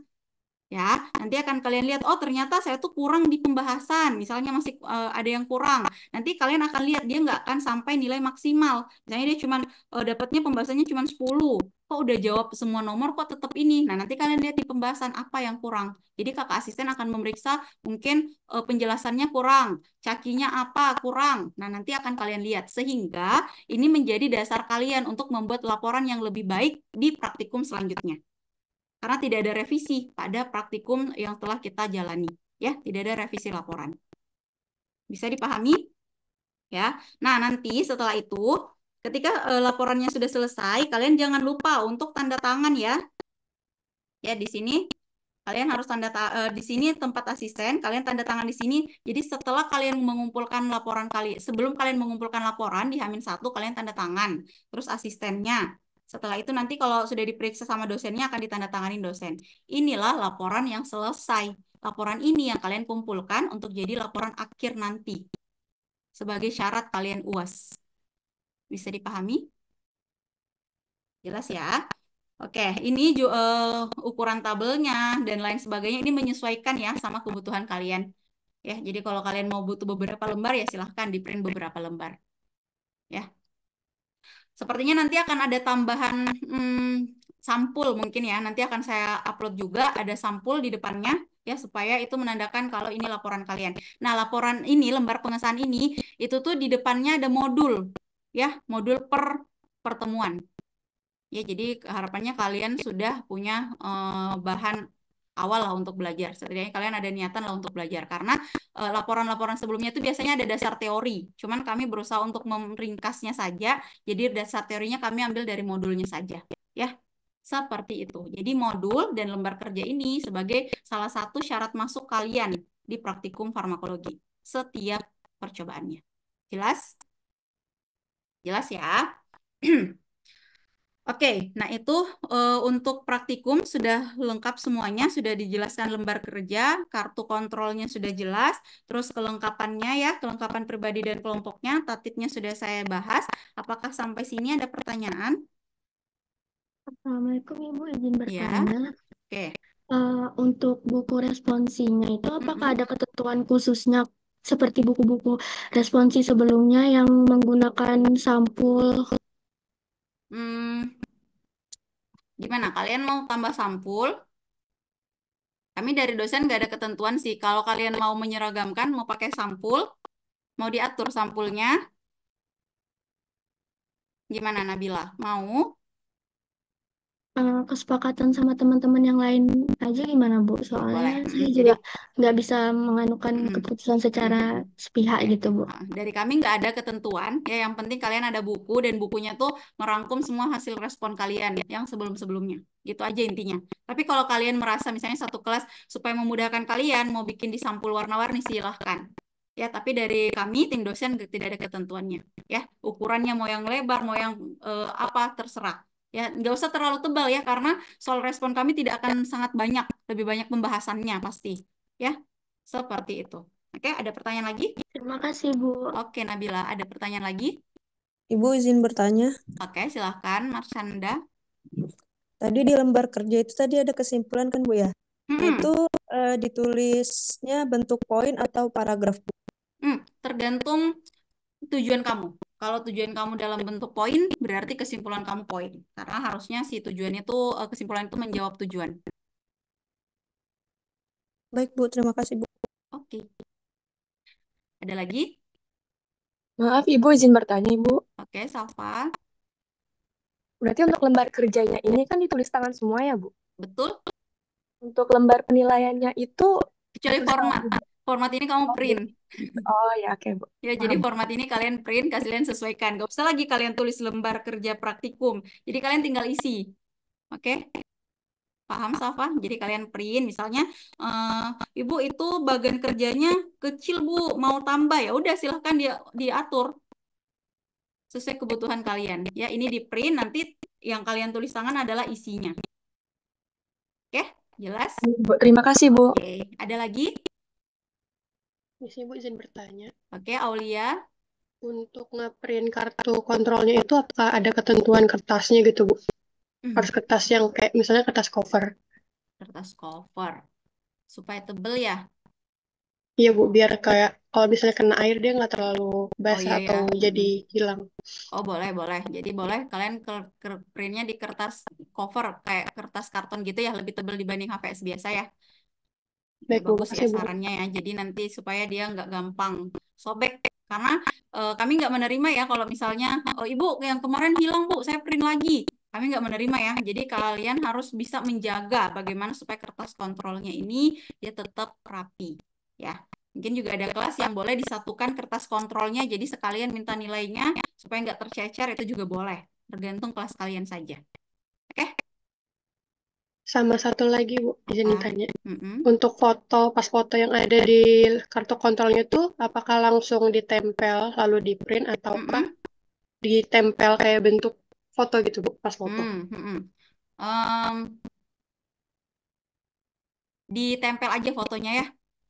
Ya, nanti akan kalian lihat, oh ternyata saya tuh kurang di pembahasan, misalnya masih ada yang kurang. Nanti kalian akan lihat dia nggak akan sampai nilai maksimal. Misalnya dia cuma dapatnya pembahasannya cuma 10. Kok udah jawab semua nomor kok tetap ini. Nah, nanti kalian lihat di pembahasan apa yang kurang. Jadi kakak asisten akan memeriksa mungkin penjelasannya kurang, cakinya apa kurang. Nah, nanti akan kalian lihat sehingga ini menjadi dasar kalian untuk membuat laporan yang lebih baik di praktikum selanjutnya. Karena tidak ada revisi pada praktikum yang telah kita jalani. Ya, tidak ada revisi laporan. Bisa dipahami? Ya. Nah, nanti setelah itu, ketika laporannya sudah selesai, kalian jangan lupa untuk tanda tangan ya. Ya, di sini Kalian harus di sini tempat asisten, kalian tanda tangan di sini. Jadi setelah kalian mengumpulkan laporan kalian, sebelum kalian mengumpulkan laporan di H-1, kalian tanda tangan. Terus asistennya. Setelah itu nanti kalau sudah diperiksa sama dosennya akan ditandatangani dosen. Inilah laporan yang selesai. Laporan ini yang kalian kumpulkan untuk jadi laporan akhir nanti. Sebagai syarat kalian UAS. Bisa dipahami? Jelas ya? Oke, ini ukuran tabelnya dan lain sebagainya ini menyesuaikan ya sama kebutuhan kalian. Ya, jadi kalau kalian mau butuh beberapa lembar ya silahkan di print beberapa lembar. Ya. Sepertinya nanti akan ada tambahan sampul mungkin ya. Nanti akan saya upload juga ada sampul di depannya ya supaya itu menandakan kalau ini laporan kalian. Nah, laporan ini lembar pengesahan ini itu tuh di depannya ada modul ya, modul per pertemuan. Ya, jadi harapannya kalian sudah punya bahan awal lah untuk belajar. Setidaknya kalian ada niatan lah untuk belajar. Karena laporan-laporan sebelumnya itu biasanya ada dasar teori. Cuman kami berusaha untuk meringkasnya saja. Jadi dasar teorinya kami ambil dari modulnya saja. Ya, seperti itu. Jadi modul dan lembar kerja ini sebagai salah satu syarat masuk kalian di praktikum farmakologi. Setiap percobaannya. Jelas? Jelas ya? Oke, nah itu untuk praktikum sudah lengkap semuanya, sudah dijelaskan lembar kerja, kartu kontrolnya sudah jelas, terus kelengkapannya ya, kelengkapan pribadi dan kelompoknya, tatipnya sudah saya bahas. Apakah sampai sini ada pertanyaan? Assalamualaikum Ibu, izin Ya, bertanya. oke. Untuk buku responsinya itu apakah ada ketentuan khususnya seperti buku-buku responsi sebelumnya yang menggunakan sampul? Gimana? Kalian mau tambah sampul? Kami dari dosen nggak ada ketentuan sih. Kalau kalian mau menyeragamkan, mau pakai sampul, mau diatur sampulnya, gimana Nabila? Mau? Kesepakatan sama teman-teman yang lain aja gimana Bu? Soalnya Boleh. saya Jadi juga nggak bisa menganukan keputusan secara sepihak gitu Bu. dari kami nggak ada ketentuan. Ya, yang penting kalian ada buku dan bukunya tuh merangkum semua hasil respon kalian yang sebelum-sebelumnya. Gitu aja intinya. Tapi kalau kalian merasa misalnya satu kelas supaya memudahkan kalian mau bikin di sampul warna-warni silahkan. Ya, tapi dari kami tim dosen tidak ada ketentuannya. Ya, ukurannya mau yang lebar, mau yang apa terserah. Ya, nggak usah terlalu tebal ya karena soal respon kami tidak akan sangat banyak, lebih banyak pembahasannya pasti. Ya, seperti itu. Oke, ada pertanyaan lagi? Terima kasih Bu. Oke, Nabila, ada pertanyaan lagi? Ibu izin bertanya. Oke, silahkan, Marshanda. Tadi di lembar kerja itu tadi ada kesimpulan kan Bu ya? Itu ditulisnya bentuk poin atau paragraf Bu? Tergantung tujuan kamu. Kalau tujuan kamu dalam bentuk poin, berarti kesimpulan kamu poin. Karena harusnya si tujuan itu, kesimpulan itu menjawab tujuan. Baik Bu, terima kasih Bu. Oke. Ada lagi? Maaf Ibu, izin bertanya Ibu. Oke, Safa. Berarti untuk lembar kerjanya ini kan ditulis tangan semua ya Bu? Betul. Untuk lembar penilaiannya itu kecuali format. Format ini kamu print. Oh ya, oke Bu. Ya, jadi format ini kalian print, kalian sesuaikan. Gak usah lagi kalian tulis lembar kerja praktikum. Jadi kalian tinggal isi. Oke? Paham, Safa? Jadi kalian print, misalnya, Ibu itu bagian kerjanya kecil Bu, mau tambah ya udah silahkan diatur sesuai kebutuhan kalian. Ya, ini di print, nanti yang kalian tulis tangan adalah isinya. Oke, jelas? Bu, terima kasih Bu. Oke, ada lagi? Misi Ibu izin bertanya. Oke, Aulia. Untuk ngeprint kartu kontrolnya itu apakah ada ketentuan kertasnya gitu Bu? Harus kertas yang kayak misalnya kertas cover. Kertas cover. Supaya tebel ya? Iya Bu, biar kayak kalau misalnya kena air dia nggak terlalu basah iya, atau jadi hilang. Oh boleh. Jadi boleh kalian printnya di kertas cover kayak kertas karton gitu ya, lebih tebal dibanding HVS biasa ya. Baik Bu, Bagus ya makasih Bu. sarannya ya. Jadi nanti supaya dia nggak gampang sobek. Karena kami nggak menerima ya kalau misalnya, oh Ibu yang kemarin hilang Bu, saya print lagi. Kami nggak menerima ya. Jadi kalian harus bisa menjaga bagaimana supaya kertas kontrolnya ini dia tetap rapi. Ya, mungkin juga ada kelas yang boleh disatukan kertas kontrolnya. Jadi sekalian minta nilainya supaya nggak tercecer itu juga boleh. Tergantung kelas kalian saja. Oke? Sama satu lagi, Bu, izin Apa? ditanya. Mm-mm. Untuk foto, pas foto yang ada di kartu kontrolnya itu, apakah langsung ditempel lalu di print ataukah Mm-mm. ditempel kayak bentuk foto gitu, Bu, pas foto? Mm-mm. Em, ditempel aja fotonya ya,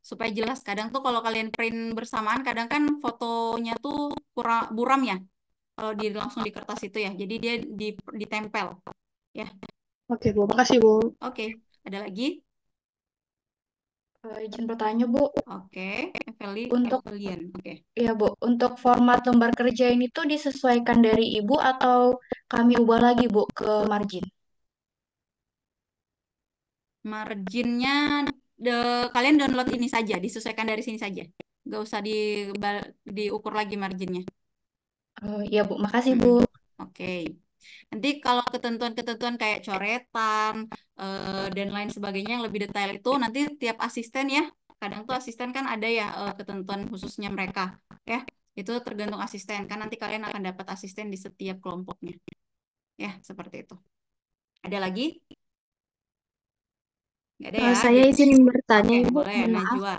supaya jelas. Kadang tuh kalau kalian print bersamaan, kadang kan fotonya tuh kurang buram ya, kalau di langsung di kertas itu ya. Jadi dia ditempel ya. Oke, Bu. Makasih, Bu. Oke, ada lagi? Izin bertanya, Bu. Oke, Untuk Evelian. Oke. ya, Bu, untuk format lembar kerja ini tuh disesuaikan dari Ibu atau kami ubah lagi, Bu, ke margin? Marginnya kalian download ini saja, disesuaikan dari sini saja. Nggak usah diukur lagi marginnya. Oh, iya, Bu. Makasih, Bu. Mm-mm. Oke. Nanti kalau ketentuan-ketentuan kayak coretan dan lain sebagainya yang lebih detail itu nanti tiap asisten ya. Kadang tuh asisten kan ada ya ketentuan khususnya mereka ya. Itu tergantung asisten kan nanti kalian akan dapat asisten di setiap kelompoknya. Ya, seperti itu. Ada lagi? Nggak ada ya? Saya izin bertanya, Oke, Ibu. boleh. Mohon maaf. Najwa.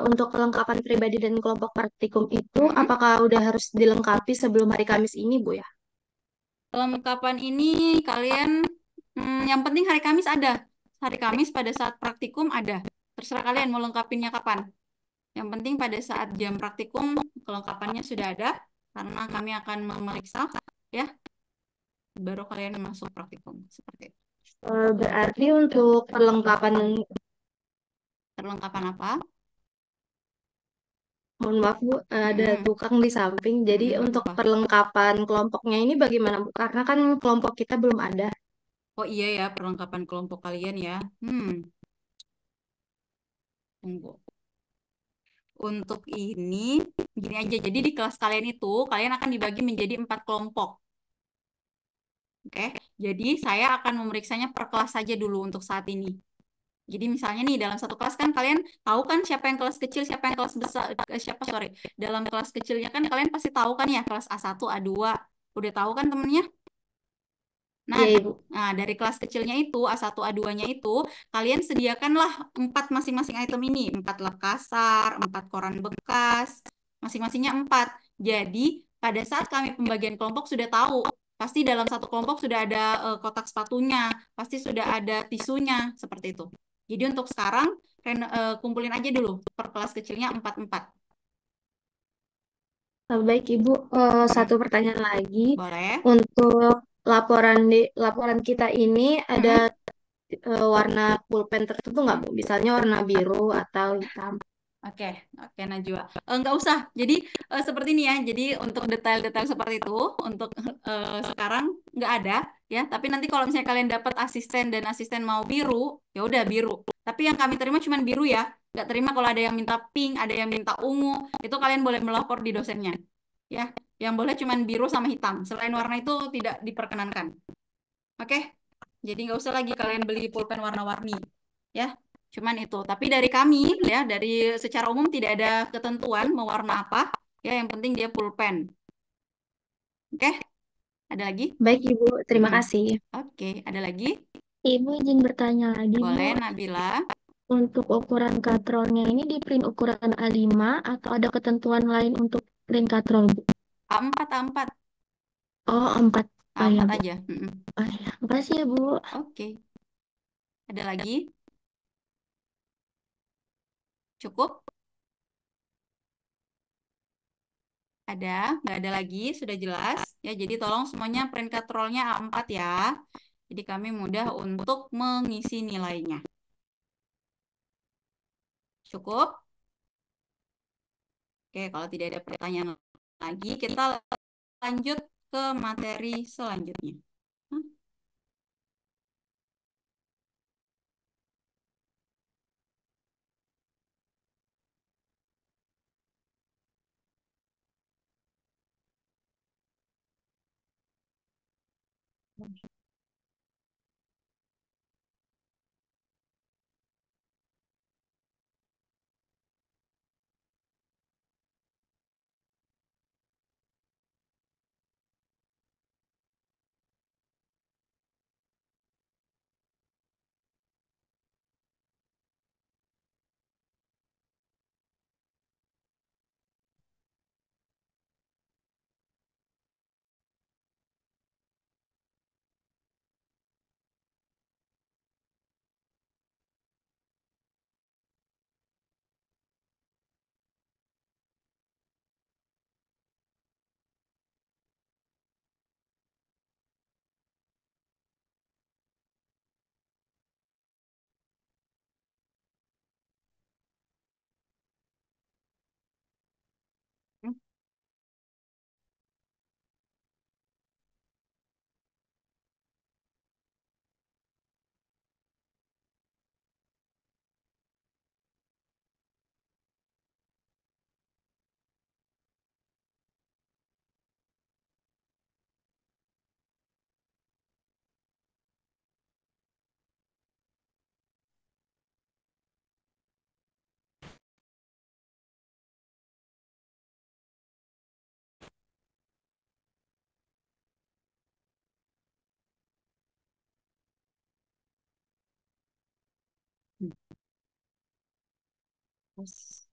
Untuk kelengkapan pribadi dan kelompok praktikum itu, Mm-mm. apakah udah harus dilengkapi sebelum hari Kamis ini, Bu ya? Kelengkapan ini kalian yang penting hari Kamis ada. Hari Kamis pada saat praktikum ada. Terserah kalian mau lengkapinnya kapan. Yang penting pada saat jam praktikum kelengkapannya sudah ada karena kami akan memeriksa ya baru kalian masuk praktikum seperti itu. Berarti untuk perlengkapan, Perlengkapan apa? mohon maaf Bu, ada Mm-mm. tukang di samping. Jadi Mm-mm, untuk apa? perlengkapan kelompoknya ini bagaimana Bu? Karena kan kelompok kita belum ada. Oh iya ya perlengkapan kelompok kalian ya. Tunggu. Untuk ini gini aja. Jadi di kelas kalian itu kalian akan dibagi menjadi 4 kelompok. Oke, jadi saya akan memeriksanya per kelas saja dulu untuk saat ini. Jadi misalnya nih dalam satu kelas kan kalian tahu kan siapa yang kelas kecil, siapa yang kelas besar, sorry. Dalam kelas kecilnya kan kalian pasti tahu kan ya kelas A1, A2. Udah tahu kan temennya? Nah, Iya Ibu. dari kelas kecilnya itu, A1, A2-nya itu, kalian sediakanlah 4 masing-masing item ini. 4 lap kasar, 4 koran bekas, masing-masingnya 4. Jadi, pada saat kami pembagian kelompok sudah tahu, pasti dalam satu kelompok sudah ada kotak sepatunya, pasti sudah ada tisunya, seperti itu. Jadi untuk sekarang, kumpulin aja dulu per kelas kecilnya 4-4. Baik Ibu, satu pertanyaan lagi. Boleh? Untuk laporan kita ini ada Mm-mm. warna pulpen tertentu nggak Bu? Misalnya warna biru atau hitam. Oke, oke Najwa. Nggak usah. Jadi seperti ini ya. Jadi untuk detail-detail seperti itu untuk sekarang nggak ada ya. Tapi nanti kalau misalnya kalian dapat asisten dan asisten mau biru, ya udah biru. Tapi yang kami terima cuma biru ya. Nggak terima kalau ada yang minta pink, ada yang minta ungu. Itu kalian boleh melapor di dosennya. Ya, yang boleh cuma biru sama hitam. Selain warna itu tidak diperkenankan. Oke? Jadi nggak usah lagi kalian beli pulpen warna-warni. Ya, cuman itu. Tapi dari kami, ya, dari secara umum tidak ada ketentuan mau warna apa. Ya, yang penting dia pulpen. Oke? Ada lagi? Baik Ibu, terima Mm-mm. kasih. Oke, ada lagi? Ibu izin bertanya lagi Bu, Boleh, Nabila. untuk ukuran katrolnya ini di print ukuran A5 atau ada ketentuan lain untuk print katrol Bu? A4, A4. Oh, 4. Oh ya A4 Bu. aja. Mm-mm. Oh ya, makasih ya Bu. Oke. Ada lagi? Cukup? Ada? Nggak ada lagi? Sudah jelas? Ya, jadi tolong semuanya print katrolnya A4 ya. Jadi kami mudah untuk mengisi nilainya. Cukup? Oke, kalau tidak ada pertanyaan lagi, kita lanjut ke materi selanjutnya. Hah?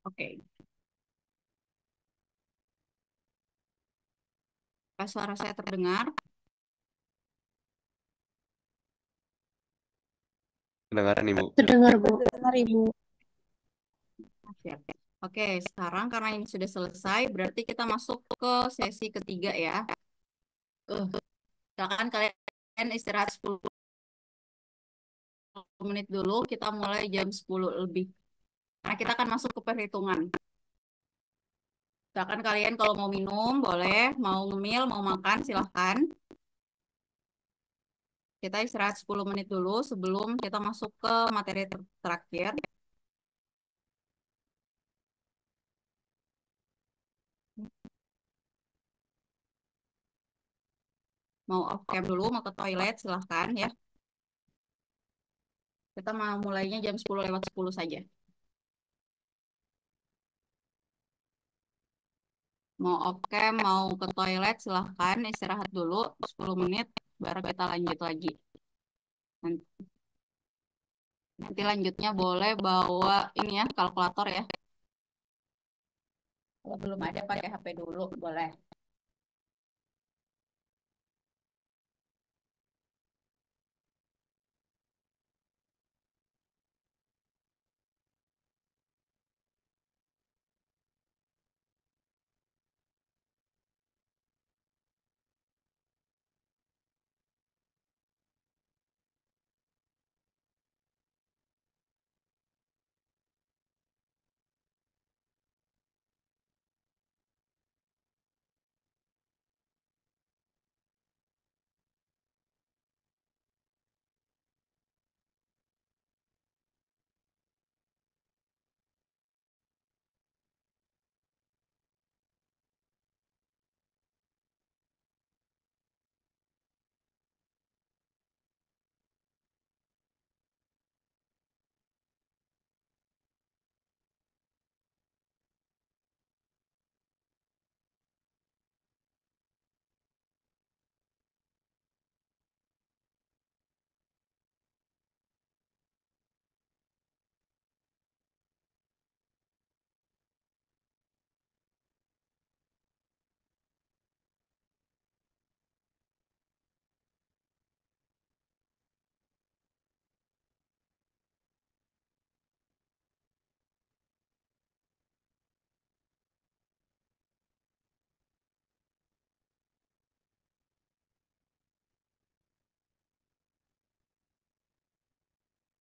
Oke. Apa suara saya terdengar? Kedengaran Ibu. Terdengar, Bu. Dengar Ibu. Siap. Oke, sekarang karena ini sudah selesai, berarti kita masuk ke sesi ketiga ya. Silakan kalian istirahat 10 menit dulu, kita mulai jam 10 lebih. Karena kita akan masuk ke perhitungan. Silakan kalian kalau mau minum, boleh. Mau ngemil, mau makan, silahkan. Kita istirahat 10 menit dulu sebelum kita masuk ke materi terakhir. Mau off cam dulu, mau ke toilet, silahkan ya. Kita mau mulainya jam 10 lewat 10 saja. Mau off cam, mau ke toilet, silahkan istirahat dulu 10 menit, baru kita lanjut lagi. Nanti lanjutnya boleh bawa ini ya, kalkulator ya. Kalau belum ada pakai HP dulu, boleh.